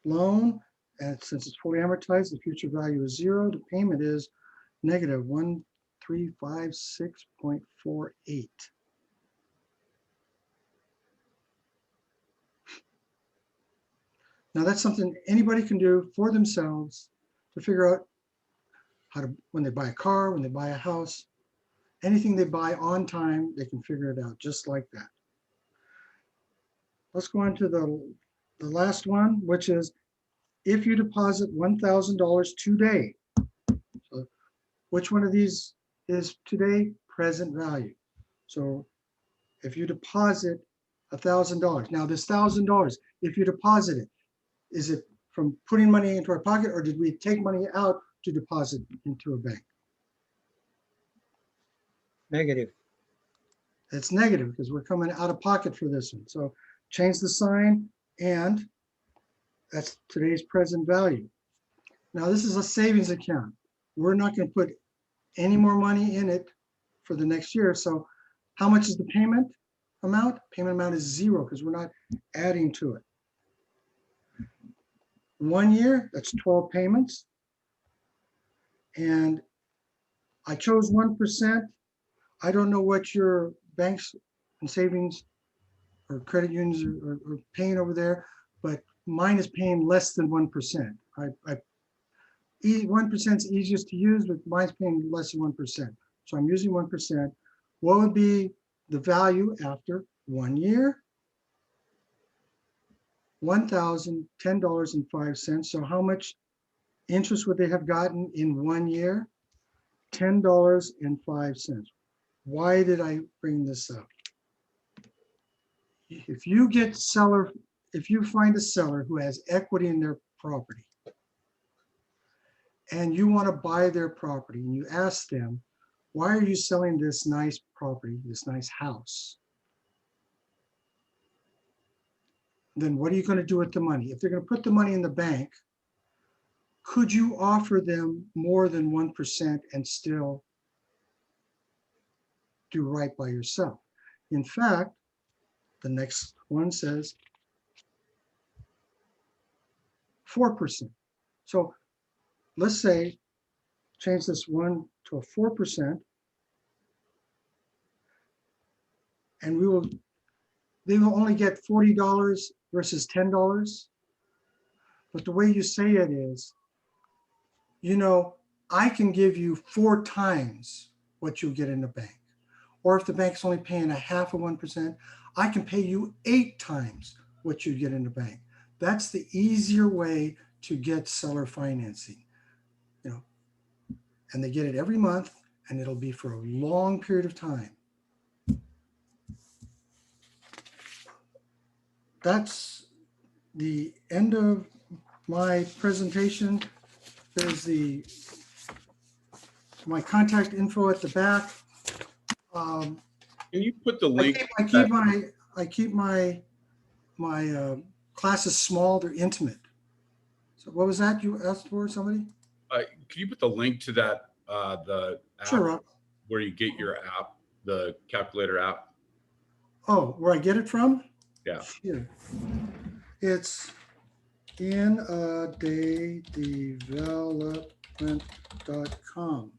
Speaker 2: loan. And since it's fully amortized, the future value is 0. The payment is negative 1,356.48. Now that's something anybody can do for themselves to figure out how to, when they buy a car, when they buy a house, anything they buy on time, they can figure it out just like that. Let's go on to the last one, which is if you deposit $1,000 today. So which one of these is today? Present value. So if you deposit $1,000, now this $1,000, if you deposit it, is it from putting money into our pocket, or did we take money out to deposit into a bank?
Speaker 14: Negative.
Speaker 2: It's negative because we're coming out of pocket for this one. So change the sign, and that's today's present value. Now this is a savings account. We're not going to put any more money in it for the next year. So how much is the payment amount? Payment amount is 0 because we're not adding to it. 1 year, that's 12 payments. And I chose 1%. I don't know what your banks and savings or credit unions are paying over there, but mine is paying less than 1%. 1% is easiest to use, but mine's paying less than 1%. So I'm using 1%. What would be the value after 1 year? $1,010.05. So how much interest would they have gotten in 1 year? $10.05. Why did I bring this up? If you find a seller who has equity in their property and you want to buy their property and you ask them, why are you selling this nice property, this nice house? Then what are you going to do with the money? If they're going to put the money in the bank, could you offer them more than 1% and still do right by yourself? In fact, the next one says 4%. So let's say, change this 1 to a 4%, and they will only get $40 versus $10. But the way you say it is, you know, I can give you 4 times what you'll get in the bank. Or if the bank's only paying 0.5%, I can pay you 8 times what you get in the bank. That's the easier way to get seller financing, you know, and they get it every month and it'll be for a long period of time. That's the end of my presentation. There's my contact info at the back.
Speaker 12: Can you put the link?
Speaker 2: I keep my classes small. They're intimate. So what was that you asked for, somebody?
Speaker 12: Can you put the link to that, the app
Speaker 2: Sure, Rob.
Speaker 12: where you get your app, the calculator app?
Speaker 2: Oh, where I get it from?
Speaker 12: Yeah.
Speaker 2: Here. It's inadaydevelopment.com.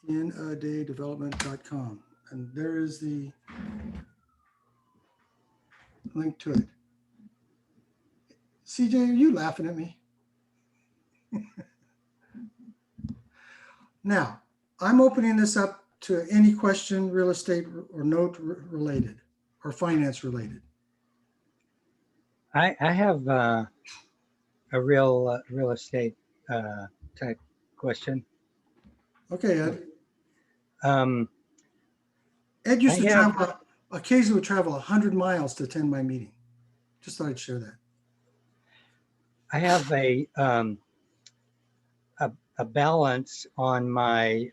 Speaker 2: inadaydevelopment.com. And there is the link to it. CJ, are you laughing at me? Now, I'm opening this up to any question, real estate or note related or finance related.
Speaker 14: I have a real estate type question.
Speaker 2: Okay, Ed.
Speaker 14: Ed
Speaker 2: used to travel, occasionally would travel 100 miles to attend my meeting. Just thought I'd share that.
Speaker 14: I have a balance on my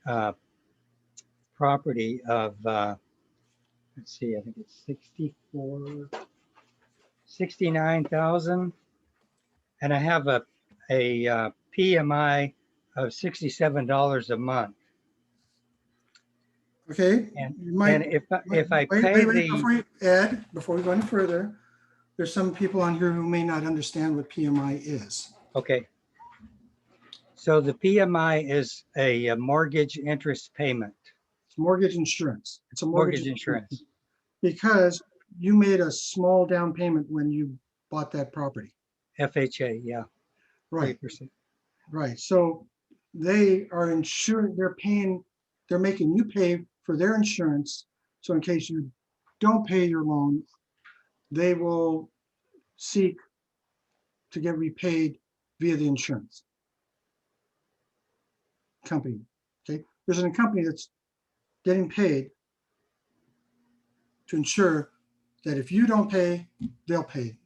Speaker 14: property of, let's see, I think it's 69,000. And I have a PMI of $67 a month.
Speaker 2: Okay.
Speaker 14: And if I pay
Speaker 2: Ed, before we go any further, there's some people on here who may not understand what PMI is.
Speaker 14: Okay. So the PMI is a mortgage interest payment.
Speaker 2: It's mortgage insurance. It's a
Speaker 14: mortgage insurance.
Speaker 2: Because you made a small down payment when you bought that property.
Speaker 14: FHA, yeah.
Speaker 2: Right.
Speaker 14: 3%.
Speaker 2: Right. So they are insured, they're making you pay for their insurance. So in case you don't pay your loan, they will seek to get repaid via the insurance company. Okay. There's a company that's getting paid to ensure that if you don't pay, they'll pay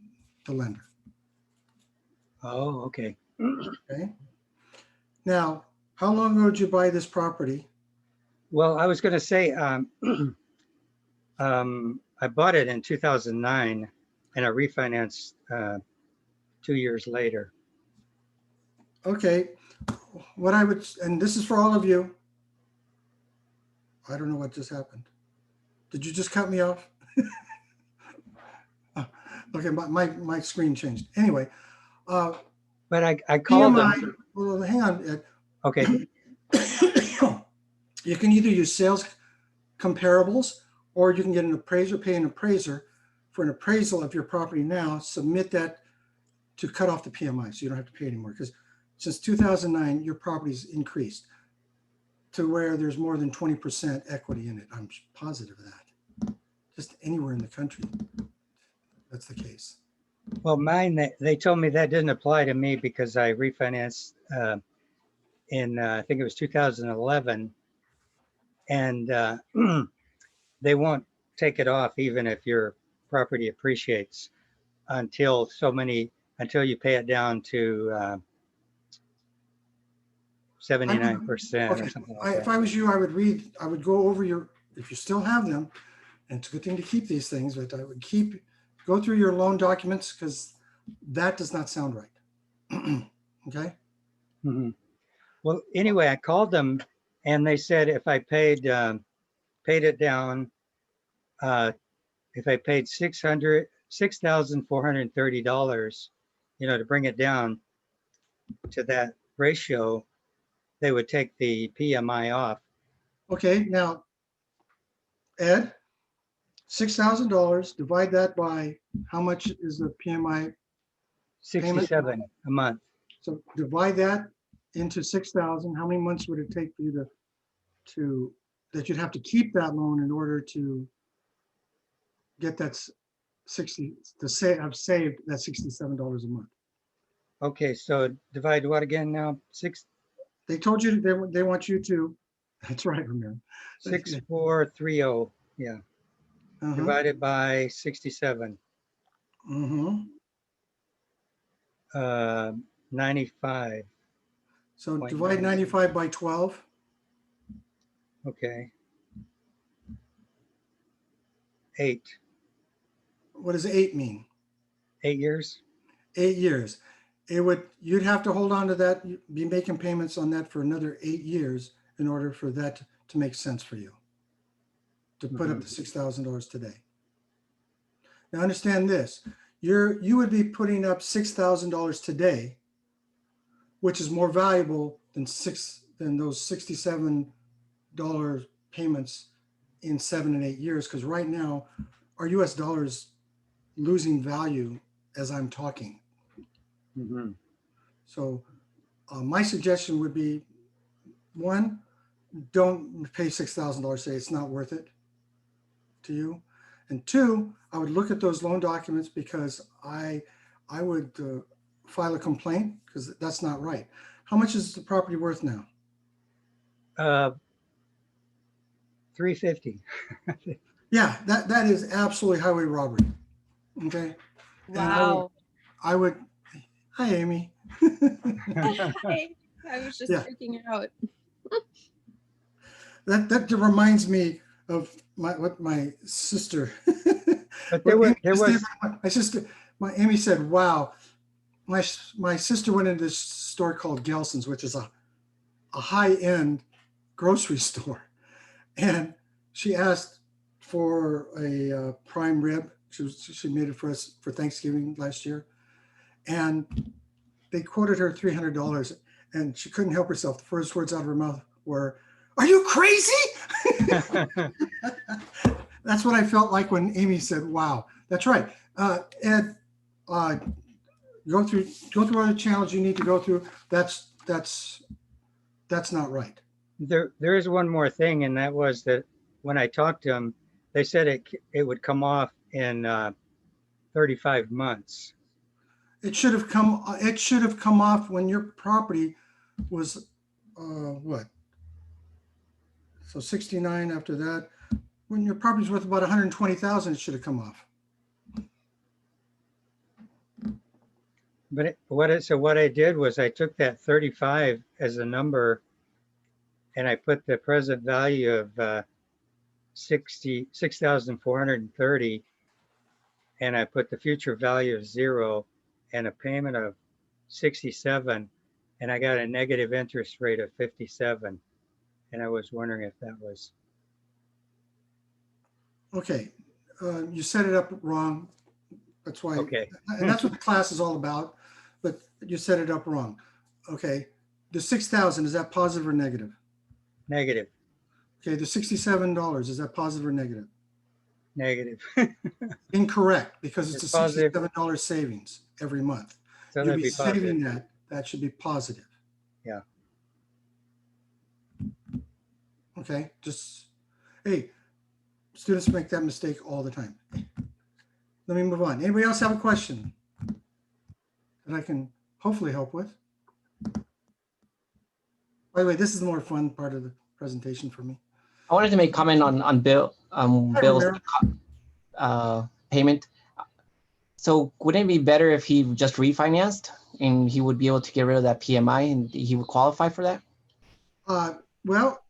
Speaker 2: the lender.
Speaker 14: Oh, okay.
Speaker 2: Okay. Now, how long ago did you buy this property?
Speaker 14: Well, I was going to say, I bought it in 2009 and I refinanced 2 years later.
Speaker 2: Okay. What I would, and this is for all of you. I don't know what just happened. Did you just cut me off? Okay, my screen changed. Anyway.
Speaker 14: But I called them.
Speaker 2: Well, hang on, Ed.
Speaker 14: Okay.
Speaker 2: You can either use sales comparables or you can get an appraiser, pay an appraiser for an appraisal of your property now, submit that to cut off the PMI so you don't have to pay anymore. Because since 2009, your property's increased to where there's more than 20% equity in it. I'm positive of that. Just anywhere in the country, that's the case.
Speaker 14: Well, mine, they told me that didn't apply to me because I refinanced in, I think it was 2011. And they won't take it off even if your property appreciates until you pay it down to 79% or something like that.
Speaker 2: If I was you, I would go over if you still have them, and it's a good thing to keep these things, but I would go through your loan documents because that does not sound right. Okay.
Speaker 14: Mm-hmm. Well, anyway, I called them and they said if I paid it down, if I paid $6,430, to bring it down to that ratio, they would take the PMI off.
Speaker 2: Okay, now, Ed, $6,000, divide that by how much is the PMI
Speaker 14: 67 a month.
Speaker 2: So divide that into 6,000. How many months would it take for you that you'd have to keep that loan in order to get that 60, to say, I've saved that $67 a month.
Speaker 14: Okay, so divide what again now?
Speaker 2: They told you, they want you to, that's right, remember.
Speaker 14: 6430, yeah. Divided by 67. 95.
Speaker 2: So divide 95 by 12.
Speaker 14: Okay. 8.
Speaker 2: What does 8 mean?
Speaker 14: 8 years.
Speaker 2: 8 years. You'd have to hold on to that, be making payments on that for another 8 years in order for that to make sense for you, to put up the $6,000 today. Now understand this, you would be putting up $6,000 today, which is more valuable than those $67 payments in 7 and 8 years, because right now our US dollar is losing value as I'm talking. So my suggestion would be, one, don't pay $6,000 today. It's not worth it to you. And two, I would look at those loan documents, because I would file a complaint, because that's not right. How much is the property worth now?
Speaker 14: $350.
Speaker 2: Yeah, that is absolutely highway robbery. Okay.
Speaker 15: Wow.
Speaker 2: I would. Hi, Amy.
Speaker 15: Hey, I was just freaking out.
Speaker 2: That reminds me of my sister.
Speaker 14: But
Speaker 2: my Amy said, "Wow, my sister went into this store called Gelson's, which is a high-end grocery store, and she asked for a prime rib. She made it for us for Thanksgiving last year, and they quoted her $300, and she couldn't help herself. The first words out of her mouth were, "Are you crazy?" That's what I felt like when Amy said, "Wow." That's right. Ed, go through all the channels you need to go through. That's not right.
Speaker 14: There is one more thing, and that was that when I talked to them, they said it would come off in 35 months.
Speaker 2: It should have come off when your property was what? So 69 after that. When your property's worth about 120,000, it should have come off.
Speaker 14: But what I did was I took that 35 as a number, and I put the present value of 6,430, and I put the future value of 0 and a payment of 67, and I got a negative interest rate of 57. And I was wondering if that was
Speaker 2: okay. You set it up wrong. That's why.
Speaker 14: Okay.
Speaker 2: And that's what the class is all about. But you set it up wrong. Okay. The 6,000, is that positive or negative?
Speaker 14: negative.
Speaker 2: Okay. The $67, is that positive or negative?
Speaker 14: Negative.
Speaker 2: Incorrect, because it's a
Speaker 14: positive.
Speaker 2: $67 savings every month.
Speaker 14: So
Speaker 2: You'll
Speaker 14: that'd
Speaker 2: be
Speaker 14: be positive.
Speaker 2: saving that. That should be positive.
Speaker 14: Yeah.
Speaker 2: Okay. Just, hey, students make that mistake all the time. Let me move on. Anybody else have a question that I can hopefully help with? By the way, this is the more fun part of the presentation for me.
Speaker 16: I wanted to make comment on Bill's payment. So wouldn't it be better if he just refinanced and he would be able to get rid of that PMI and he would qualify for that?
Speaker 2: Well,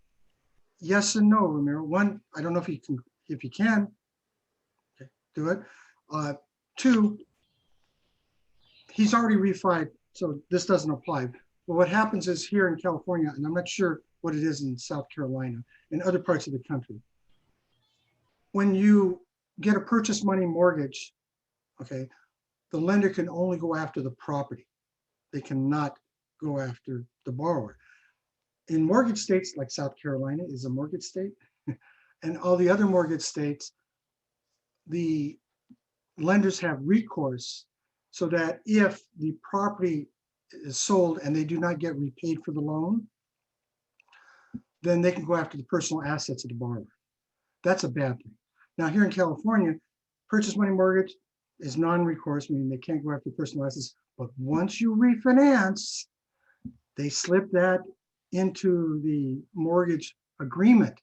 Speaker 2: yes and no, Ramiro. One, I don't know if he can. Okay, do it. Two, he's already refied, so this doesn't apply. But what happens is here in California, and I'm not sure what it is in South Carolina and other parts of the country, when you get a purchase money mortgage, okay, the lender can only go after the property. They cannot go after the borrower. In mortgage states, like South Carolina is a mortgage state, and all the other mortgage states, the lenders have recourse so that if the property is sold and they do not get repaid for the loan, then they can go after the personal assets of the borrower. That's a bad thing. Now, here in California, purchase money mortgage is non-recourse, meaning they can't go after personal assets. But once you refinance, they slip that into the mortgage agreement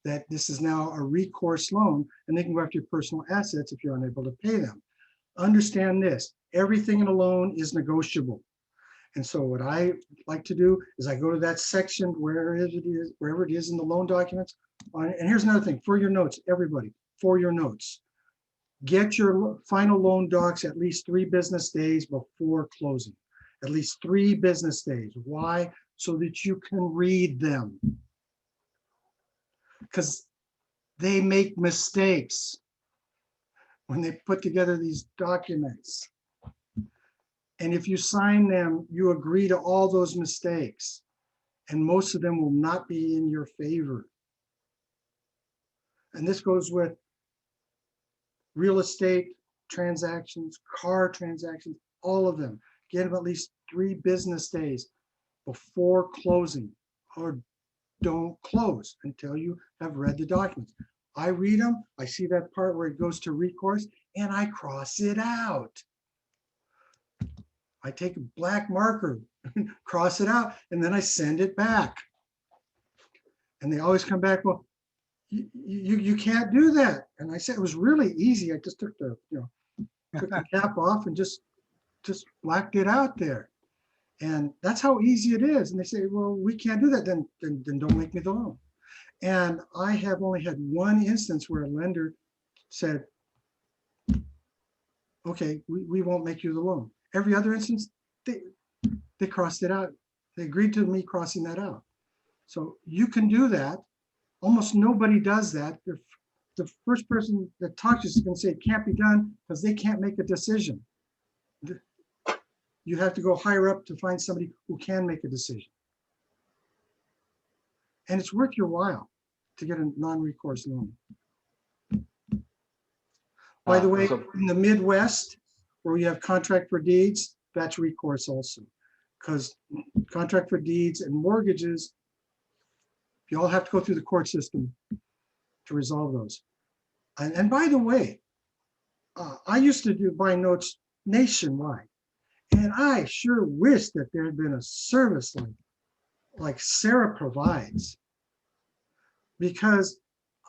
Speaker 2: that this is now a recourse loan, and they can go after your personal assets if you're unable to pay them. Understand this, everything in a loan is negotiable. And so what I like to do is I go to that section wherever it is in the loan documents. And here's another thing for your notes, everybody, for your notes. Get your final loan docs at least 3 business days before closing. At least 3 business days. Why? So that you can read them. Because they make mistakes when they put together these documents. And if you sign them, you agree to all those mistakes. And most of them will not be in your favor. And this goes with real estate transactions, car transactions, all of them. Get them at least 3 business days before closing, or don't close until you have read the documents. I read them, I see that part where it goes to recourse, and I cross it out. I take a black marker, cross it out, and then I send it back. And they always come back, well, you can't do that. And I said, it was really easy. I just took the, took the cap off and just blacked it out there. And that's how easy it is. And they say, well, we can't do that. Then don't make me the loan. And I have only had one instance where a lender said, okay, we won't make you the loan. Every other instance, they crossed it out. They agreed to me crossing that out. So you can do that. Almost nobody does that. The first person that talks to you is going to say it can't be done because they can't make a decision. You have to go higher up to find somebody who can make a decision. And it's worth your while to get a non-recourse loan. By the way, in the Midwest, where we have contract for deeds, that's recourse also. Because contract for deeds and mortgages, you all have to go through the court system to resolve those. And by the way, I used to buy notes nationwide. And I sure wish that there had been a service like Sarah provides, because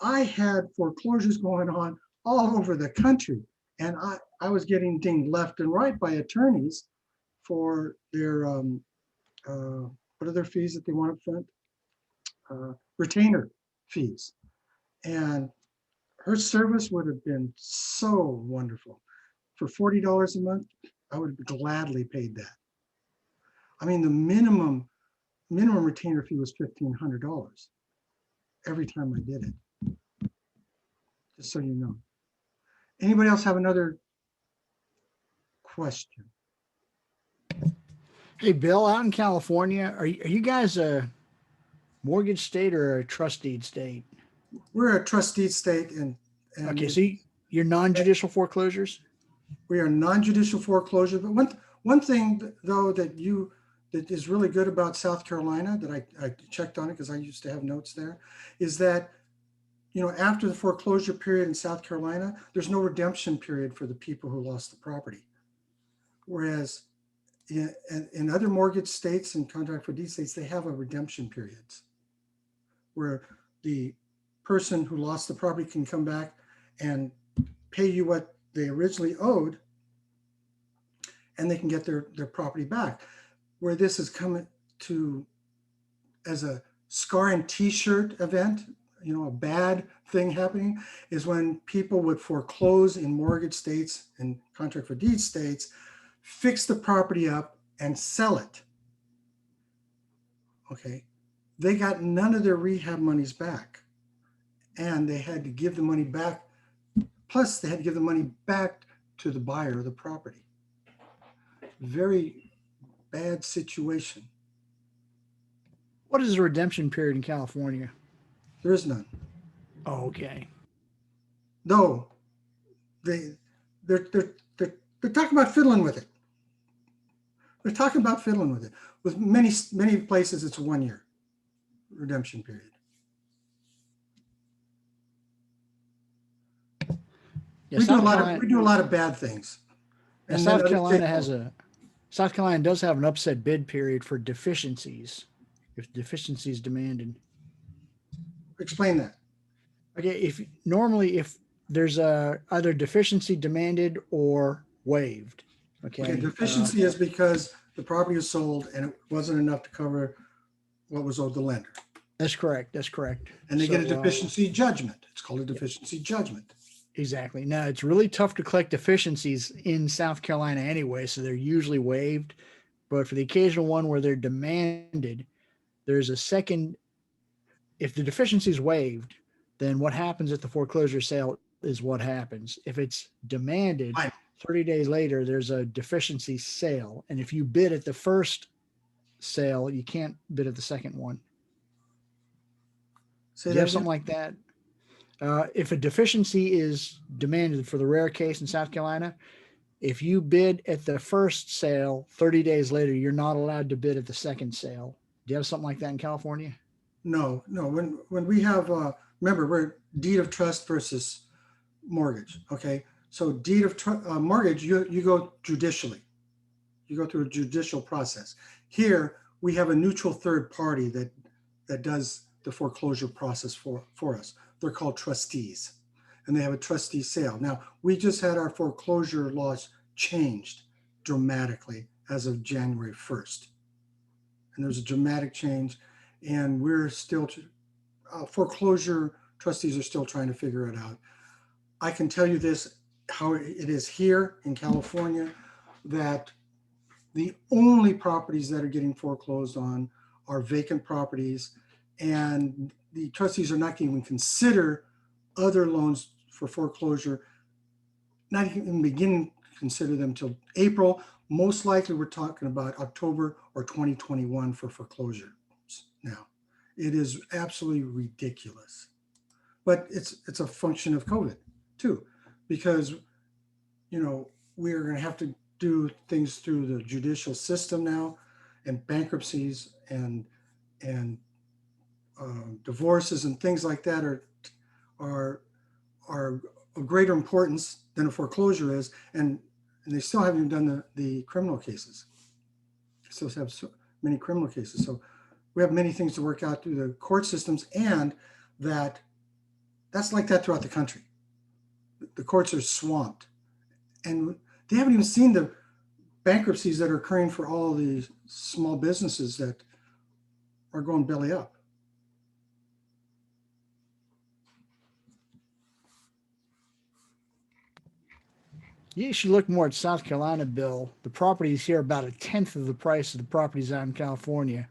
Speaker 2: I had foreclosures going on all over the country. And I was getting dinged left and right by attorneys for their, what are their fees that they want up front? Retainer fees. And her service would have been so wonderful. For $40 a month, I would have gladly paid that. I mean, the minimum retainer fee was $1,500 every time I did it. Just so you know. Anybody else have another question?
Speaker 1: Hey, Bill, out in California, are you guys a mortgage state or a trust deed state?
Speaker 2: We're a trust deed state, and
Speaker 1: okay, so you're non-judicial foreclosures?
Speaker 2: We are non-judicial foreclosure, but one thing though that is really good about South Carolina that I checked on it because I used to have notes there, is that after the foreclosure period in South Carolina, there's no redemption period for the people who lost the property. Whereas in other mortgage states and contract for deed states, they have a redemption periods where the person who lost the property can come back and pay you what they originally owed, and they can get their property back. Where this is coming to as a scar and t-shirt event, a bad thing happening, is when people would foreclose in mortgage states and contract for deed states, fix the property up and sell it. Okay, they got none of their rehab monies back, and they had to give the money back. Plus, they had to give the money back to the buyer of the property. Very bad situation.
Speaker 1: What is the redemption period in California?
Speaker 2: There is none.
Speaker 1: Oh, okay.
Speaker 2: Though they're talking about fiddling with it.
Speaker 8: They're talking about fiddling with it. With many places, it's a 1 year redemption period.
Speaker 1: Yeah,
Speaker 8: We
Speaker 1: South
Speaker 8: do a lot of bad things.
Speaker 1: Yeah,
Speaker 8: And then
Speaker 1: South
Speaker 8: other
Speaker 1: Carolina
Speaker 8: states-
Speaker 1: South Carolina does have an upset bid period for deficiencies, if deficiencies demanded.
Speaker 8: Explain that.
Speaker 1: Okay, if there's either deficiency demanded or waived.
Speaker 8: Okay, deficiency is because the property is sold and it wasn't enough to cover what was owed the lender.
Speaker 1: That's correct. That's correct.
Speaker 8: And they get a
Speaker 1: So,
Speaker 8: deficiency judgment. It's called a deficiency judgment.
Speaker 1: Exactly. Now it's really tough to collect deficiencies in South Carolina anyway, so they're usually waived. But for the occasional one where they're demanded, there's a second. If the deficiency is waived, then what happens at the foreclosure sale is what happens. If it's demanded, 30 days later, there's a deficiency sale. And if you bid at the first sale, you can't bid at the second one. Do you have something like that? If a deficiency is demanded for the rare case in South Carolina, if you bid at the first sale, 30 days later, you're not allowed to bid at the second sale. Do you have something like that in California?
Speaker 8: No. When we have, remember, we're deed of trust versus mortgage. Okay. So deed of mortgage, you go judicially. You go through a judicial process. Here, we have a neutral third party that does the foreclosure process for us. They're called trustees, and they have a trustee sale. Now, we just had our foreclosure laws changed dramatically as of January 1st. And there's a dramatic change, and we're still, foreclosure trustees are still trying to figure it out. I can tell you this, how it is here in California, that the only properties that are getting foreclosed on are vacant properties, and the trustees are not even consider other loans for foreclosure, not even beginning to consider them till April. Most likely we're talking about October or 2021 for foreclosure now. It is absolutely ridiculous. But it's a function of COVID too, because we're going to have to do things through the judicial system now, and bankruptcies and divorces and things like that are of greater importance than a foreclosure is, and they still haven't even done the criminal cases. They still have so many criminal cases, so we have many things to work out through the court systems, and that's like that throughout the country. The courts are swamped, and they haven't even seen the bankruptcies that are occurring for all these small businesses that are going belly up.
Speaker 1: You should look more at South Carolina, Bill. The properties here are about 1/10 of the price of the properties out in California.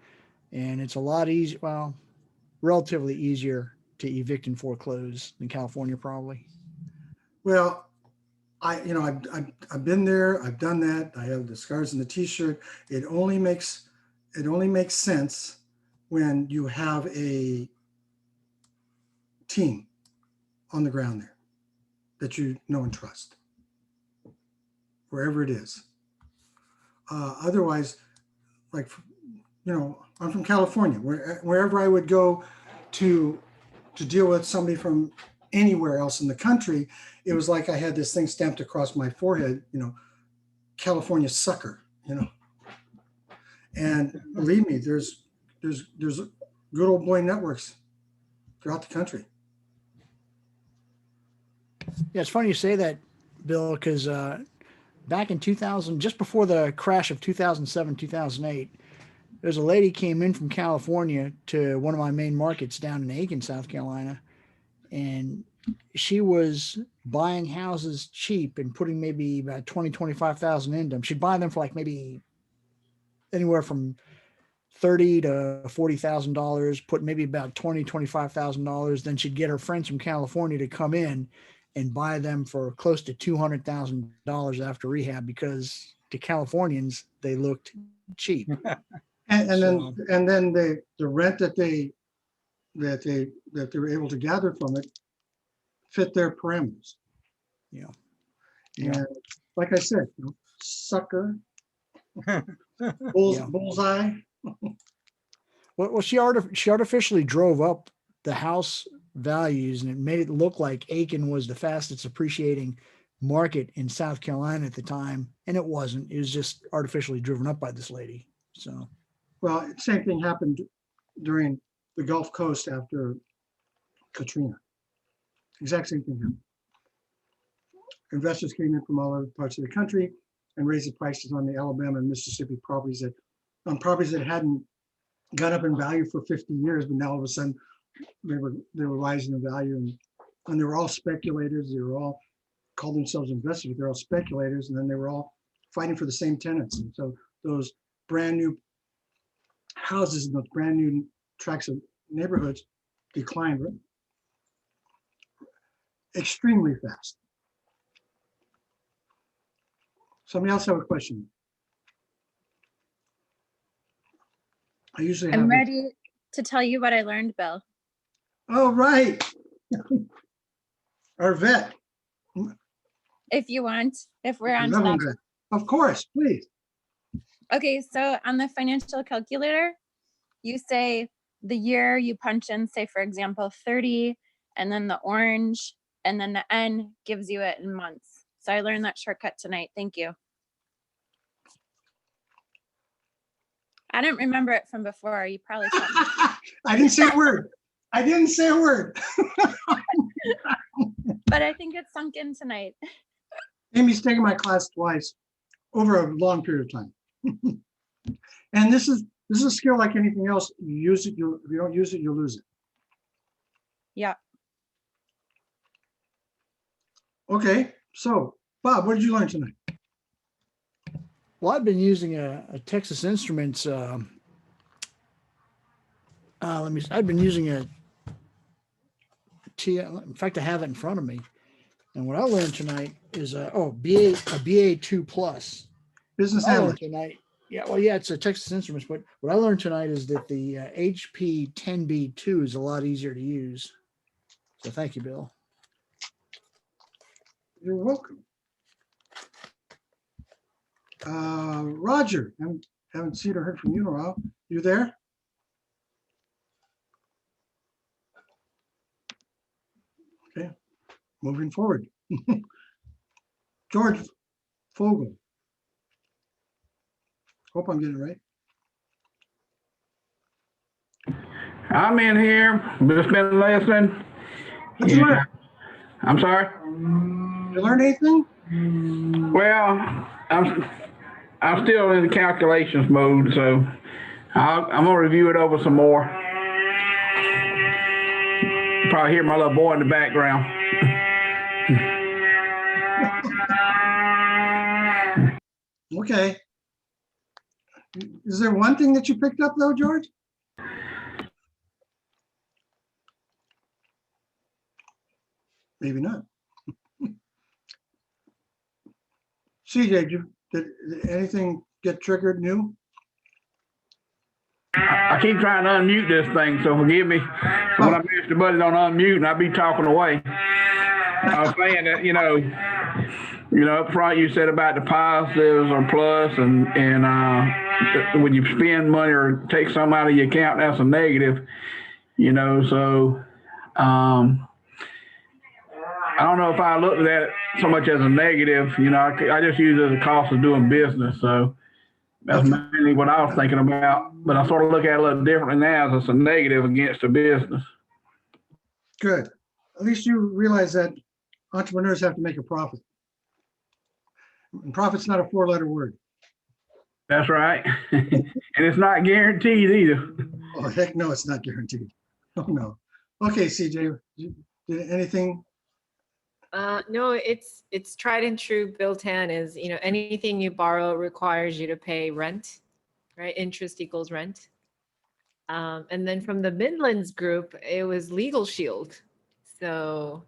Speaker 1: And it's a lot easier, well, relatively easier to evict and foreclose than California probably.
Speaker 8: Well, I've been there, I've done that. I have the scars and the t-shirt. It only makes sense when you have a team on the ground there that you know and trust, wherever it is. Otherwise, like, I'm from California. Wherever I would go to deal with somebody from anywhere else in the country, it was like I had this thing stamped across my forehead, California sucker, And believe me, there's good old boy networks throughout the country.
Speaker 1: Yeah, it's funny you say that, Bill, because back in 2000, just before the crash of 2007, 2008, there's a lady came in from California to one of my main markets down in Aiken, South Carolina, and she was buying houses cheap and putting maybe about $20,000-25,000 into them. She'd buy them for like maybe anywhere from $30,000 to $40,000, put maybe about $20,000-25,000. Then she'd get her friends from California to come in and buy them for close to $200,000 after rehab, because to Californians they looked cheap.
Speaker 8: And then the rent that they were able to gather from it fit their parameters.
Speaker 1: Yeah.
Speaker 8: And like I said, sucker.
Speaker 1: Yeah.
Speaker 2: Bullseye.
Speaker 1: Well, she artificially drove up the house values, and it made it look like Aiken was the fastest appreciating market in South Carolina at the time, and it wasn't. It was just artificially driven up by this lady. So,
Speaker 2: Well, same thing happened during the Gulf Coast after Katrina. Exact same thing happened. Investors came in from all other parts of the country and raised the prices on the Alabama and Mississippi properties that hadn't gone up in value for 50 years, but now all of a sudden they were rising in value, and they were all speculators. They were all called themselves investors, but they're all speculators, and then they were all fighting for the same tenants. And so those brand new houses in those brand new tracts of neighborhoods declined extremely fast. Somebody else have a question? I usually have.
Speaker 15: I'm ready to tell you what I learned, Bill.
Speaker 2: Oh, right. Our vet.
Speaker 15: If you want, if we're on to
Speaker 2: Loving
Speaker 15: that.
Speaker 2: vet. Of course, please.
Speaker 15: Okay, so on the financial calculator, you say the year you punch in, say for example, 30, and then the orange, and then the N gives you it in months. So I learned that shortcut tonight. Thank you. I didn't remember it from before. You probably taught me.
Speaker 2: I didn't say a word. I didn't say a word.
Speaker 15: But I think it's sunk in tonight.
Speaker 2: Amy's taken my class twice over a long period of time. And this is a skill like anything else. You use it, if you don't use it, you'll lose it.
Speaker 15: Yeah.
Speaker 2: Okay, so Bob, what did you learn tonight?
Speaker 1: well, I've been using a Texas Instruments. I've been using a in fact, I have it in front of me. And what I learned tonight is BA2 plus.
Speaker 2: Business
Speaker 1: I learned
Speaker 2: analyst.
Speaker 1: tonight. Yeah, well, yeah, it's a Texas Instruments, but what I learned tonight is that the HP 10B2 is a lot easier to use. So thank you, Bill.
Speaker 2: You're welcome. Roger, haven't seen or heard from you in a while. You there? Okay, moving forward. George Fogel. Hope I'm getting it right.
Speaker 17: I'm in here, just been listening.
Speaker 2: What'd you learn?
Speaker 17: I'm sorry?
Speaker 2: You learn anything?
Speaker 17: Well, I'm still in the calculations mode, so I'm gonna review it over some more. Probably hear my little boy in the background.
Speaker 2: Okay. Is there one thing that you picked up though, George? Maybe not. CJ, did anything get triggered new?
Speaker 17: I keep trying to unmute this thing, so forgive me. When I mash the button on unmute and I be talking away. I was saying that, up front you said about the positives or plus and when you spend money or take some out of your account, that's a negative, so I don't know if I looked at that so much as a negative, I just use it as a cost of doing business. So that's mainly what I was thinking about, but I sort of look at it a little differently now as it's a negative against the business.
Speaker 2: Good. At least you realize that entrepreneurs have to make a profit. And profit's not a 4-letter word.
Speaker 17: That's right. And it's not guaranteed either.
Speaker 2: Oh, heck no, it's not guaranteed. Oh, no. Okay, CJ, did anything?
Speaker 6: No, it's tried and true. Bill 10 is, anything you borrow requires you to pay rent, right? Interest equals rent. And then from the Midlands group, it was LegalShield. So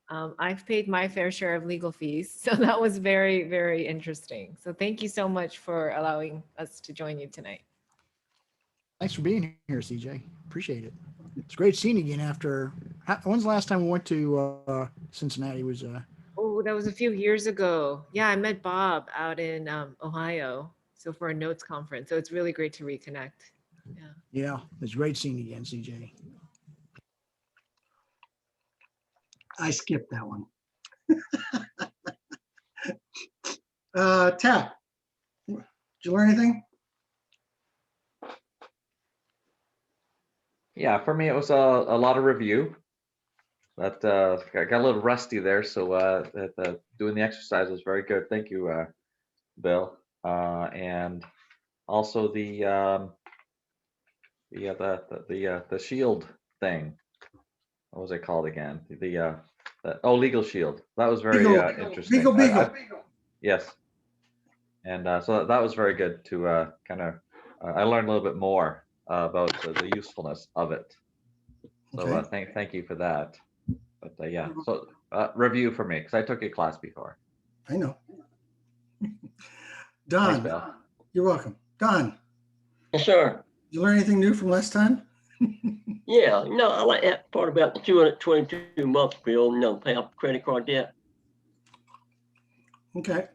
Speaker 6: I've paid my fair share of legal fees. So that was very, very interesting. So thank you so much for allowing us to join you tonight.
Speaker 1: Thanks for being here, CJ. Appreciate it. It's great seeing you again after, when's the last time we went to Cincinnati?
Speaker 6: Oh, that was a few years ago. Yeah, I met Bob out in Ohio. So for a notes conference, so it's really great to reconnect. Yeah.
Speaker 1: Yeah, it's great seeing you again, CJ.
Speaker 2: I skipped that one. Tap, did you learn anything?
Speaker 4: Yeah, for me, it was a lot of review. But I got a little rusty there, so doing the exercise was very good. Thank you, Bill. And also the shield thing. What was it called again? The LegalShield. That was very interesting.
Speaker 2: Beagle.
Speaker 4: Yes. And so that was very good to kind of. I learned a little bit more about the usefulness of it. So
Speaker 2: Okay.
Speaker 4: thank you for that. But yeah, so review for me because I took a class before.
Speaker 2: I know.
Speaker 4: Thanks,
Speaker 2: Don,
Speaker 4: Bill.
Speaker 2: you're welcome. Don,
Speaker 7: Yes, sir.
Speaker 2: you learn anything new from last time?
Speaker 7: Yeah, no, I like that part about the 222 month bill, pay off credit card debt.
Speaker 2: Okay.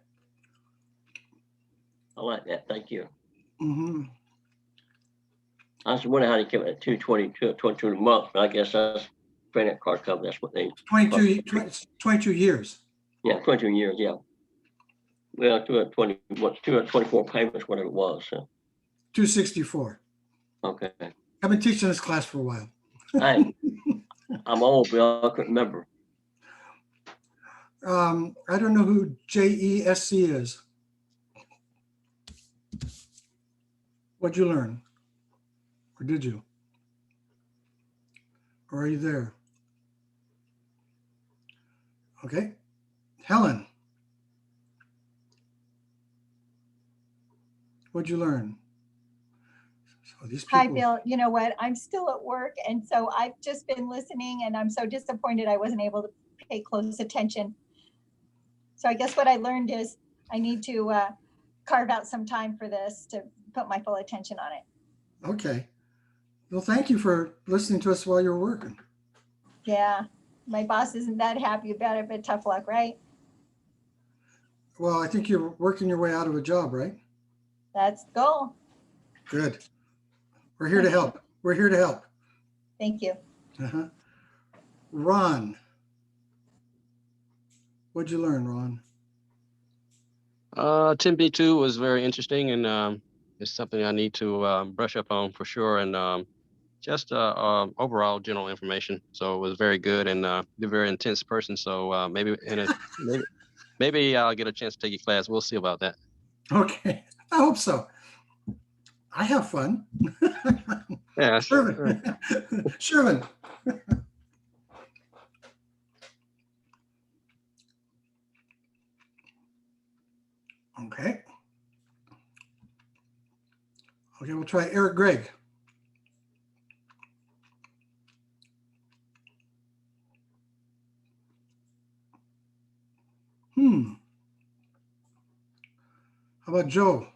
Speaker 7: I like that. Thank you.
Speaker 2: Mm-hmm.
Speaker 7: I was wondering how they came at 22 a month, but I guess that's credit card company. That's what they.
Speaker 2: 22 years.
Speaker 7: Yeah, 22 years. Yeah. Well, 224 payments, whatever it was. So.
Speaker 2: 264.
Speaker 7: Okay.
Speaker 2: I've been teaching this class for a while.
Speaker 7: I'm old, but I couldn't remember.
Speaker 2: I don't know who JESC is. What'd you learn? Or did you? Or are you there? Okay. Helen. What'd you learn? So these people...
Speaker 18: Hi, Bill. You know what? I'm still at work. And so I've just been listening and I'm so disappointed I wasn't able to pay close attention. So I guess what I learned is I need to carve out some time for this to put my full attention on it.
Speaker 2: Okay. Well, thank you for listening to us while you're working.
Speaker 18: Yeah. My boss isn't that happy about it, but tough luck, right?
Speaker 2: Well, I think you're working your way out of a job, right?
Speaker 18: That's the goal.
Speaker 2: Good. We're here to help. We're here to help.
Speaker 18: Thank you.
Speaker 2: Uh-huh. Ron. What'd you learn, Ron?
Speaker 19: 10B2 was very interesting and it's something I need to brush up on for sure. And just overall general information. So it was very good and a very intense person. So maybe I'll get a chance to take your class. We'll see about that.
Speaker 2: Okay. I hope so. I have fun.
Speaker 19: Yeah.
Speaker 2: Sherman. Sherman. Okay. Okay, we'll try Eric Gregg. How about Joe?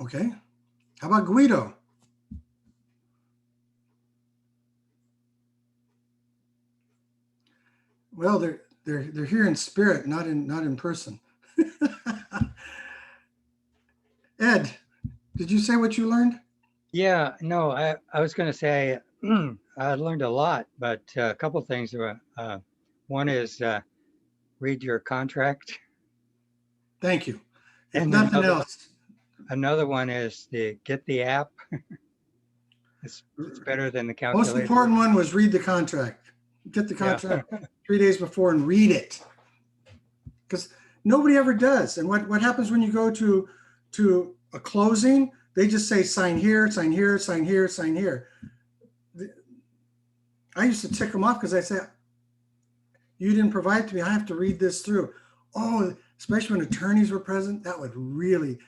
Speaker 2: Okay. How about Guido? Well, they're here in spirit, not in person. Ed, did you say what you learned?
Speaker 14: Yeah, no, I was going to say I learned a lot, but a couple of things. One is read your contract.
Speaker 2: Thank you. If
Speaker 14: And
Speaker 2: nothing else.
Speaker 14: Another one is to get the app. It's better than the calculator.
Speaker 2: Most important one was read the contract. Get the contract 3 days before and read it. Because nobody ever does. And what happens when you go to a closing? They just say sign here, sign here, sign here, sign here. I used to tick them off because I said, you didn't provide to me. I have to read this through. Oh, especially when attorneys were present, that would really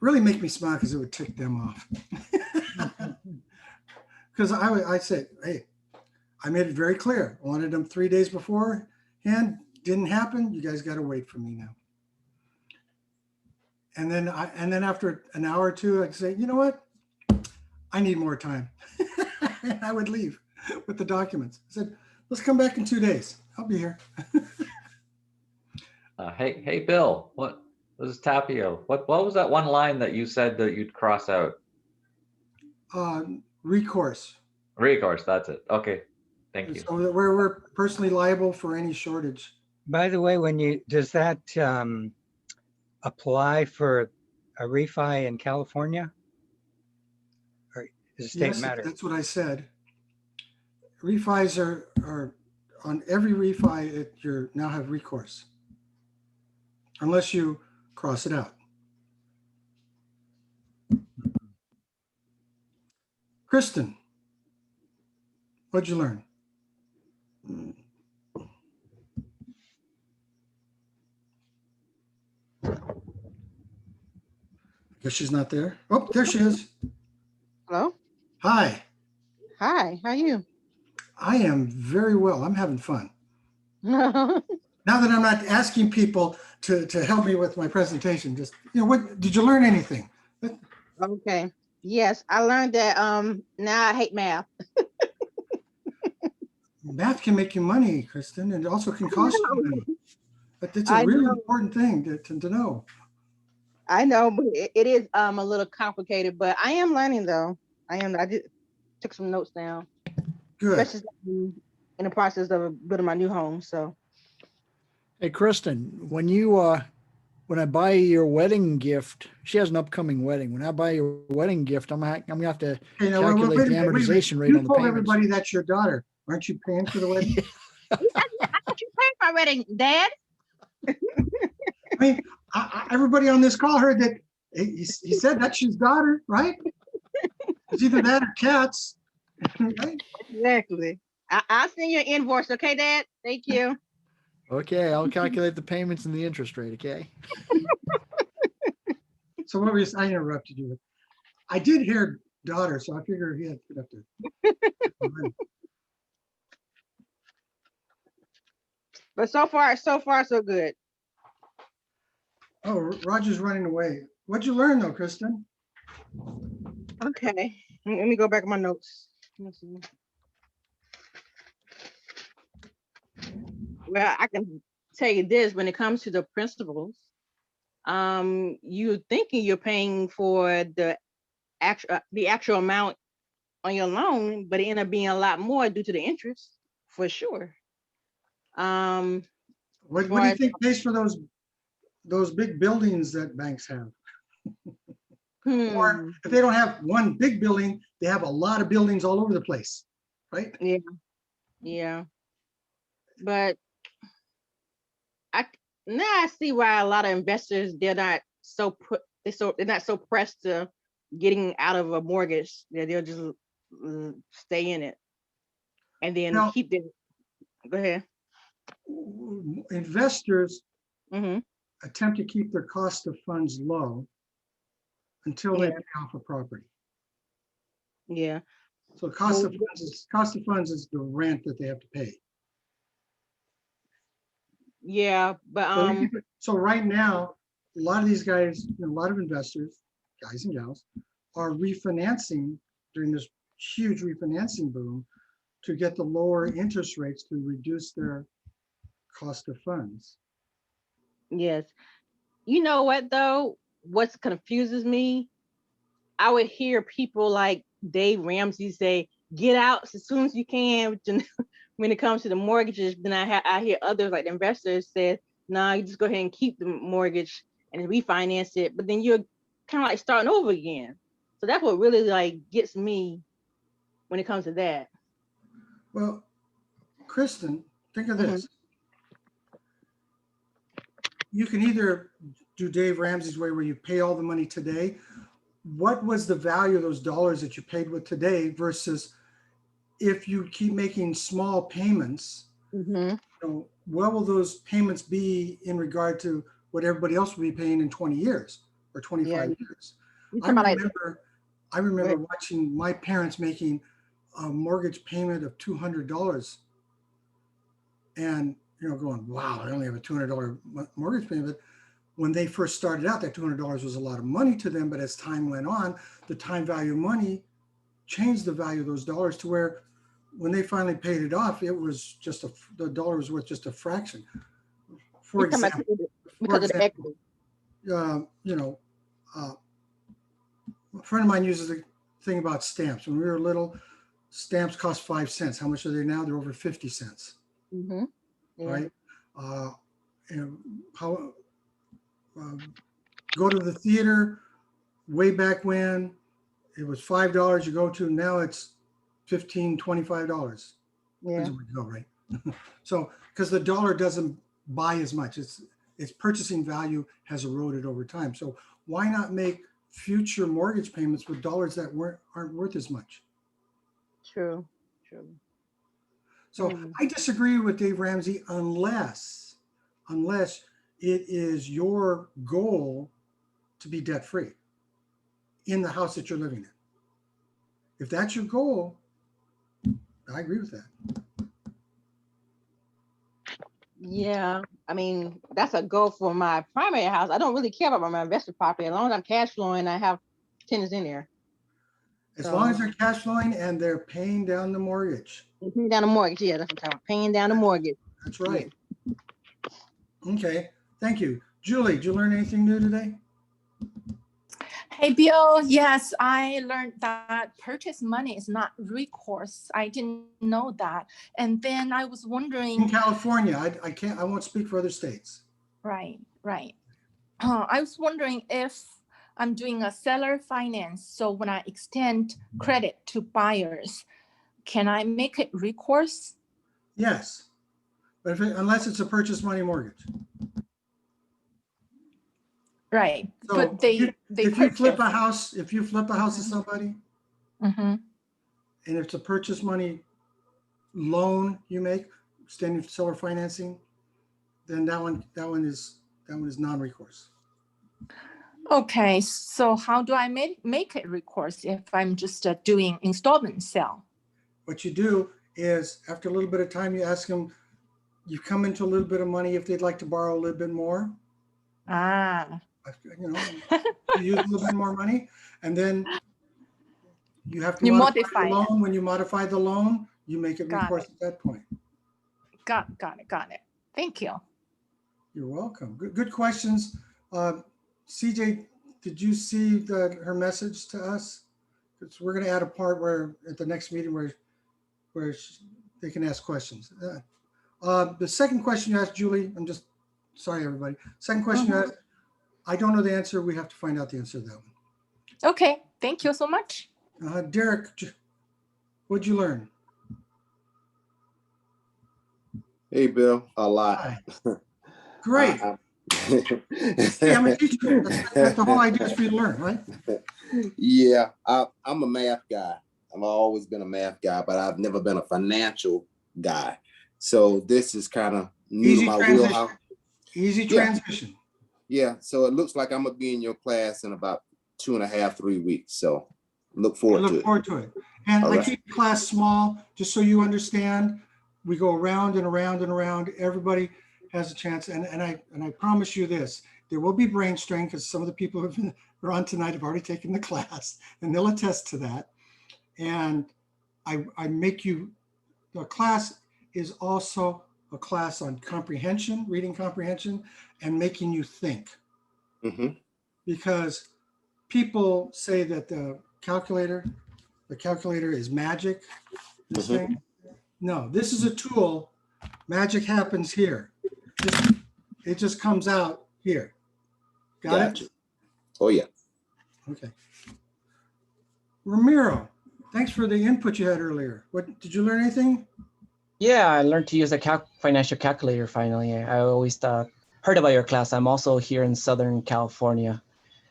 Speaker 2: make me smile because it would tick them off. Because I said, hey, I made it very clear. I wanted them 3 days beforehand. Didn't happen. You guys got to wait for me now. And then after an hour or two, I'd say, you know what? I need more time. And I would leave with the documents. I said, Let's come back in 2 days. I'll be here.
Speaker 4: Hey, Bill, this is Tapio. What was that one line that you said that you'd cross out?
Speaker 2: Recourse.
Speaker 4: Recourse, that's it. Okay, thank you.
Speaker 2: So that we're personally liable for any shortage.
Speaker 14: By the way, does that apply for a refi in California? Or is it state
Speaker 2: Yes,
Speaker 14: matter?
Speaker 2: that's what I said. Refis are on every refi, you now have recourse. Unless you cross it out. Kristen, what'd you learn? Guess she's not there. Oh, there she is.
Speaker 20: Hello.
Speaker 2: Hi.
Speaker 20: Hi. How are you?
Speaker 2: I am very well. I'm having fun. Now that I'm not asking people to help me with my presentation, just, what did you learn anything?
Speaker 20: Okay. Yes, I learned that now I hate math.
Speaker 2: Math can make you money, Kristen, and it also can cost you money. But it's a
Speaker 20: I
Speaker 2: really
Speaker 20: know.
Speaker 2: important thing to know.
Speaker 20: I know, but it is a little complicated, but I am learning though. I just took some notes down.
Speaker 2: Good.
Speaker 20: Especially in the process of building my new home. So
Speaker 1: Hey, Kristen, when I buy your wedding gift, she has an upcoming wedding. When I buy your wedding gift, I'm gonna have to
Speaker 2: Okay, now,
Speaker 1: calculate
Speaker 2: wait a
Speaker 1: the
Speaker 2: minute, wait a minute.
Speaker 1: amortization rate
Speaker 2: You
Speaker 1: on the
Speaker 2: told
Speaker 1: payments.
Speaker 2: everybody that's your daughter. Aren't you paying for the wedding?
Speaker 20: I thought you paid my wedding, Dad.
Speaker 2: I mean, everybody on this call heard that he said that's his daughter, right? It's either that or cats. Right?
Speaker 20: Exactly. I'll send you an invoice, okay, Dad? Thank you.
Speaker 1: Okay, I'll calculate the payments and the interest rate, okay?
Speaker 2: So what was I interrupted you with? I did hear daughter, so I figured he had to get up there.
Speaker 20: But so far, so good.
Speaker 2: Oh, Roger's running away. What'd you learn though, Kristen?
Speaker 20: Okay. Let me go back to my notes. Let's see. Well, I can tell you this, when it comes to the principals, you're thinking you're paying for the actual amount on your loan, but it ended up being a lot more due to the interest, for sure.
Speaker 2: What do you think pays for those big buildings that banks have? Or if they don't have one big building, they have a lot of buildings all over the place, right?
Speaker 20: Yeah. But now I see why a lot of investors, they're not so pressed to getting out of a mortgage. They'll just stay in it and then keep it. Go ahead.
Speaker 2: Investors attempt to keep their cost of funds low until they pay off a property.
Speaker 20: Yeah.
Speaker 2: So cost of funds is the rent that they have to pay.
Speaker 20: Yeah, but
Speaker 2: so right now, a lot of these guys, a lot of investors, guys and gals, are refinancing during this huge refinancing boom to get the lower interest rates to reduce their cost of funds.
Speaker 20: Yes. You know what though? What confuses me? I would hear people like Dave Ramsey say, "Get out as soon as you can." When it comes to the mortgages, then I hear others like the investors say, "Nah, you just go ahead and keep the mortgage and refinance it." But then you're kind of like starting over again. So that's what really like gets me when it comes to that.
Speaker 2: Well, Kristen, think of this. You can either do Dave Ramsey's way where you pay all the money today. What was the value of those dollars that you paid with today versus if you keep making small payments, what will those payments be in regard to what everybody else will be paying in 20 years or 25 years? I remember watching my parents making a mortgage payment of $200 and going, wow, I only have a $200 mortgage payment. When they first started out, that $200 was a lot of money to them, but as time went on, the time value of money changed the value of those dollars to where
Speaker 8: when they finally paid it off, it was just the dollar was worth just a fraction. For
Speaker 20: You're talking about
Speaker 8: example,
Speaker 20: because of the equity.
Speaker 8: you know, a friend of mine uses the thing about stamps. When we were little, stamps cost 5 cents. How much are they now? They're over 50 cents.
Speaker 20: Mm-hmm. Yeah.
Speaker 8: Right? And how go to the theater way back when it was $5 you go to, now it's $15, $25.
Speaker 20: Yeah.
Speaker 8: Depends where you go, right? So because the dollar doesn't buy as much, its purchasing value has eroded over time. So why not make future mortgage payments with dollars that aren't worth as much?
Speaker 20: True. True.
Speaker 8: So I disagree with Dave Ramsey unless it is your goal to be debt free in the house that you're living in. If that's your goal, I agree with that.
Speaker 20: Yeah, I mean, that's a goal for my primary house. I don't really care about my investment property. As long as I'm cash flowing, I have tenants in there.
Speaker 8: As long as they're cash flowing and they're paying down the mortgage.
Speaker 20: Paying down the mortgage, yeah, that's what I'm talking about. Paying down the mortgage.
Speaker 8: That's right. Okay, thank you. Julie, did you learn anything new today?
Speaker 21: Hey, Bill. Yes, I learned that purchase money is not recourse. I didn't know that. And then I was wondering.
Speaker 8: In California, I won't speak for other states.
Speaker 21: Right. I was wondering if I'm doing a seller finance. So when I extend credit to buyers, can I make it recourse?
Speaker 8: Yes, but unless it's a purchase money mortgage.
Speaker 21: Right.
Speaker 8: So
Speaker 21: but
Speaker 8: if you flip a house to somebody, and it's a purchase money loan you make, extending seller financing, then that one is non-recourse.
Speaker 21: Okay, so how do I make it recourse if I'm just doing installment sale?
Speaker 8: What you do is after a little bit of time, you ask them, you come into a little bit of money if they'd like to borrow a little bit more. You know, you use a little bit more money, and then you have to modify the loan. When you modify the loan, you make it recourse at that point.
Speaker 21: Got it. Thank you.
Speaker 8: You're welcome. Good questions. CJ, did you see her message to us? Because we're going to add a part where at the next meeting where they can ask questions. The second question you asked, Julie, I'm just sorry, everybody. Second question you asked, I don't know the answer. We have to find out the answer to that one.
Speaker 21: Okay, thank you so much.
Speaker 8: Derek, what'd you learn?
Speaker 22: Hey, Bill, a lot.
Speaker 8: Great. Hey, I'm a teacher. That's the whole idea is for you to learn, right?
Speaker 22: Yeah, I'm a math guy. I've always been a math guy, but I've never been a financial guy. So this is kind of new to my wheelhouse.
Speaker 8: Easy transition.
Speaker 22: Yeah, so it looks like I'm gonna be in your class in about 2.5, 3 weeks. So look forward to it.
Speaker 8: And I keep the class small, just so you understand. We go around and around and around. Everybody has a chance. And I promise you this, there will be brain strain because some of the people who are on tonight have already taken the class and they'll attest to that. And I make you, the class is also a class on comprehension, reading comprehension, and making you think. Because people say that the calculator is magic. This thing. No, this is a tool. Magic happens here. It just comes out here. Got it?
Speaker 22: Oh, yeah.
Speaker 8: Okay. Ramiro, thanks for the input you had earlier. What did you learn anything?
Speaker 16: Yeah, I learned to use a financial calculator finally. I always heard about your class. I'm also here in Southern California.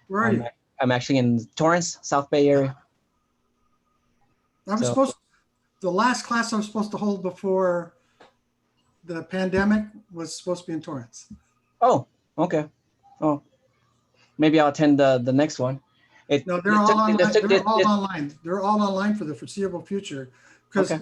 Speaker 8: Where are you?
Speaker 16: I'm actually in Torrance, South Bay area.
Speaker 8: The last class I was supposed to hold before the pandemic was supposed to be in Torrance.
Speaker 16: Oh, okay. Oh, maybe I'll attend the next one.
Speaker 8: No, they're all online. They're all online for the foreseeable future because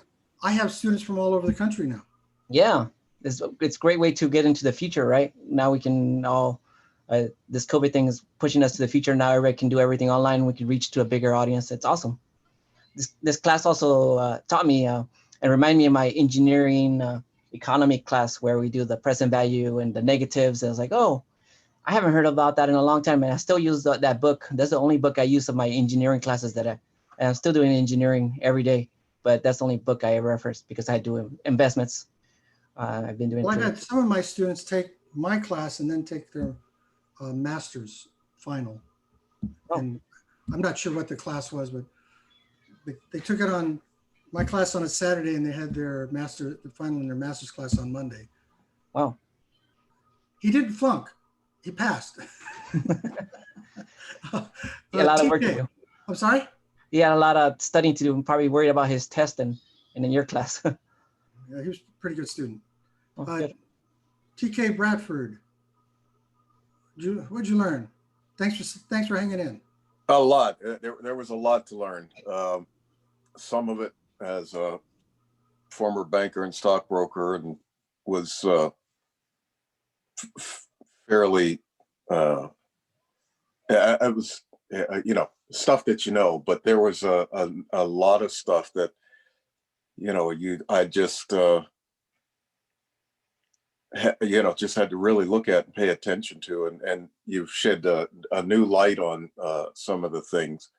Speaker 8: I have students from all over the country now.
Speaker 16: Yeah, it's a great way to get into the future, right? Now we can all, this COVID thing is pushing us to the future. Now everybody can do everything online. We can reach to a bigger audience. It's awesome. This class also taught me and remind me of my engineering economy class where we do the present value and the negatives. And I was like, oh, I haven't heard about that in a long time, and I still use that book. That's the only book I use of my engineering classes and I'm still doing engineering every day, but that's the only book I reference because I do investments. I've been doing.
Speaker 8: Well, I've had some of my students take my class and then take their master's final.
Speaker 16: Oh.
Speaker 8: And I'm not sure what the class was, but they took it on my class on a Saturday, and they had their the final in their master's class on Monday.
Speaker 16: Wow.
Speaker 8: He didn't flunk. He passed.
Speaker 16: A lot of work to do.
Speaker 8: I'm sorry?
Speaker 16: He had a lot of studying to do. I'm probably worried about his test and in your class.
Speaker 8: Yeah, he was a pretty good student.
Speaker 16: Oh, good.
Speaker 8: TK Bradford, what'd you learn? Thanks for hanging in.
Speaker 3: A lot. There was a lot to learn. Some of it as a former banker and stockbroker, and was fairly. It was stuff that but there was a lot of stuff that I just just had to really look at and pay attention to, and you've shed a new light on some of the things,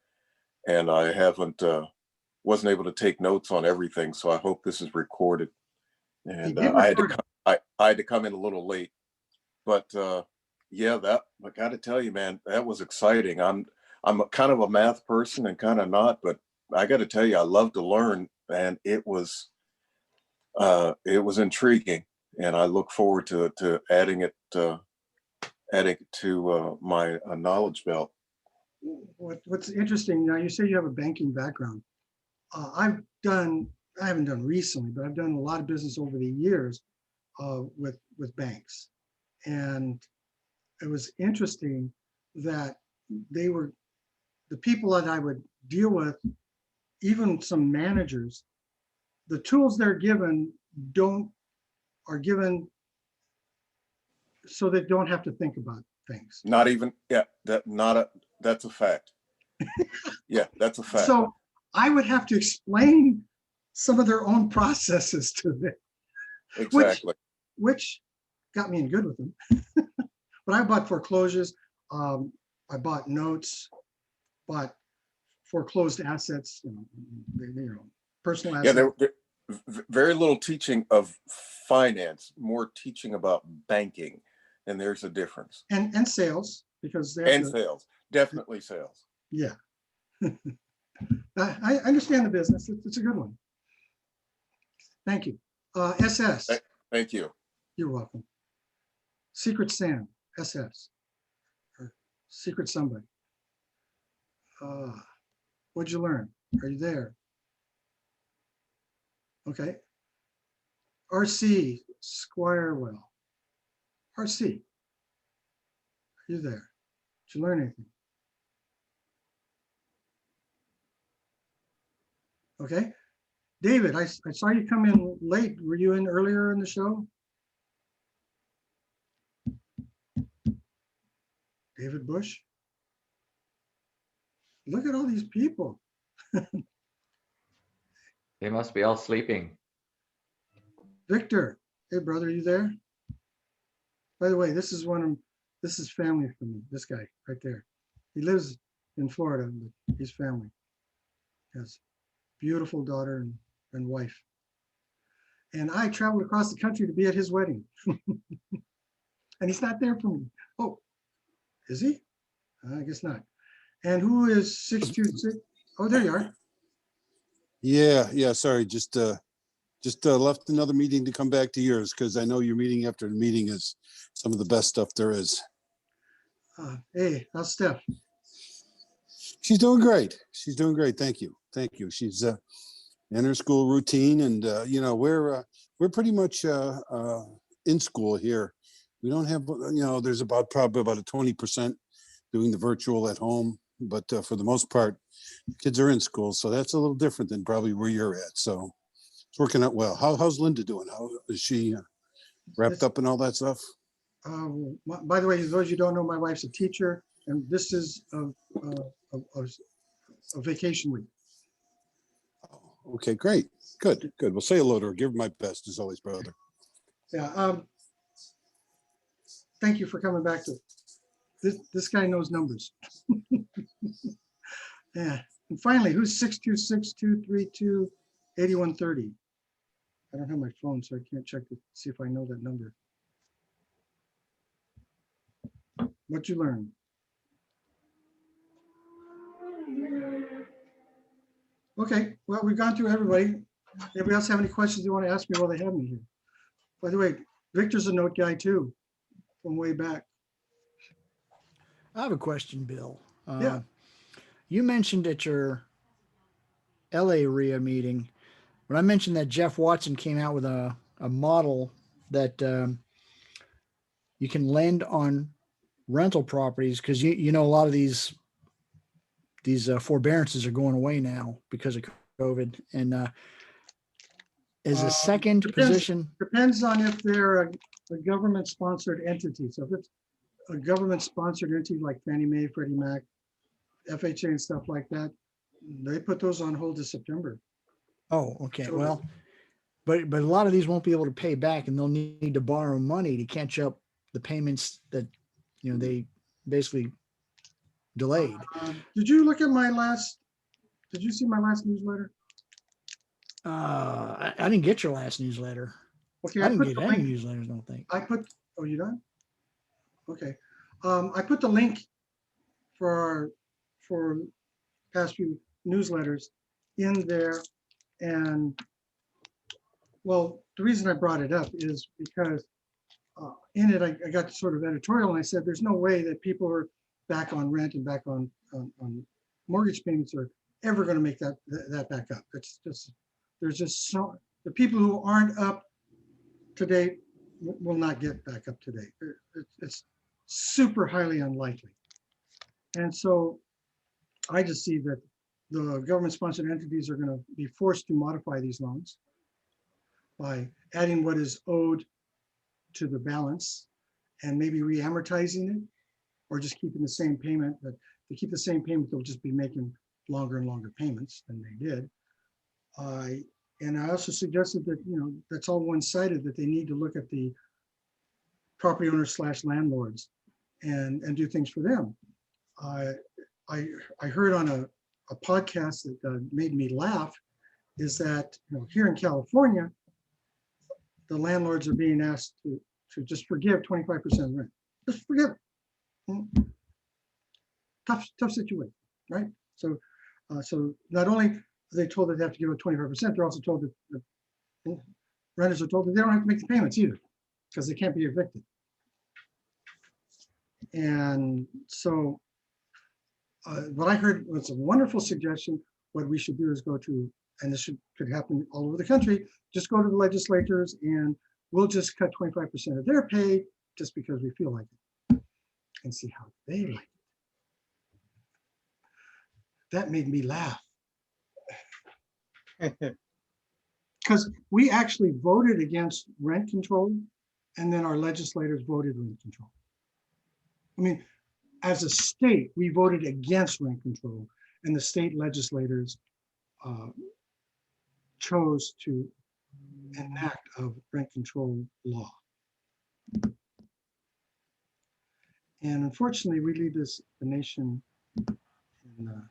Speaker 3: and I wasn't able to take notes on everything, so I hope this is recorded. And I had to come in a little late, but yeah, I got to tell you, man, that was exciting. I'm kind of a math person and kind of not, but I got to tell you, I love to learn, and it was intriguing, and I look forward to adding it to my knowledge belt.
Speaker 8: What's interesting now, you say you have a banking background. I haven't done recently, but I've done a lot of business over the years with banks, and it was interesting that the people that I would deal with, even some managers, the tools they're given are given so they don't have to think about things.
Speaker 3: Not even, yeah, that's a fact. Yeah, that's a fact.
Speaker 8: So I would have to explain some of their own processes to them.
Speaker 3: Exactly.
Speaker 8: Which got me in good with them. But I bought foreclosures. I bought notes, bought foreclosed assets, personal assets.
Speaker 3: Yeah, there very little teaching of finance, more teaching about banking, and there's a difference.
Speaker 8: And sales, because
Speaker 3: sales, definitely sales.
Speaker 8: Yeah. I understand the business. It's a good one. Thank you. SS.
Speaker 3: Thank you.
Speaker 8: You're welcome. Secret Sam, SS. Or Secret somebody. What'd you learn? Are you there? Okay. RC Squirewell. RC. Are you there? Did you learn anything? Okay. David, I saw you come in late. Were you in earlier in the show? David Bush. Look at all these people.
Speaker 4: They must be all sleeping.
Speaker 8: Victor, hey brother, are you there? By the way, this is family for me. This guy right there. He lives in Florida, but he's family. Has beautiful daughter and wife. And I traveled across the country to be at his wedding. And he's not there for me. Oh, is he? I guess not. And who is 626? Oh, there you are.
Speaker 11: Yeah. Sorry, just left another meeting to come back to yours because I know your meeting after the meeting is some of the best stuff there is.
Speaker 8: Hey, how's Steph?
Speaker 11: She's doing great. Thank you. She's in her school routine, and we're pretty much in school here. We don't have, there's probably about a 20% doing the virtual at home, but for the most part, kids are in school, so that's a little different than probably where you're at. So it's working out well. How's Linda doing? How is she wrapped up in all that stuff?
Speaker 8: By the way, those you don't know, my wife's a teacher, and this is a vacation week.
Speaker 11: Okay, great. Good, good. Well, say hello to her. Give her my best as always, brother.
Speaker 8: Yeah. Thank you for coming back to this. This guy knows numbers. Yeah. And finally, who's 626-232-8130? I don't have my phone, so I can't check to see if I know that number. What'd you learn? Okay, well, we've gone through everybody. Anybody else have any questions you want to ask me while they have me here? By the way, Victor's a note guy too, from way back.
Speaker 1: I have a question, Bill.
Speaker 8: Yeah.
Speaker 1: You mentioned at your LA REIA meeting, when I mentioned that Jeff Watson came out with a model that you can lend on rental properties, because you know a lot of these forbearances are going away now because of COVID, and as a second position.
Speaker 8: Depends on if they're a government-sponsored entity. So if it's a government-sponsored entity like Fannie Mae, Freddie Mac, FHA and stuff like that, they put those on hold to September.
Speaker 1: Oh, okay. Well, but a lot of these won't be able to pay back, and they'll need to borrow money to catch up the payments that they basically delayed.
Speaker 8: Did you look at my last? Did you see my last newsletter?
Speaker 1: I didn't get your last newsletter.
Speaker 8: Okay,
Speaker 1: I didn't get any newsletters, I don't think.
Speaker 8: I put. Oh, you done? Okay. I put the link for past few newsletters in there, and well, the reason I brought it up is because in it I got sort of editorial, and I said there's no way that people are back on rent and back on mortgage payments are ever going to make that back up. It's just there's just so the people who aren't up to date will not get back up to date. It's super highly unlikely. And so I just see that the government-sponsored entities are going to be forced to modify these loans by adding what is owed to the balance and maybe re-amortizing it, or just keeping the same payment. But if they keep the same payment, they'll just be making longer and longer payments than they did. And I also suggested that, that's all one-sided, that they need to look at the property owners / landlords and do things for them. I heard on a podcast that made me laugh is that here in California, the landlords are being asked to just forgive 25% rent. Just forgive it. Tough situation, right? So not only are they told that they have to give it 25%, they're also told that renters are told that they don't have to make the payments either because they can't be evicted. And so what I heard was a wonderful suggestion. What we should do is go to, and this could happen all over the country, just go to the legislators and we'll just cut 25% of their pay just because we feel like it and see how they like it. That made me laugh. Because we actually voted against rent control and then our legislators voted rent control. I mean, as a state, we voted against rent control and the state legislators chose to enact a rent control law. And unfortunately, we leave the nation in,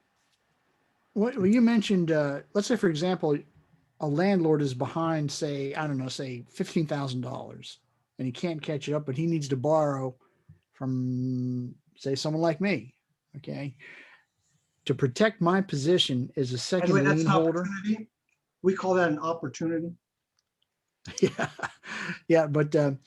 Speaker 1: Well, you mentioned, let's say, for example, a landlord is behind, say, I don't know, say $15,000, and he can't catch it up, but he needs to borrow from, say, someone like me, okay? To protect my position as a second lien holder.
Speaker 8: We call that an opportunity.
Speaker 1: Yeah, but to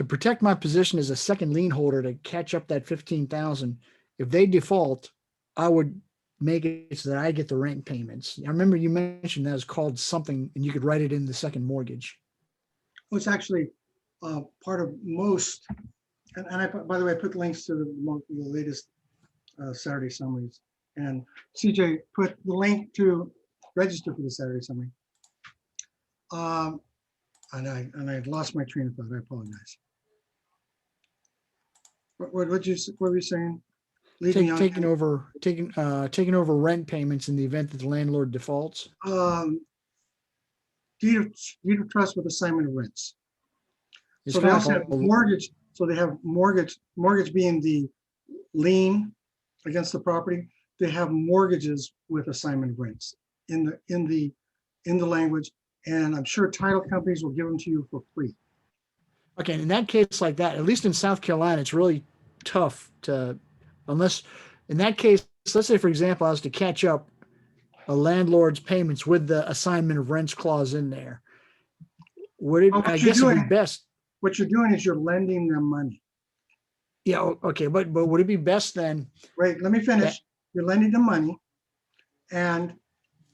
Speaker 1: protect my position as a second lien holder to catch up that $15,000, if they default, I would make it so that I get the rent payments. I remember you mentioned that was called something, and you could write it in the second mortgage.
Speaker 8: Well, it's actually part of most, and I, by the way, I put links to the latest Saturday summaries, and CJ put the link to register for the Saturday summary. And I lost my train of thought. I apologize. What were you saying?
Speaker 1: Taking over rent payments in the event that the landlord defaults.
Speaker 8: deed of trust with assignment of rents.
Speaker 1: It's
Speaker 8: So they
Speaker 1: kinda
Speaker 8: also have
Speaker 1: called-
Speaker 8: mortgage, so they have mortgage being the lien against the property. They have mortgages with assignment of rents in the language. And I'm sure title companies will give them to you for free.
Speaker 1: Okay, in that case like that, at least in South Carolina, it's really tough to, unless, in that case, let's say, for example, I was to catch up a landlord's payments with the assignment of rents clause in there. Would it,
Speaker 8: Well, what
Speaker 1: I
Speaker 8: you're
Speaker 1: guess it'd be
Speaker 8: doing-
Speaker 1: best.
Speaker 8: What you're doing is you're lending them money.
Speaker 1: Yeah, okay, but would it be best then?
Speaker 8: Wait, let me finish. You're lending them money and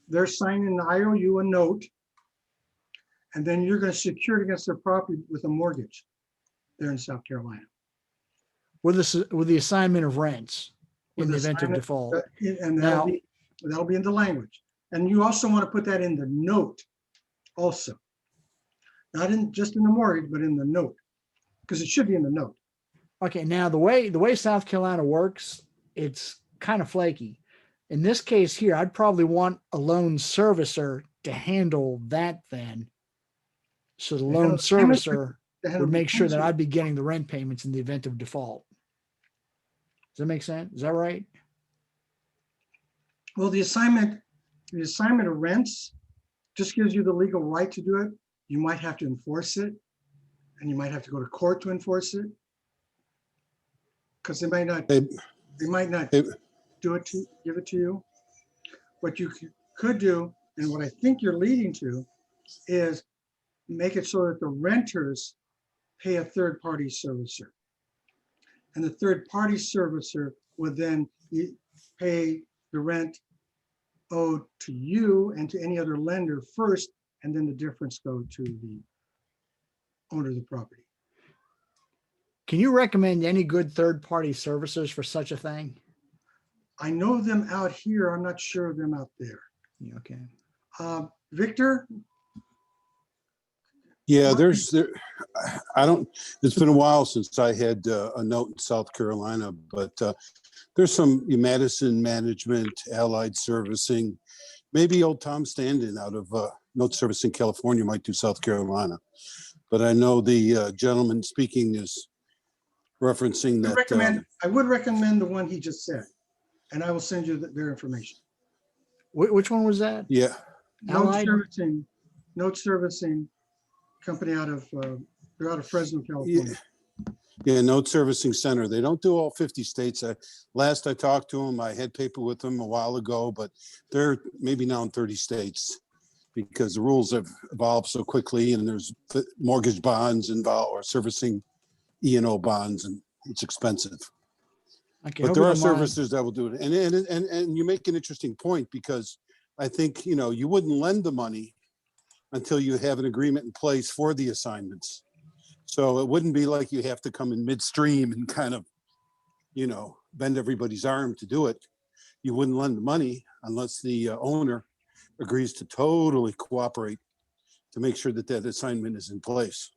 Speaker 8: they're signing an IOU, a note. And then you're going to secure it against their property with a mortgage there in South Carolina.
Speaker 1: With the assignment of rents in
Speaker 8: With
Speaker 1: the event of
Speaker 8: assignment-
Speaker 1: default.
Speaker 8: And that'll be in the language. And you also want to put that in the note also. Not just in the mortgage, but in the note, because it should be in the note.
Speaker 1: Okay, now the way South Carolina works, it's kind of flaky. In this case here, I'd probably want a loan servicer to handle that then. So the
Speaker 8: handle
Speaker 1: loan
Speaker 8: the payments,
Speaker 1: servicer
Speaker 8: they handle
Speaker 1: would
Speaker 8: the
Speaker 1: make sure that
Speaker 8: payments.
Speaker 1: I'd be getting the rent payments in the event of default. Does that make sense? Is that right?
Speaker 8: Well, the assignment of rents just gives you the legal right to do it. You might have to enforce it, and you might have to go to court to enforce it. Because they might not do it to give it to you. What you could do, and what I think you're leading to, is make it so that the renters pay a third-party servicer. And the third-party servicer would then pay the rent owed to you and to any other lender first, and then the difference go to the owner of the property.
Speaker 1: Can you recommend any good third-party servicers for such a thing?
Speaker 8: I know them out here. I'm not sure of them out there.
Speaker 1: Yeah, okay.
Speaker 8: Victor?
Speaker 11: Yeah, it's been a while since I had a note in South Carolina, but there's some Madison Management, Allied Servicing, maybe old Tom Standen out of Note Servicing California might do South Carolina. But I know the gentleman speaking is referencing that.
Speaker 8: I would recommend the one he just said, and I will send you their information.
Speaker 1: Which one was that?
Speaker 11: Yeah.
Speaker 8: Note servicing company they're out of Fresno, California.
Speaker 11: Yeah, Note Servicing Center. They don't do all 50 states. Last I talked to them, I had paper with them a while ago, but they're maybe now in 30 states because the rules have evolved so quickly, and there's mortgage bonds involved or servicing E&O bonds, and it's expensive.
Speaker 1: Okay,
Speaker 11: but there are servicers that will do it. And you make an interesting point, because I think, you wouldn't lend the money until you have an agreement in place for the assignments. So it wouldn't be like you have to come in midstream and kind of, bend everybody's arm to do it. You wouldn't lend the money unless the owner agrees to totally cooperate to make sure that assignment is in place.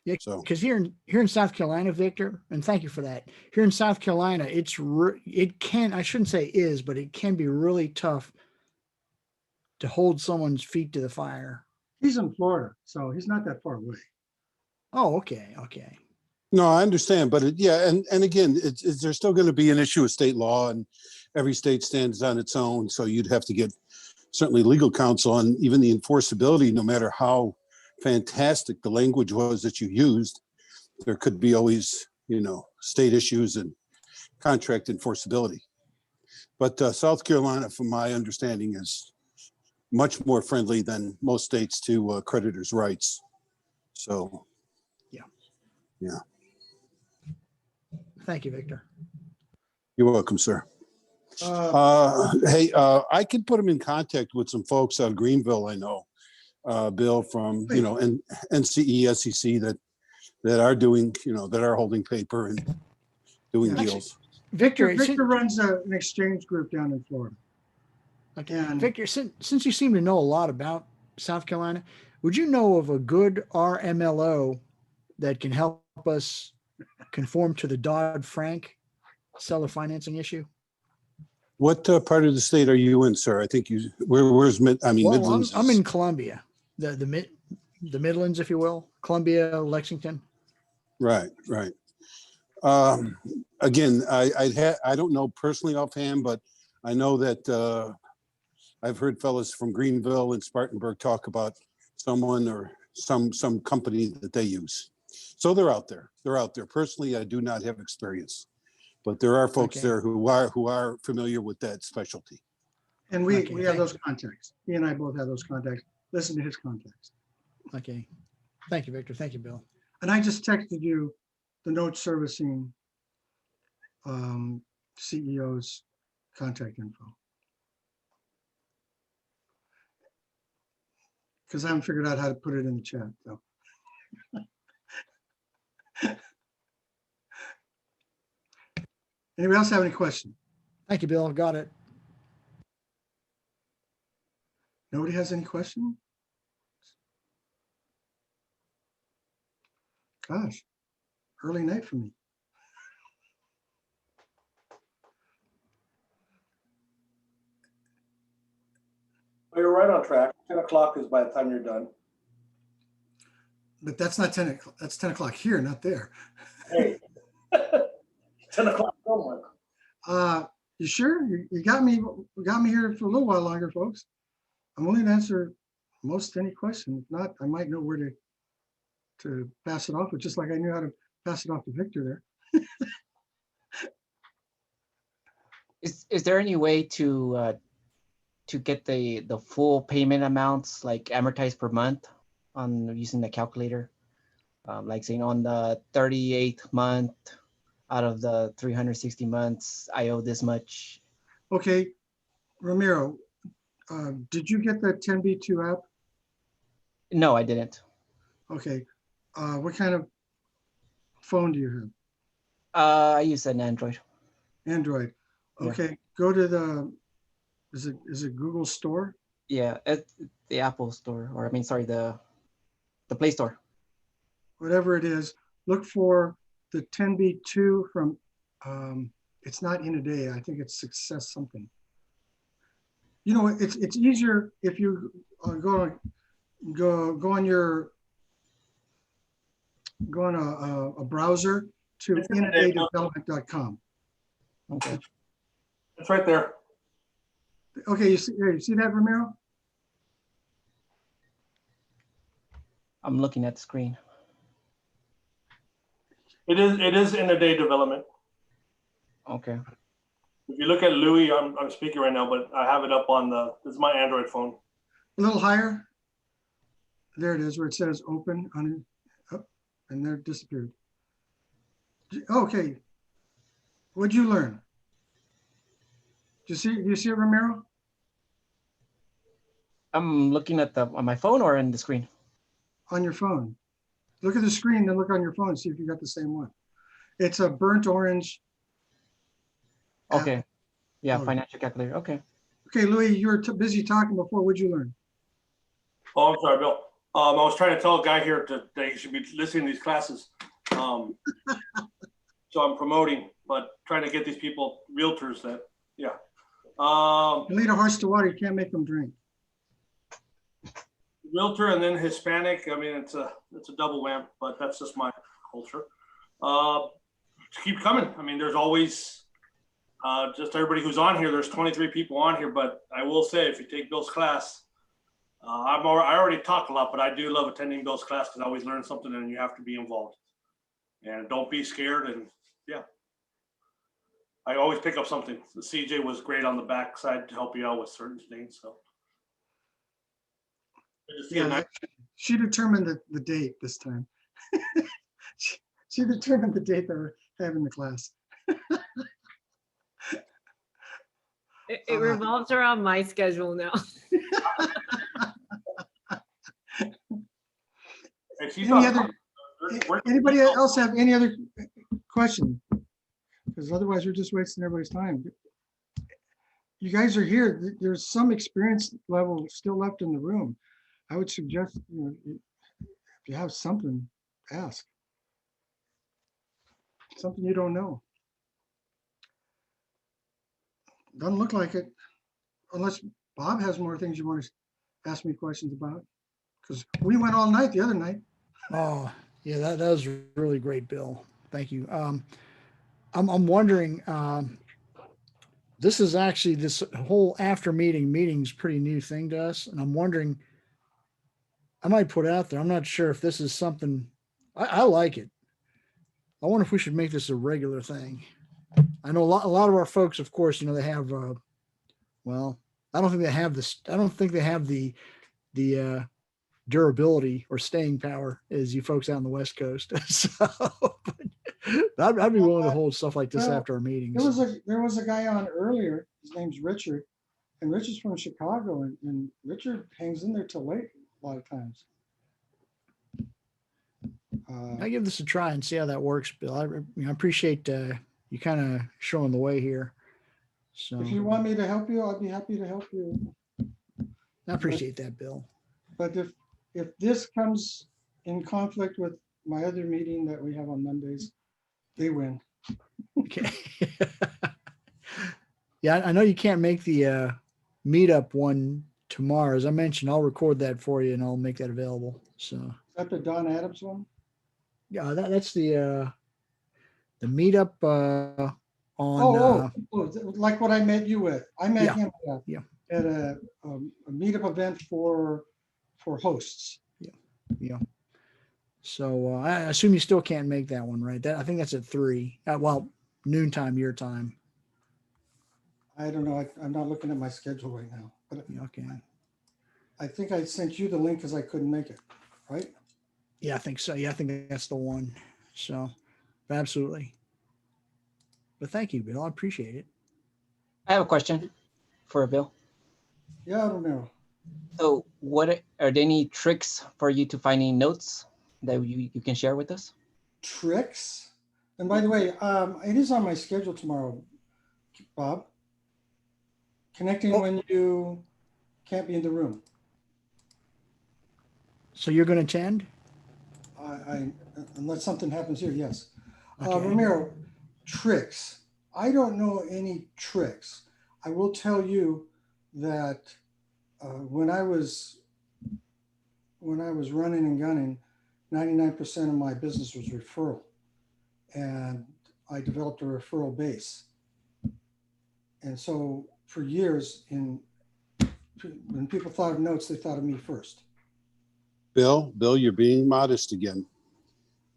Speaker 1: Yeah, because here in South Carolina, Victor, and thank you for that. Here in South Carolina, I shouldn't say is, but it can be really tough to hold someone's feet to the fire.
Speaker 8: He's in Florida, so he's not that far away.
Speaker 1: Oh, okay.
Speaker 11: No, I understand, but and again, there's still going to be an issue of state law, and every state stands on its own. So you'd have to get certainly legal counsel, and even the enforceability, no matter how fantastic the language was that you used, there could be always, state issues and contract enforceability. But South Carolina, from my understanding, is much more friendly than most states to creditors' rights. So, yeah.
Speaker 1: Thank you, Victor.
Speaker 11: You're welcome, sir. Hey, I can put him in contact with some folks out of Greenville. I know, Bill, from and NCE, SEC that are doing, that are holding paper and doing deals.
Speaker 1: Victor
Speaker 8: runs an exchange group down in Florida.
Speaker 1: Okay, Victor, since you seem to know a lot about South Carolina, would you know of a good RMLO that can help us conform to the Dodd-Frank seller financing issue?
Speaker 11: What part of the state are you in, sir? I think you, where's
Speaker 1: Well,
Speaker 11: Midlands?
Speaker 1: I'm
Speaker 11: is-
Speaker 1: in Columbia, the Midlands, if you will, Columbia, Lexington.
Speaker 11: Right, right. Again, I don't know personally offhand, but I know that I've heard fellas from Greenville and Spartanburg talk about someone or some company that they use. So they're out there. They're out there. Personally, I do not have experience, but there are folks
Speaker 1: Okay.
Speaker 11: there who are familiar with that specialty.
Speaker 8: And we
Speaker 1: Okay,
Speaker 8: have
Speaker 1: thank
Speaker 8: those contacts. He and I both have those contacts. Listen to his contacts.
Speaker 1: Okay. Thank you, Victor. Thank you, Bill.
Speaker 8: And I just texted you the note servicing CEO's contact info. Because I haven't figured out how to put it in the chat, though. Anybody else have any questions?
Speaker 1: Thank you, Bill. Got it.
Speaker 8: Nobody has any question? Gosh, early night for me.
Speaker 13: Well, you're right on track. 10 o'clock is by the time you're done.
Speaker 8: But that's not 10 o'clock. That's 10 o'clock here, not there.
Speaker 13: Hey, 10 o'clock somewhere.
Speaker 8: You sure? You got me here for a little while longer, folks. I'm willing to answer most any question. If not, I might know where to pass it off, but just like I knew how to pass it off to Victor there.
Speaker 16: Is there any way to get the full payment amounts like amortized per month on using the calculator? Like saying on the 38th month out of the 360 months, I owe this much.
Speaker 8: Okay, Ramiro, did you get the 10B2 app?
Speaker 16: No, I didn't.
Speaker 8: Okay, what kind of phone do you have?
Speaker 16: I use an Android.
Speaker 8: Android.
Speaker 16: Yeah.
Speaker 8: Okay, go to the, is it Google Store?
Speaker 16: Yeah, at the Apple Store, or I mean, sorry, the Play Store.
Speaker 8: Whatever it is, look for the 10B2 from, it's not In a Day, I think it's Success something. You know, it's easier if you go on a browser to inadaydevelopment.com.
Speaker 16: Okay.
Speaker 13: It's right there.
Speaker 8: Okay, you see that, Ramiro?
Speaker 16: I'm looking at the screen.
Speaker 13: It is in a day development.
Speaker 16: Okay.
Speaker 13: If you look at Louis, I'm speaking right now, but I have it up on this is my Android phone.
Speaker 8: A little higher. There it is, where it says open on it. Oh, and there it disappeared. Okay. What'd you learn? Do you see it, Ramiro?
Speaker 16: I'm looking at on my phone or on the screen?
Speaker 8: On your phone. Look at the screen, then look on your phone, see if you got the same one. It's a burnt orange.
Speaker 16: Okay. Yeah,
Speaker 8: Oh.
Speaker 16: financial calculator. Okay.
Speaker 8: Okay, Louis, you were busy talking before. What'd you learn?
Speaker 13: Oh, I'm sorry, Bill. I was trying to tell a guy here that he should be listening to these classes. So I'm promoting, but trying to get these people, realtors that, yeah.
Speaker 8: You lead a horse to water, you can't make them drink.
Speaker 13: Realtor and then Hispanic. I mean, it's a double whammy, but that's just my culture. Keep coming. I mean, there's always just everybody who's on here. There's 23 people on here, but I will say, if you take Bill's class, I already talk a lot, but I do love attending Bill's class because I always learn something, and you have to be involved. And don't be scared. And yeah, I always pick up something. The CJ was great on the backside to help you out with certain things. So.
Speaker 8: Yeah, she determined the date this time. she determined the date that we're having the class.
Speaker 6: It revolves around my schedule now.
Speaker 8: Anybody else have any other question? Because otherwise we're just wasting everybody's time. You guys are here. There's some experience level still left in the room. I would suggest, if you have something, ask. Something you don't know. Doesn't look like it, unless Bob has more things you want to ask me questions about. Because we went all night the other night.
Speaker 1: Oh, yeah, that was really great, Bill. Thank you. I'm wondering, this is actually, this whole after meeting's pretty new thing to us. And I'm wondering, I might put out there, I'm not sure if this is something, I like it. I wonder if we should make this a regular thing. I know a lot of our folks, of course, they have, well, I don't think they have this. I don't think they have the durability or staying power as you folks out on the West Coast. So I'd be willing to hold stuff like this
Speaker 8: Well,
Speaker 1: after our meetings.
Speaker 8: There was a guy on earlier, his name's Richard, and Richard's from Chicago, and Richard hangs in there till late a lot of times.
Speaker 1: I give this a try and see how that works, Bill. I appreciate you kind of showing the way here. So
Speaker 8: If you want me to help you, I'd be happy to help you.
Speaker 1: I appreciate that, Bill.
Speaker 8: But if this comes in conflict with my other meeting that we have on Mondays, they win.
Speaker 1: Okay. Yeah, I know you can't make the meetup one tomorrow. As I mentioned, I'll record that for you and I'll make that available. So
Speaker 8: Is that the Don Adams one?
Speaker 1: yeah, that's the meetup on.
Speaker 8: Like what I met you with. I met
Speaker 1: Yeah,
Speaker 8: him
Speaker 1: yeah.
Speaker 8: at a meetup event for hosts.
Speaker 1: Yeah. So I assume you still can't make that one, right? I think that's at 3. Well, noontime your time.
Speaker 8: I don't know. I'm not looking at my schedule right now, but
Speaker 1: Okay.
Speaker 8: I think I sent you the link because I couldn't make it, right?
Speaker 1: Yeah, I think so. Yeah, I think that's the one. So absolutely. But thank you, Bill. I appreciate it.
Speaker 16: I have a question for Bill.
Speaker 8: Yeah, I don't know.
Speaker 16: So what are there any tricks for you to finding notes that you can share with us?
Speaker 8: Tricks? And by the way, it is on my schedule tomorrow, Bob. Connecting when you can't be in the room.
Speaker 1: So you're going to attend?
Speaker 8: I unless something happens here, yes.
Speaker 1: Okay.
Speaker 8: Ramiro, tricks. I don't know any tricks. I will tell you that when I was running and gunning, 99% of my business was referral, and I developed a referral base. And so for years, when people thought of notes, they thought of me first.
Speaker 11: Bill, you're being modest again.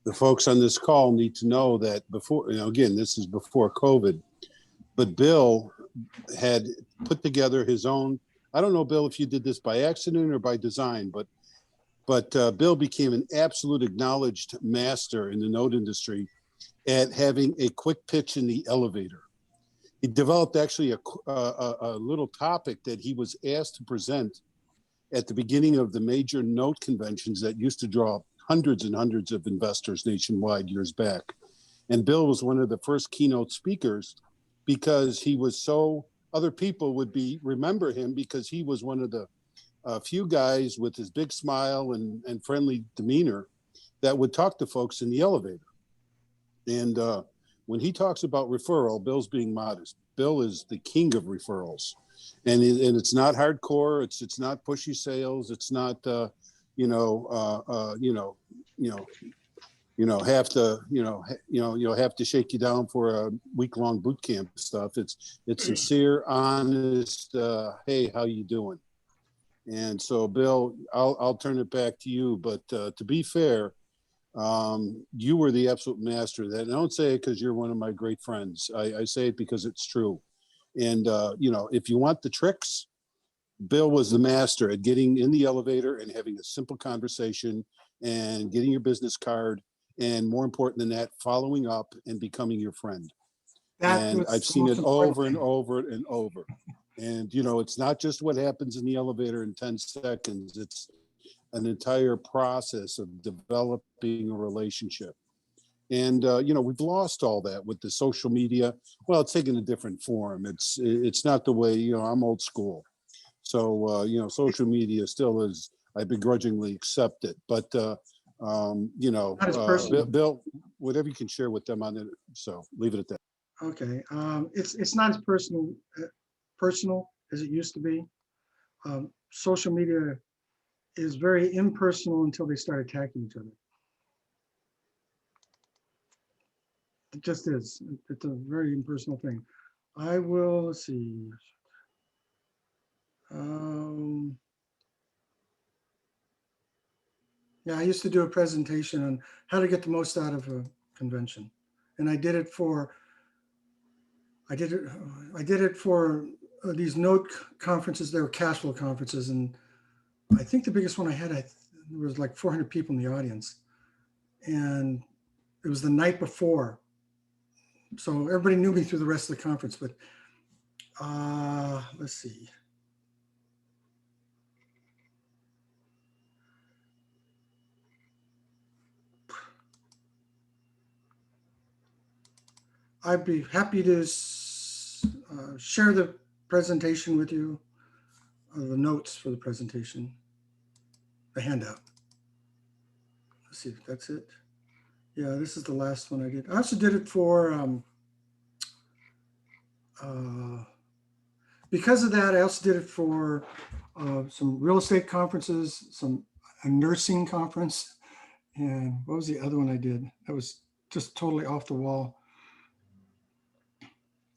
Speaker 11: The folks on this call need to know that before, again, this is before COVID, but Bill had put together his own, I don't know, Bill, if you did this by accident or by design, but Bill became an absolute acknowledged master in the note industry at having a quick pitch in the elevator. He developed actually a little topic that he was asked to present at the beginning of the major note conventions that used to draw hundreds and hundreds of investors nationwide years back. And Bill was one of the first keynote speakers because he was so, other people would remember him because he was one of the few guys with his big smile and friendly demeanor that would talk to folks in the elevator. And when he talks about referral, Bill's being modest. Bill is the king of referrals. And it's not hardcore. It's not pushy sales. It's not have to shake you down for a week-long boot camp stuff. It's sincere, honest. Hey, how you doing? And so, Bill, I'll turn it back to you. But to be fair, you were the absolute master of that. And I don't say it because you're one of my great friends. I say it because it's true. And if you want the tricks, Bill was the master at getting in the elevator and having a simple conversation and getting your business card. And more important than that, following up and becoming your friend. And I've seen it over and over and over. And, it's not just what happens in the elevator in 10 seconds. It's an entire process of developing a relationship. And, we've lost all that with the social media. Well, it's taken a different form. It's not the way, I'm old school. So, social media still is, I begrudgingly accept it. But, Bill, whatever you can share with them on it. So leave it at that.
Speaker 8: Okay. It's not as personal personal as it used to be. Social media is very impersonal until they start attacking each other. It just is. It's a very impersonal thing. I will, let's see. Yeah, I used to do a presentation on how to get the most out of a convention. And I did it for these note conferences. They were cash flow conferences. And I think the biggest one I had, there was like 400 people in the audience. And it was the night before. So everybody knew me through the rest of the conference, but let's see. I'd be happy to share the presentation with you, the notes for the presentation, the handout. Let's see if that's it. Yeah, this is the last one I did. I also did it for, because of that, I also did it for some real estate conferences, a nursing conference, and what was the other one I did? That was just totally off the wall.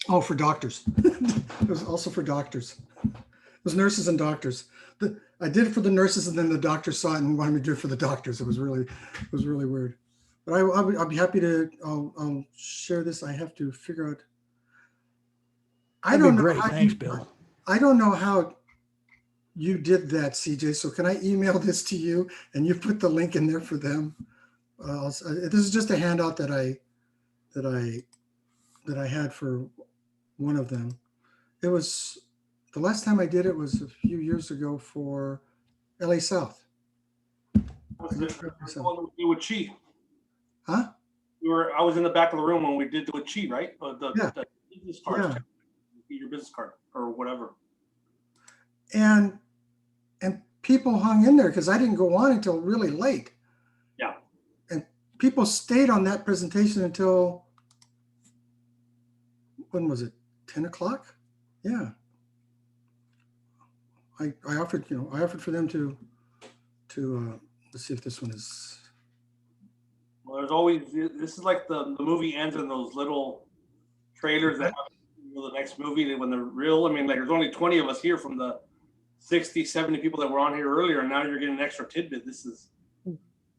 Speaker 8: Oh, for doctors. It was also for doctors. It was nurses and doctors. I did it for the nurses, and then the doctors saw it and wanted me to do it for the doctors. It was really weird. But I'll be happy to. I'll share this. I have to figure out. I don't know.
Speaker 1: Great. Thanks, Bill.
Speaker 8: I don't know how you did that, CJ. So can I email this to you and you put the link in there for them? This is just a handout that I had for one of them. It was the last time I did it was a few years ago for LA South.
Speaker 13: With Chi.
Speaker 8: Huh?
Speaker 13: I was in the back of the room when we did with Chi, right? The business cards.
Speaker 8: Yeah.
Speaker 13: Your business card or whatever.
Speaker 8: And people hung in there because I didn't go on until really late.
Speaker 13: Yeah.
Speaker 8: And people stayed on that presentation until, when was it? 10 o'clock? Yeah. I offered for them to let's see if this one is.
Speaker 13: Well, there's always, this is like the movie ends in those little trailers that have the next movie when they're real. I mean, like there's only 20 of us here from the 60, 70 people that were on here earlier, and now you're getting an extra tidbit. This is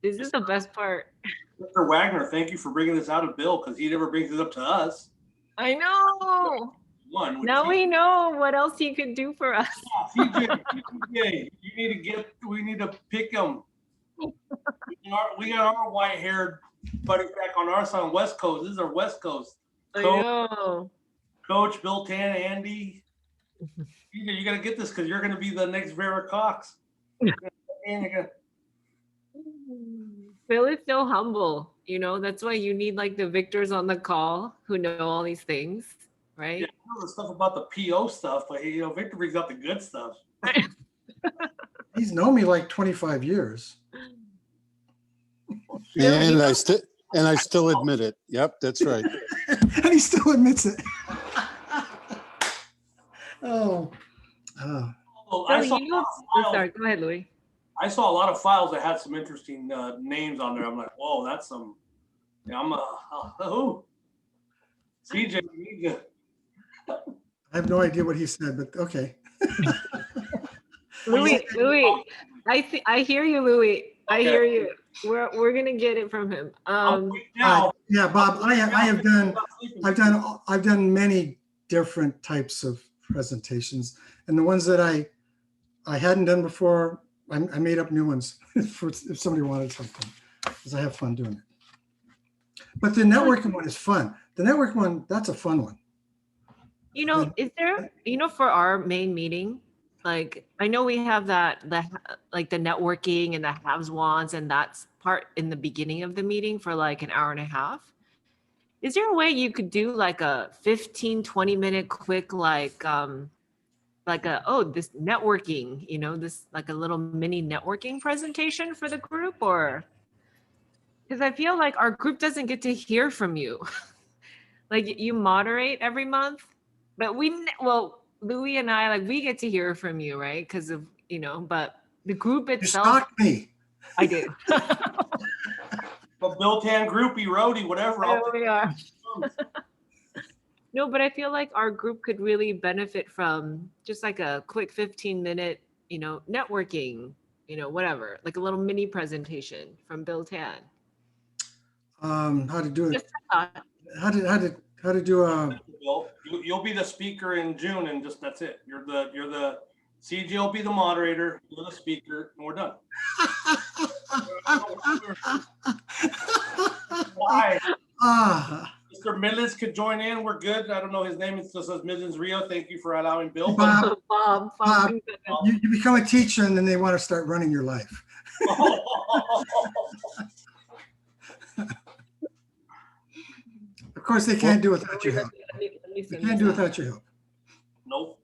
Speaker 6: the best part.
Speaker 13: Mr. Wagner, thank you for bringing this out of Bill, because he never brings it up to us.
Speaker 6: I know. Now we know what else he could do for us.
Speaker 13: CJ, we need to pick him. We got our white-haired buddy back on our side, West Coast. This is our West Coast.
Speaker 6: I know.
Speaker 13: Coach Bill Tan, Andy. You got to get this because you're going to be the next Vera Cox.
Speaker 6: Bill is so humble. That's why you need like the Victors on the call who know all these things, right?
Speaker 13: Yeah, I know the stuff about the PO stuff, but Victor brings out the good stuff.
Speaker 8: He's known me like 25 years.
Speaker 11: And I still admit it. Yep, that's right.
Speaker 8: And he still admits it.
Speaker 6: Sorry, go ahead, Louis.
Speaker 13: I saw a lot of files that had some interesting names on there. I'm like, whoa, that's some. Yeah, who? CJ.
Speaker 8: I have no idea what he said, but okay.
Speaker 6: Louis, I hear you, Louis. I hear you. We're gonna get it from him.
Speaker 8: Yeah, Bob. I've done many different types of presentations, and the ones that I hadn't done before, I made up new ones if somebody wanted something, because I have fun doing it. But the networking one is fun. The networking one, that's a fun one.
Speaker 6: Is there, for our main meeting, like I know we have the networking and the haves wants, and that's part in the beginning of the meeting for like an hour and a half. Is there a way you could do like a 15-20 minute quick this networking, this like a little mini networking presentation for the group? Or because I feel like our group doesn't get to hear from you. Like you moderate every month, but Louis and I, like, we get to hear from you, right? Because of, you know, but the group
Speaker 2: You
Speaker 6: itself.
Speaker 2: stalked me.
Speaker 6: I do.
Speaker 13: But Bill Tan groupie, roadie, whatever.
Speaker 6: There we are. No, but I feel like our group could really benefit from just like a quick 15-minute, you know, networking, you know, whatever, like a little mini presentation from Bill Tan.
Speaker 2: How to do it?
Speaker 6: Just a thought.
Speaker 2: How to do a.
Speaker 13: Bill, you'll be the speaker in June, and just that's it. You're the CJ will be the moderator. You're the speaker, and we're done. Why? Mr. Midlands could join in. We're good. I don't know his name. It still says Midlands REIA. Thank you for allowing Bill.
Speaker 2: Bob,
Speaker 6: Bob,
Speaker 2: you become a teacher and then they want to start running your life. Of course, they can't do without your help. They can't do without your help.
Speaker 13: Nope.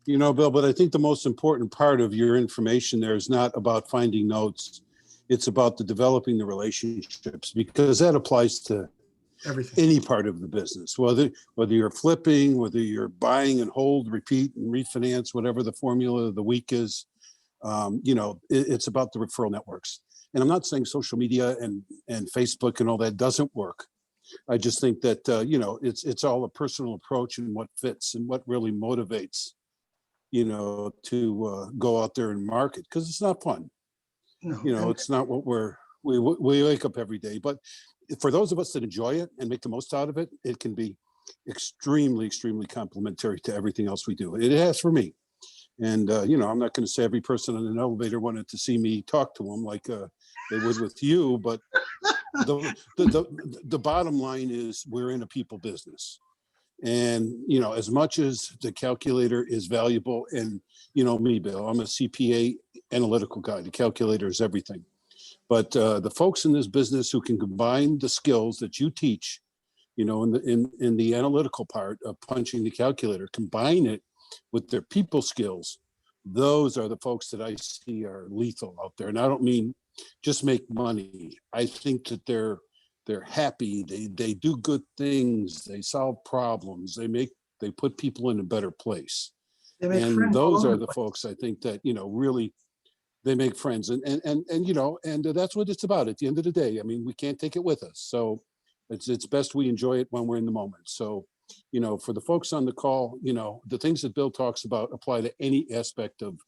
Speaker 11: You know, Bill, but I think the most important part of your information there is not about finding notes. It's about the developing the relationships, because that applies to
Speaker 2: everything,
Speaker 11: any part of the business, whether you're flipping, whether you're buying and hold, repeat and refinance, whatever the formula of the week is. You know, it's about the referral networks. And I'm not saying social media and Facebook and all that doesn't work. I just think that, you know, it's all a personal approach and what fits and what really motivates, you know, to go out there and market, because it's not fun.
Speaker 2: No,
Speaker 11: you know, it's not what we wake up every day. But for those of us that enjoy it and make the most out of it, it can be extremely, extremely complimentary to everything else we do. It has for me. And, you know, I'm not going to say every person in an elevator wanted to see me talk to them like they would with you. But the bottom line is we're in a people business. And, you know, as much as the calculator is valuable, and, you know, me, Bill, I'm a CPA analytical guy. The calculator is everything. But the folks in this business who can combine the skills that you teach, you know, in the analytical part of punching the calculator, combine it with their people skills, those are the folks that I see are lethal out there. And I don't mean just make money. I think that they're happy, they do good things, they solve problems, they put people in a better place. And those are the folks I think that, you know, really they make friends, and you know, and that's what it's about at the end of the day. I mean, we can't take it with us, so it's best we enjoy it when we're in the moment. So, you know, for the folks on the call, you know, the things that Bill talks about apply to any aspect of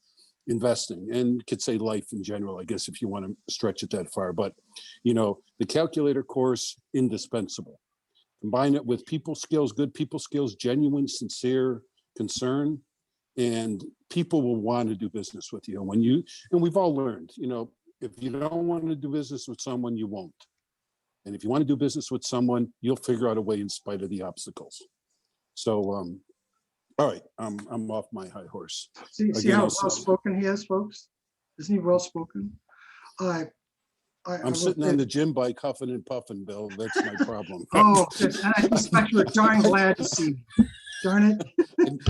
Speaker 11: investing, and could say life in general, I guess, if you want to stretch it that far. But, you know, the calculator course, indispensable. Combine it with people skills, good people skills, genuine, sincere concern, and people will want to do business with you. And we've all learned, you know, if you don't want to do business with someone, you won't. And if you want to do business with someone, you'll figure out a way in spite of the obstacles. So, all right, I'm off my high horse.
Speaker 2: See how well-spoken he is, folks? Isn't he well-spoken?
Speaker 11: I'm sitting on the gym bike, huffing and puffing, Bill. That's my problem.
Speaker 2: Oh, and I suspect you're darn glad to see me. Darn it.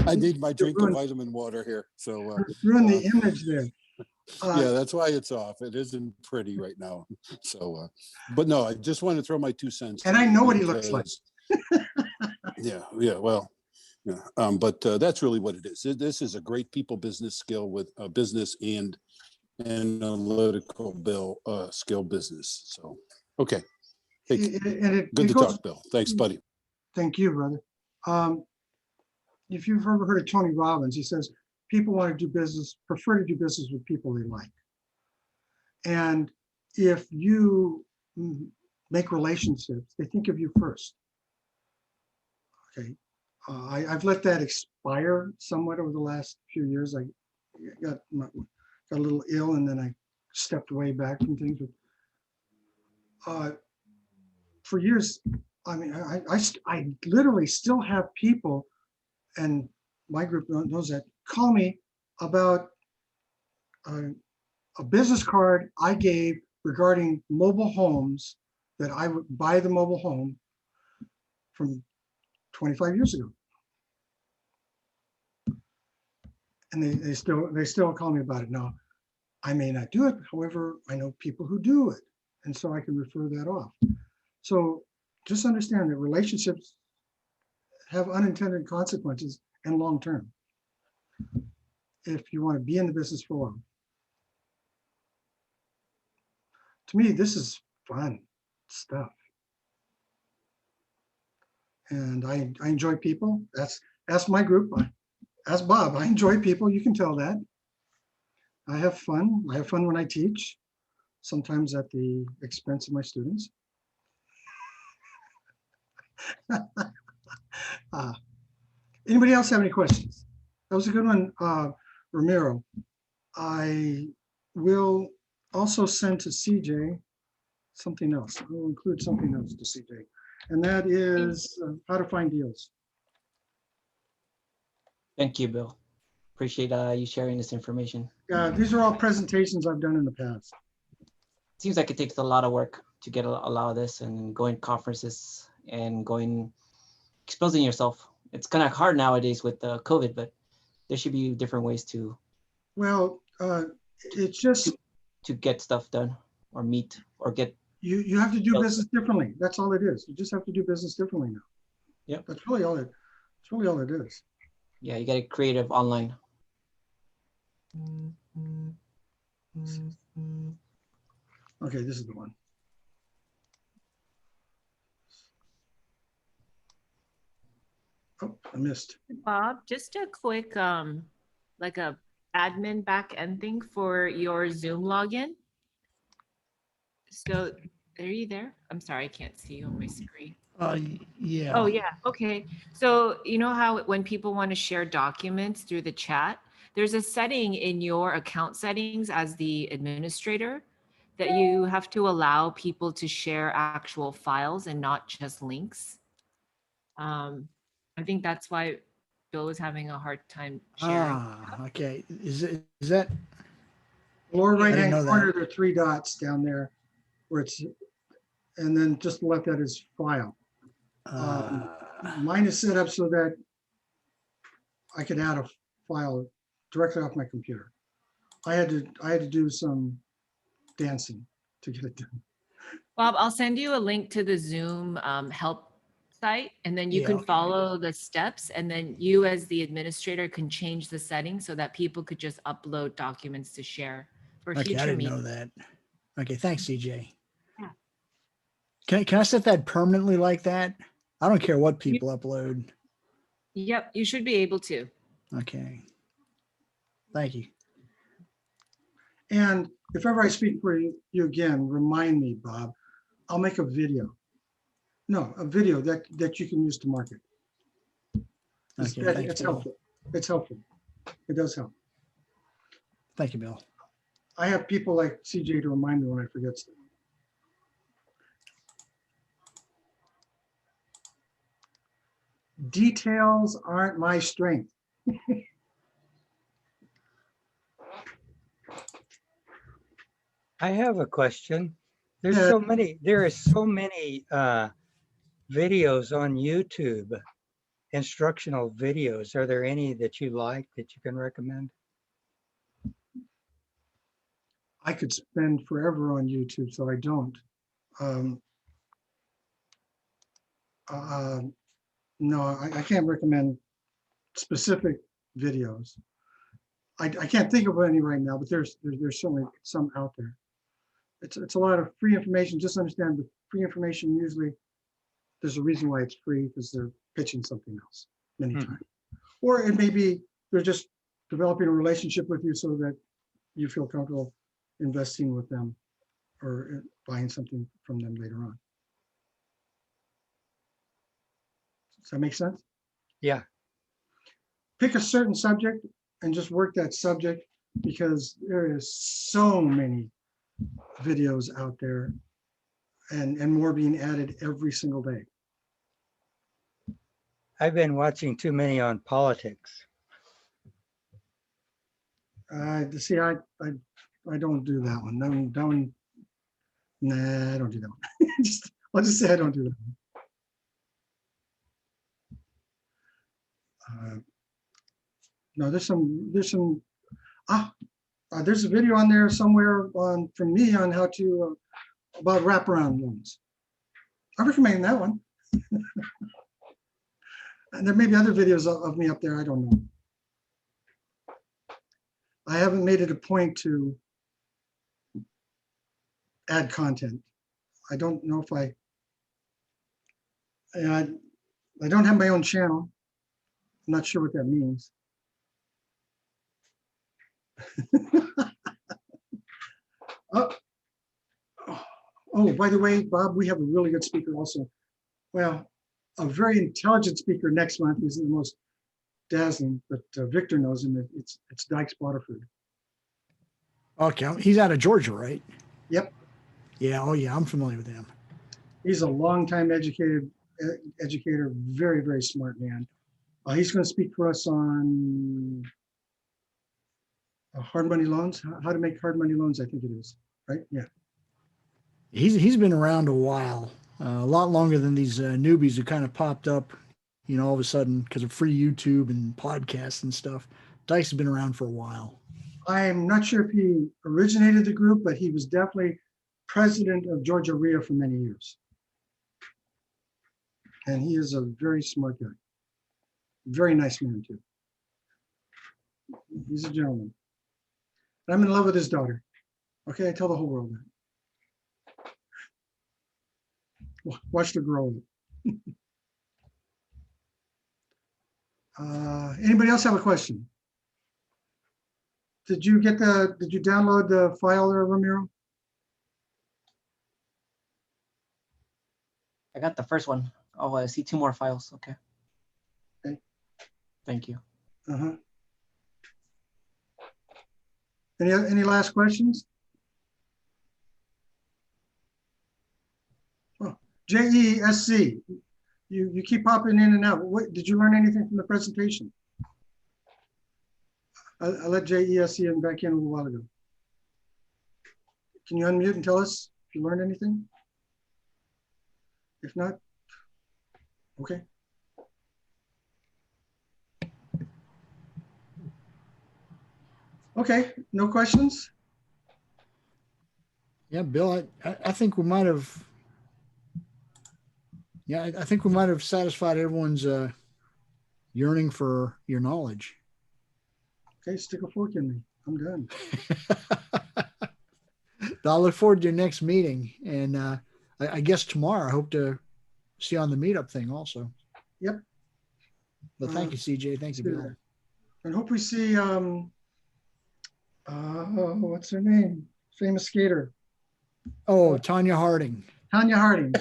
Speaker 11: I need my drink of vitamin water here. So
Speaker 2: ruin the image there.
Speaker 11: Yeah, that's why it's off. It isn't pretty right now. So, but no, I just want to throw my 2 cents.
Speaker 2: And I know what he looks like.
Speaker 11: Yeah, well, yeah. But that's really what it is. This is a great people business skill with a business and analytical skill business. So, okay. Good to talk, Bill. Thanks, buddy.
Speaker 2: Thank you, brother. If you've ever heard of Tony Robbins, he says, people want to do business, prefer to do business with people they like. And if you make relationships, they think of you first. Okay. I've let that expire somewhat over the last few years. I got a little ill, and then I stepped way back from things. But for years, I mean, I literally still have people, and my group knows that, call me about a business card I gave regarding mobile homes, that I would buy the mobile home from 25 years ago. And they still call me about it. Now, I may not do it. However, I know people who do it. And so I can refer that off. So just understand that relationships
Speaker 8: have unintended consequences and long-term if you want to be in the business for a while. To me, this is fun stuff. And I enjoy people. That's my group. Ask Bob. I enjoy people. You can tell that. I have fun. I have fun when I teach, sometimes at the expense of my students. Anybody else have any questions? That was a good one, Ramiro. I will also send to CJ something else. I will include something else to CJ, and that is how to find deals.
Speaker 16: Thank you, Bill. Appreciate you sharing this information.
Speaker 8: These are all presentations I've done in the past.
Speaker 16: Seems like it takes a lot of work to get a lot of this, and going to conferences and exposing yourself. It's kind of hard nowadays with COVID, but there should be different ways to.
Speaker 8: Well, it's just
Speaker 16: to get stuff done or meet or get.
Speaker 8: You have to do business differently. That's all it is. You just have to do business differently now.
Speaker 16: Yep.
Speaker 8: That's really all it. That's really all it is.
Speaker 16: Yeah, you got to get creative online.
Speaker 8: Okay, this is the one. Oh, I missed.
Speaker 6: Bob, just a quick, like a admin back end thing for your Zoom login. So are you there? I'm sorry, I can't see you on my screen.
Speaker 1: Yeah.
Speaker 6: Oh, yeah. Okay. So you know how when people want to share documents through the chat, there's a setting in your account settings as the administrator that you have to allow people to share actual files and not just links. I think that's why Bill was having a hard time sharing.
Speaker 1: Okay. Is that
Speaker 8: Lower right hand
Speaker 1: know
Speaker 8: corner,
Speaker 1: that.
Speaker 8: there are 3 dots down there where it's, and then just left that is file. Mine is set up so that I could add a file directly off my computer. I had to do some dancing to get it done.
Speaker 6: Bob, I'll send you a link to the Zoom help site, and then you can follow the steps, and then you as the administrator can change the settings so that people could just upload documents to share for
Speaker 1: Okay,
Speaker 6: future
Speaker 1: I didn't
Speaker 6: meetings.
Speaker 1: know that. Okay, thanks, CJ.
Speaker 6: Yeah.
Speaker 1: Can I set that permanently like that? I don't care what people upload.
Speaker 6: Yep, you should be able to.
Speaker 1: Okay. Thank you.
Speaker 8: And if ever I speak for you again, remind me, Bob, I'll make a video. No, a video that you can use to market.
Speaker 1: Okay, thanks,
Speaker 8: It's
Speaker 1: Bill.
Speaker 8: helpful. It's helpful. It does help.
Speaker 1: Thank you, Bill.
Speaker 8: I have people like CJ to remind me when I forget stuff. Details aren't my strength.
Speaker 14: I have a question. There
Speaker 8: Yeah.
Speaker 14: are so many videos on YouTube, instructional videos. Are there any that you like that you can recommend?
Speaker 8: I could spend forever on YouTube, so I don't. No, I can't recommend specific videos. I can't think of any right now, but there's certainly some out there. It's a lot of free information. Just understand the free information usually there's a reason why it's free, because they're pitching something else many times. Or it may be they're just developing a relationship with you so that you feel comfortable investing with them or buying something from them later on. Does that make sense?
Speaker 14: Yeah.
Speaker 8: Pick a certain subject and just work that subject, because there is so many videos out there and more being added every single day.
Speaker 14: I've been watching too many on politics.
Speaker 8: See, I don't do that one. That one, nah, I don't do that one. I'll just say I don't do that one. No, there's a video on there somewhere from me on how to about wraparound loans. I recommend that one. And there may be other videos of me up there. I don't know. I haven't made it a point to add content. I don't know if I don't have my own channel. I'm not sure what that means. Oh, by the way, Bob, we have a really good speaker also. Well, a very intelligent speaker next month. He's the most dazzling, but Victor knows him. It's Dykes Waterford.
Speaker 1: Okay, he's out of Georgia, right?
Speaker 8: Yep.
Speaker 1: Yeah. Oh, yeah. I'm familiar with him.
Speaker 8: He's a longtime educator, very, very smart man. He's going to speak for us on hard money loans, how to make hard money loans, I think it is, right? Yeah.
Speaker 1: He's been around a while, a lot longer than these newbies who kind of popped up, you know, all of a sudden because of free YouTube and podcasts and stuff. Dice has been around for a while.
Speaker 8: I'm not sure if he originated the group, but he was definitely president of Georgia REIA for many years. And he is a very smart guy. Very nice man, too. He's a gentleman. And I'm in love with his daughter. Okay, I tell the whole world that. Watch her grow up. Anybody else have a question? Did you download the file there, Ramiro?
Speaker 16: I got the first one. Oh, I see 2 more files. Okay.
Speaker 8: Okay.
Speaker 16: Thank you.
Speaker 8: Uh-huh. Any last questions? Oh, JESC. You keep popping in and out. What, did you learn anything from the presentation? I let JESC in back in a little while ago. Can you unmute and tell us if you learned anything? If not, okay. Okay, no questions?
Speaker 1: Yeah, Bill, I think we might have, I think we might have satisfied everyone's yearning for your knowledge.
Speaker 8: Okay, stick a fork in me. I'm done.
Speaker 1: I'll look forward to your next meeting. And I guess tomorrow I hope to see you on the meetup thing also.
Speaker 8: Yep.
Speaker 1: But thank you, CJ. Thank you, Bill.
Speaker 8: And hope we see, what's her name? Famous skater.
Speaker 1: Oh, Tanya Harding.
Speaker 8: Tanya Harding.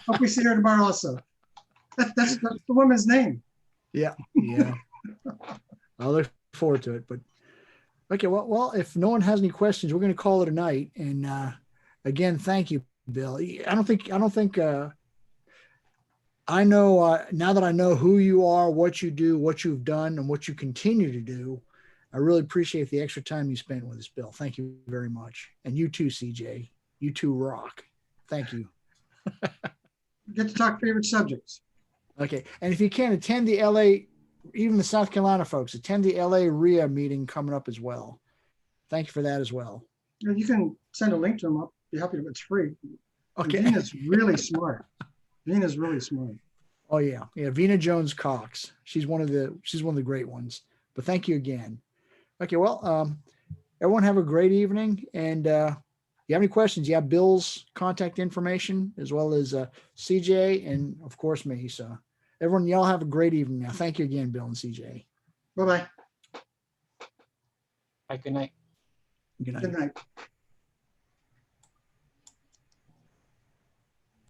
Speaker 8: Hope we see her tomorrow also. That's the woman's name.
Speaker 1: Yeah, yeah. I'll look forward to it. But okay, well, if no one has any questions, we're going to call it a night. And again, thank you, Bill. I don't think I know now that I know who you are, what you do, what you've done, and what you continue to do. I really appreciate the extra time you spent with us, Bill. Thank you very much. And you too, CJ. You too rock. Thank you.
Speaker 8: Get to talk favorite subjects.
Speaker 1: Okay. And if you can, attend the LA, even the South Carolina folks, attend the LA REIA meeting coming up as well. Thank you for that as well.
Speaker 8: You can send a link to them. I'll be happy to. It's free.
Speaker 1: Okay.
Speaker 8: And Vina's really smart. Vina's really smart.
Speaker 1: Oh yeah. Yeah. Vina Jones Cox. She's one of the great ones. But thank you again. Okay. Well, everyone have a great evening. And you have any questions? You have Bill's contact information as well as CJ and of course me. So everyone, y'all have a great evening now. Thank you again, Bill and CJ.
Speaker 8: Bye-bye.
Speaker 16: Bye, good night.
Speaker 1: Good night.
Speaker 8: Good night.